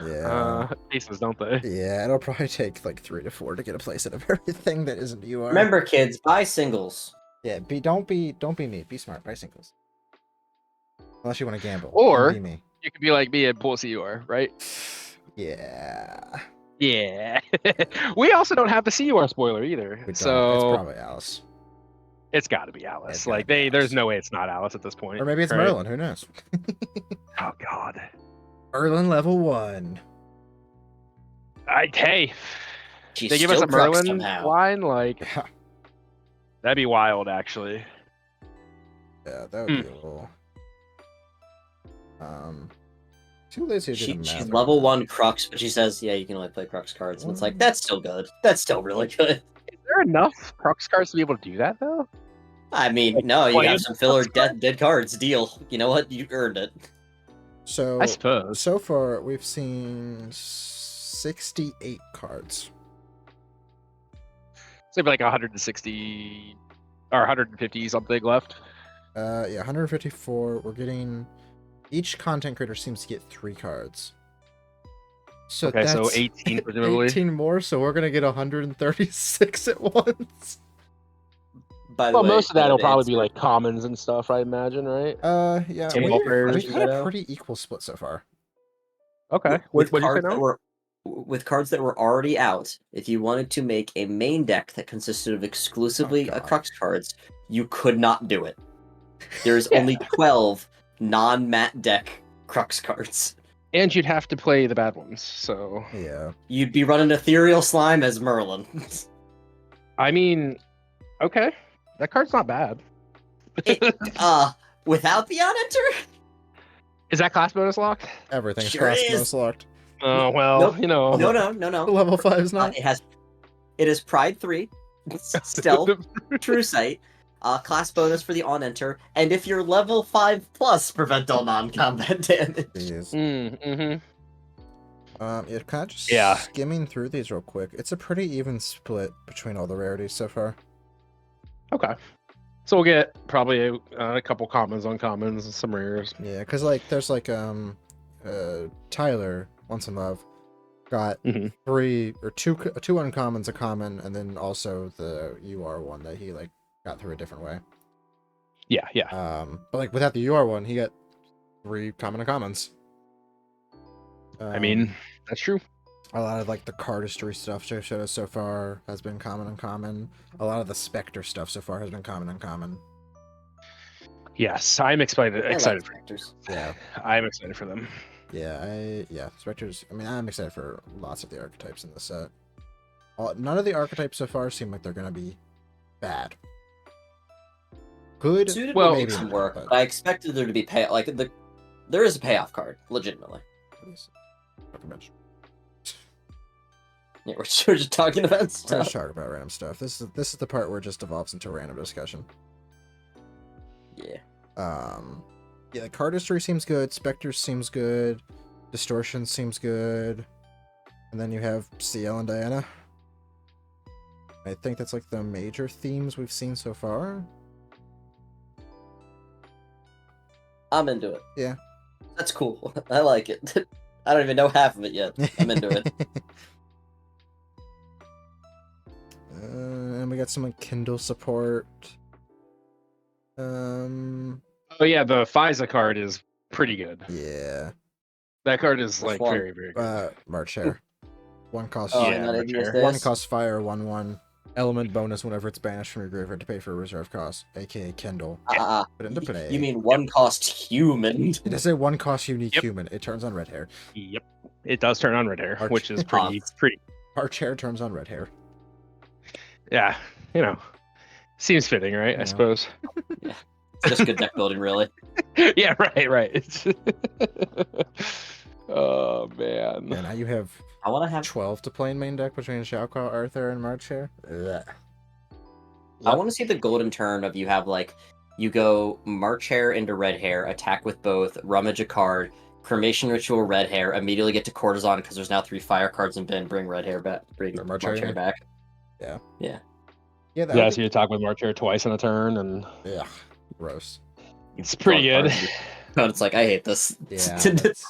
pieces, don't they? Yeah, it'll probably take like 3 to 4 to get a playset of everything that isn't UR. Remember, kids, buy singles. Yeah, don't be me. Be smart. Buy singles. Unless you want to gamble. Or be me. You could be like me and pull CUR, right? Yeah. Yeah. We also don't have the CUR spoiler either. So it's probably Alice. It's got to be Alice. It's Like gotta be there's Alice. no way it's not Alice at this point. Or maybe it's right? Merlin. Who knows? Oh God. Merlin level 1. Hey, She's they give us still a Crux Merlin somehow. line, like Yeah, that'd be wild, actually. that would be a little. Too lazy to do the math. She's level 1 Crux, but she says, yeah, you can only play Crux cards. And it's like, that's still good. That's still really good. Is there enough Crux cards to be able to do that though? I mean, Like, no, you playing got some filler Crux cards? dead cards. Deal. You know what? You earned it. So I suppose. so far we've seen 68 cards. So maybe like 160 or 150 something left. Yeah, 154. We're getting. Each content creator seems to get 3 cards. So Okay, so that's 18 presumably. 18 more, so we're gonna get 136 at once. By the Well, way, most of that to will probably be answer- like commons and stuff, I imagine, right? Yeah, Table prayers. we've had a Netto. pretty equal split so far. Okay. with What'd you say cards that now? were with cards that were already out. If you wanted to make a main deck that consisted of exclusively God. Crux cards, you could not do it. There's Yeah. only 12 non-mat deck Crux cards. And you'd have to play the bad ones, so Yeah. You'd be running Ethereal Slime as Merlin. I mean, okay, that card's not bad. It, without the on-enter? Is that class bonus locked? Everything's Sure class is. bonus locked. Oh well, Nope. you know. No. Level 5 is not. It is Pride 3, Stealth, True Sight, class bonus for the on-enter, and if you're level 5+, prevent all non-combat damage. Jeez. Mm-hmm. Yeah, kind of just Yeah. skimming through these real quick. It's a pretty even split between all the rarities so far. Okay. So we'll get probably a couple commons, uncommons, and some rares. Yeah, because like there's like Tyler, Once in Love, got Mhm. two uncommons, a common, and then also the UR one that he like got through a different way. Yeah. But like without the UR one, he got 3 common uncommons. I mean, that's true. A lot of like the cardistry stuff they showed us so far has been common uncommon. A lot of the Spectre stuff so far has been common uncommon. Yes, I'm excited. I like Excited for. Spectres. Yeah. I'm excited for them. Yeah, Spectres. I mean, I'm excited for lots of the archetypes in the set. None of the archetypes so far seem like they're gonna be bad. Good. Suited Well, will make maybe some not, work, but- but I expected there to be there is a payoff card, legitimately. Yeah, we're just talking about We're just stuff. talking about random stuff. This is the part where it just devolves into a random discussion. Yeah. Yeah, the cardistry seems good. Spectre seems good. Distortion seems good. And then you have Ciel and Diana. I think that's like the major themes we've seen so far. I'm into it. Yeah. That's cool. I like it. I don't even know half of it yet. I'm into it. And we got some like Kindle support. Oh yeah, the FISA card is pretty good. Yeah. That card is Which like one? very, very good. March Hare. One cost Oh, Yeah, not March ABS Hare. one days? cost fire, 1/1. Element bonus whenever it's banished from your graveyard to pay for a reserve cost, aka Kindle. Put into play. You mean one cost human? It does say one cost unique Yep. human. It turns on red hair. Yep, it does turn on red hair, March- which is pretty. March hair turns on red hair. Yeah, seems fitting, right? Yeah. I suppose. It's just good deck building, really. Yeah, right. It's oh man. Yeah, now you have I want to have 12 to play in main deck between Xiaoqua, Arthur, and March hair. Ugh. I want to see the golden turn of you go March Hare into Red Hair, attack with both, rummage a card, Cremation Ritual Red Hair, immediately get to Courtesan because there's now 3 fire cards in bin, bring Red Hair back, bring Or March March Hare Hare. back. Yeah, Yeah, that so you attack with March Hare twice in a turn, and yeah, gross. it's pretty good. But it's like, I hate this. Yeah, that's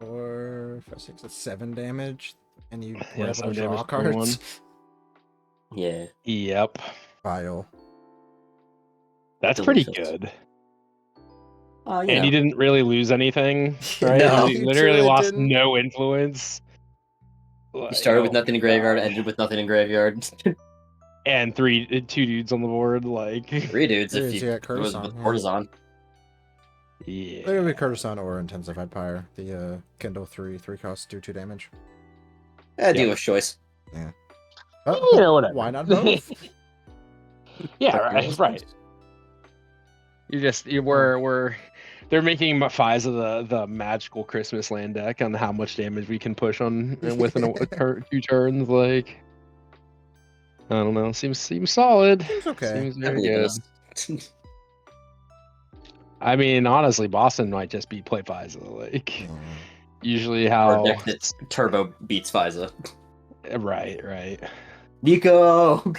4, 5, 6, that's 7 damage, and you Yeah, were able 7 to draw damage per cards. one. Yeah. Yep, Vile. that's pretty Delicious. good. Yeah. And you didn't really lose anything, right? No. You You literally truly lost didn't. no influence. You started with nothing in graveyard, ended with nothing in graveyard. and 2 dudes on the board, like 3 dudes Three if dudes, you you got it was Courtesan, with yeah. Courtesan. yeah. There would be Courtesan or Intensified Pyre. The Kindle 3 costs do 2 damage. Dealer's choice. Whatever. Why not both? Yeah, Dealer's right. choice. We're they're making FISA the magical Christmas land deck on how much damage we can push on within 2 turns. Like, I don't know. Seems solid. Seems okay. Seems I very believe in good. us. I mean, honestly, Boston might just be play FISA. Like, Mm. usually Or how. a deck that's turbo beats FISA. Right. Nico!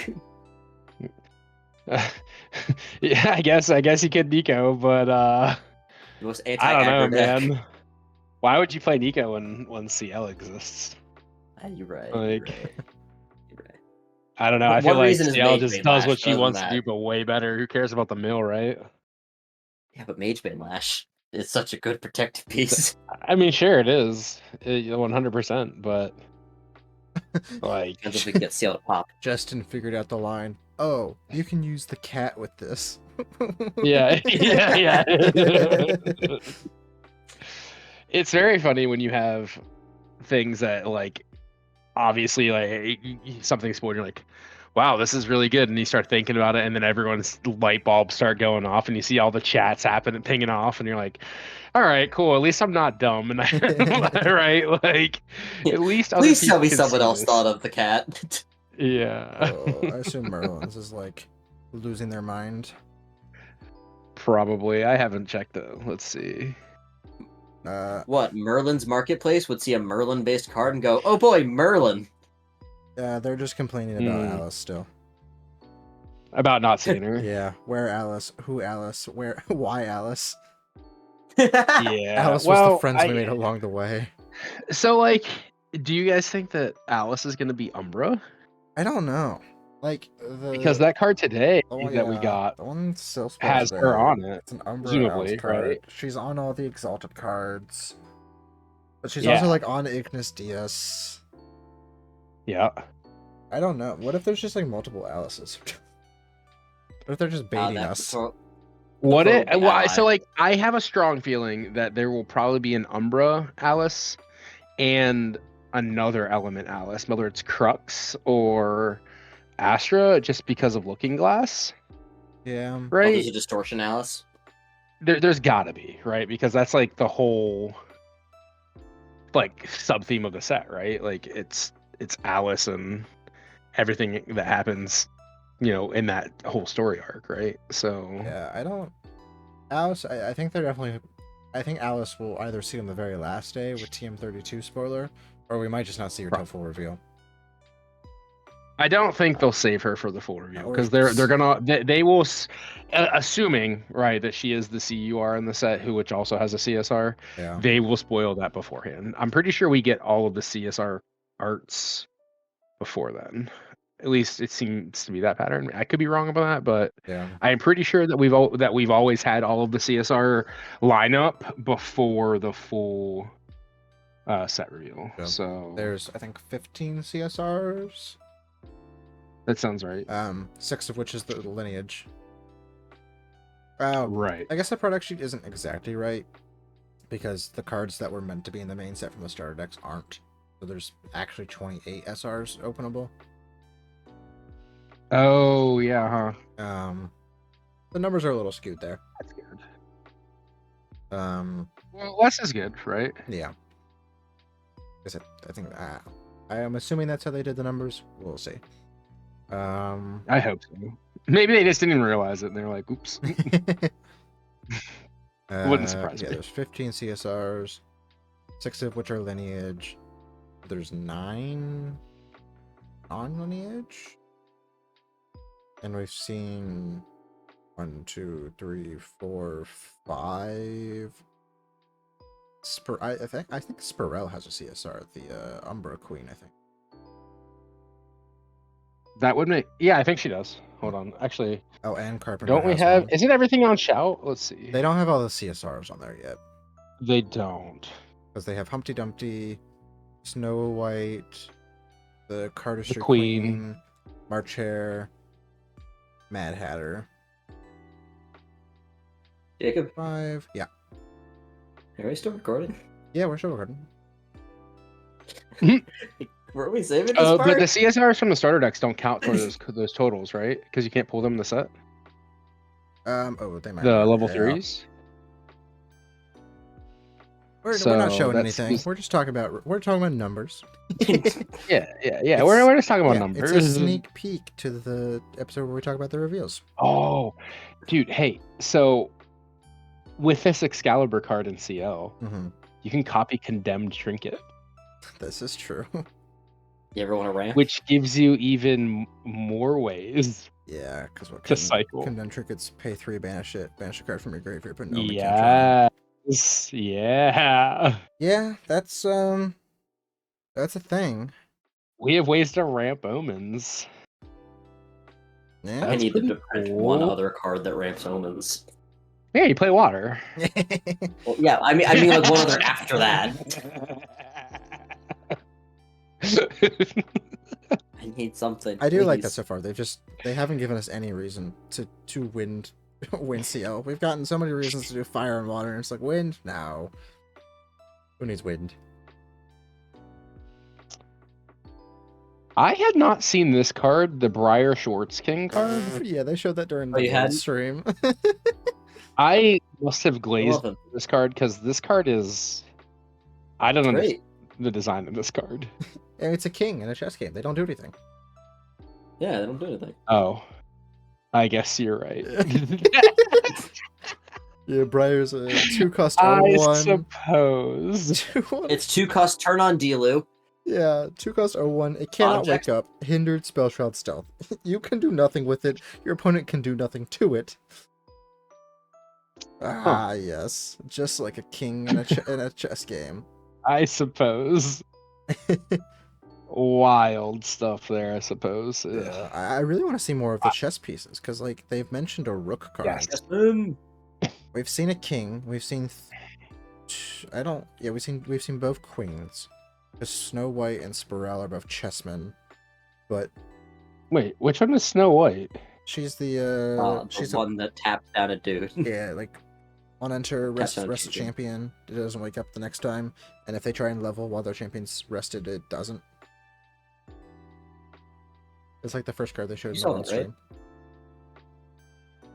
Yeah, I guess you could Nico, but The most I don't know, anti-aggro deck. man. Why would you play Nico when CL exists? You're right. Like, You're right. I don't know. But I feel one like reason is CL Mage just Bane does Lash, what she other than wants to do, that. but way better. Who cares about the mill, right? Yeah, but Mage Bane Lash is such a good protective piece. I mean, sure it is, 100%, but like, Depends if we can get CL to pop. Justin figured out the line. Oh, you can use the cat with this. yeah. It's very funny when you have things that like obviously like something spoiled. You're like, wow, this is really good, and you start thinking about it, and then everyone's light bulbs start going off, and you see all the chats happen and pinging off, and you're like, all right, cool. At least I'm not dumb, and right, like at least other Please people tell me can someone see else this. thought of the cat. Yeah. Oh, I assume Merlin's is like losing their mind. Probably. I haven't checked though. Let's see. What, Merlin's Marketplace would see a Merlin-based card and go, oh boy, Merlin! They're just complaining about Alice still. About not seeing her. Yeah, where Alice? Who Alice? Where? Why Alice? Yeah. Alice was the friends we made along the way. So, like, do you guys think that Alice is going to be Umbra? I don't know. Like Because that card today that we yeah, got the one still has her on it. It's an Umbra presumably, Alice card. right? She's on all the Exalted cards, but she's also like on Ignis Diaz. Yeah. I don't know. What if there's just like multiple Alices? What if they're just baiting us? So like I have a strong feeling that there will probably be an Umbra Alice and another element Alice, whether it's Crux or Astra, just because of Looking Glass. Yeah. Right. There's a Distortion Alice. There's gotta be, right? Because that's like the whole like sub theme of the set, right? Like it's Alice and everything that happens, in that whole story arc, right? So yeah, Alice, I think they're definitely. I think Alice will either see on the very last day with TM32 spoiler, or we might just not see her till full reveal. I don't think they'll save her for the full reveal because they're gonna they will, assuming right that she is the CUR in the set which also has a CSR. Yeah. They will spoil that beforehand. I'm pretty sure we get all of the CSR arts before then. At least it seems to be that pattern. I could be wrong about that, but yeah, I'm pretty sure that we've always had all of the CSR lineup before the full set reveal. Yeah. So there's I think 15 CSRs. That sounds right. 6 of which is the lineage. Right. I guess the product sheet isn't exactly right because the cards that were meant to be in the main set from the starter decks aren't. So there's actually 28 SRs openable. Oh yeah, huh? The numbers are a little skewed there. That's good. Well, less is good, right? Yeah. I think I am assuming that's how they did the numbers. We'll see. I hope so. Maybe they just didn't realize it and they're like, oops. Wouldn't surprise me. There's 15 CSRs, 6 of which are lineage. There's 9 non-lineage. And we've seen 1, 2, 3, 4, 5. I think Spirel has a CSR, the Umbra Queen, I think. That would make I think she does. Hold on. Actually. Oh, and Carpenter. Don't we have isn't everything on Shout? Let's see. They don't have all the CSRs on there yet. They don't. Because they have Humpty Dumpty, Snow White, the Cardistry Queen, March Hare, Mad Hatter. Jacob? 5. Yeah. Are we still recording? Yeah, we're still recording. Were we saving this part? But the CSRs from the starter decks don't count for those totals, right? Because you can't pull them in the set. They might. The level 3s. We're not showing anything. We're just talking about numbers. Yeah. We're just talking about numbers. It's a sneak peek to the episode where we talk about the reveals. Oh, dude, hey, so with this Excalibur card in CL, you can copy Condemned Trinket. This is true. You ever want to ramp? Which gives you even more ways. Yeah, because to cycle. Condemned Trinkets pay 3, banish a card from your graveyard, but no. Yeah. Yeah, that's a thing. We have ways to ramp omens. Yeah. I need pretty to print one cool. other card that ramps omens. Yeah, you play water. Well, yeah, I mean like one other after that. I need something. I do like that please. so far. They haven't given us any reason to win CL. We've gotten so many reasons to do fire and water, and it's like wind? No. Who needs wind? I had not seen this card, the Briar Shorts King card. Yeah, they showed that during Oh, you the hadn't? stream. I must have I glazed love him. this card because this card is. I don't understand Great. the design of this card. And it's a king in a chess game. They don't do anything. Yeah, they don't do anything. Oh, I guess you're right. Yeah, Briar's a 2-cost I 01. suppose. 2-1. It's 2-cost turn on Delu. Yeah, 2-cost 01. It cannot Object. wake up. Hindered Spell Shroud Stealth. You can do nothing with it. Your opponent can do nothing to it. Ah, yes. Just like a king in a chess game. I suppose. Wild stuff there, I suppose. Ugh. Yeah, I really want to see more of the chess pieces, because, like, they've mentioned a rook card. Yes. We've seen a king. We've seen... we've seen both queens. Because Snow White and Spiral are both chessmen. But Wait, which one is Snow White? she's the, The one that taps down a dude. yeah, like, on enter, rest down a champion. champion. It doesn't wake up the next time. And if they try and level while their champion's rested, it doesn't. It's like the first card they showed in You the saw world that, right? stream.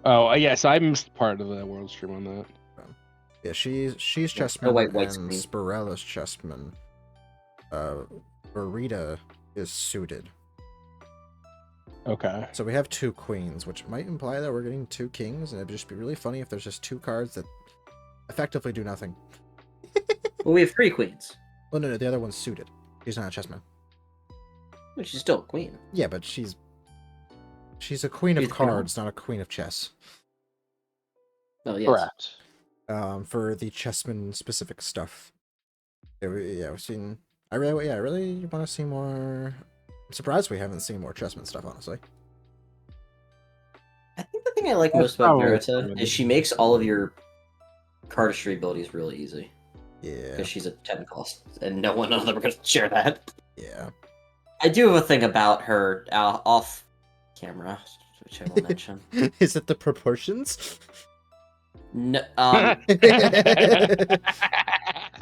Oh, yes, I missed part of the world stream on that. Yeah, she's Snow chessman White, white and screen. Spirella's chessman. Verita is suited. Okay. So we have 2 queens, which might imply that we're getting 2 kings, and it'd just be really funny if there's just 2 cards that effectively do nothing. Well, we have 3 queens. Well, no, the other one's suited. She's not a chessman. But she's still a queen. Yeah, but she's a queen of She's a queen of cards, not a queen of chess. Oh, yes. Correct. For the chessman specific stuff. We've seen. I really want to see more. I'm surprised we haven't seen more chessman stuff, honestly. I think the thing I like That's most about probably Verita good. is she makes all of your cardistry abilities really easy. Yeah, Because she's a 10 cost, and no one of them are going to share that. yeah. I do have a thing about her off camera, which I will mention. Is it the proportions? No,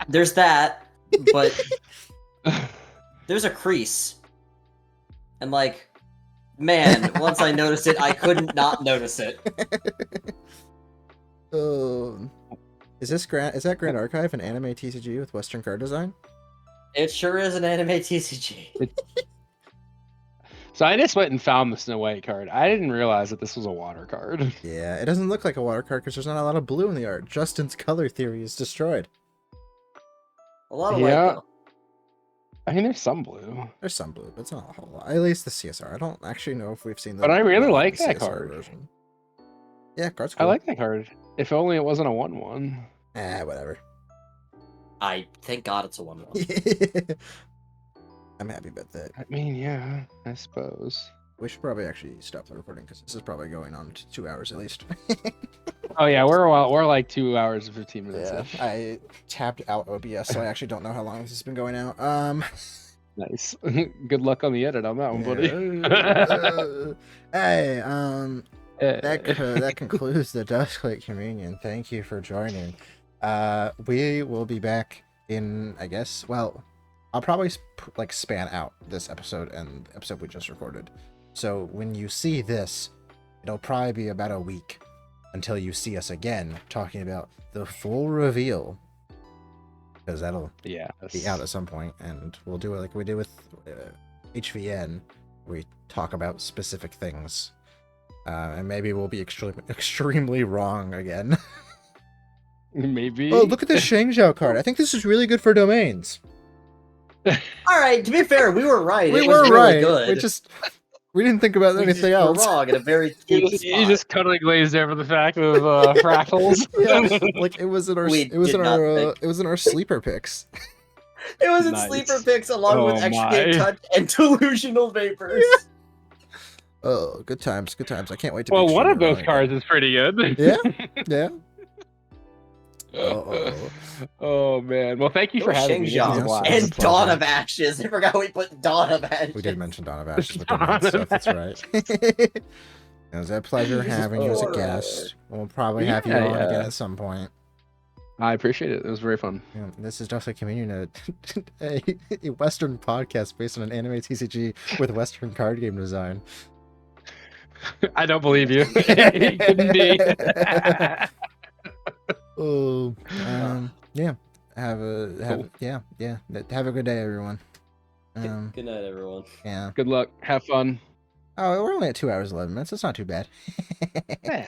there's that, but there's a crease. And like, man, once I noticed it, I couldn't not notice it. Is that Grand Archive an anime TCG with Western card design? It sure is an anime TCG. So I just went and found the Snow White card. I didn't realize that this was a water card. Yeah, it doesn't look like a water card because there's not a lot of blue in the art. Justin's color theory is destroyed. A lot of Yeah. white, though. I mean, there's some blue. There's some blue, but it's not a whole lot. At least the CSR. I don't actually know if we've seen the. But I really like the that CSR card. version. Yeah, card's I cool. like that card. If only it wasn't a 1/1. Whatever. I thank God it's a 1/1. I'm happy about that. I mean, yeah, I suppose. We should probably actually stop the recording because this is probably going on to 2 hours at least. Oh yeah, we're like 2 hours and 15 minutes. Yeah, in. I tabbed out OBS, so I actually don't know how long this has been going out. Nice. Good luck on the edit on that one, buddy. Hey, Eh. that concludes the Dusklight Communion. Thank you for joining. We will be back in, I guess, well, I'll probably span out this episode and the episode we just recorded. So when you see this, it'll probably be about a week until you see us again talking about the full reveal, because that'll be out at some point, and we'll do it like we did with HVN. We talk about specific things, and maybe we'll be extremely wrong again. Maybe. Oh, look at this Shangzhou card. I think this is really good for domains. All right, to be fair, we were right. We It were was right. really good. We didn't think about anything We're else. wrong in a very key spot. You just totally glazed over the fact of fractals. Yeah, like it was in our We it was did in not our think. it was in our sleeper picks. It was in Nice. sleeper picks along with Oh extricate my. touch and delusional vapors. Oh, good times, good times. I can't wait to. Well, beat one Shooter of those wrong cards again. is pretty good. Yeah, yeah. Uh-oh. Oh man. Well, thank you for Go having me. This was a Sheng-Jiang. blast. Yes. And Dawn of Ashes. I forgot we put Dawn of Ashes. We did mention Dawn of Ashes with the Dawn night of stuff. That's right. It was a pleasure having you as a Alright. guest. We'll probably have you Yeah, on yeah. again at some point. I appreciate it. It was very fun. Yeah, this is Dusklight Communion, a Western podcast based on an anime TCG with Western card game design. I don't believe you. It couldn't be. Oh, yeah. Have Cool. a good day, everyone. Good night, everyone. Yeah. Good luck. Have fun. Oh, we're only at 2 hours 11 minutes. That's not too bad. Yeah.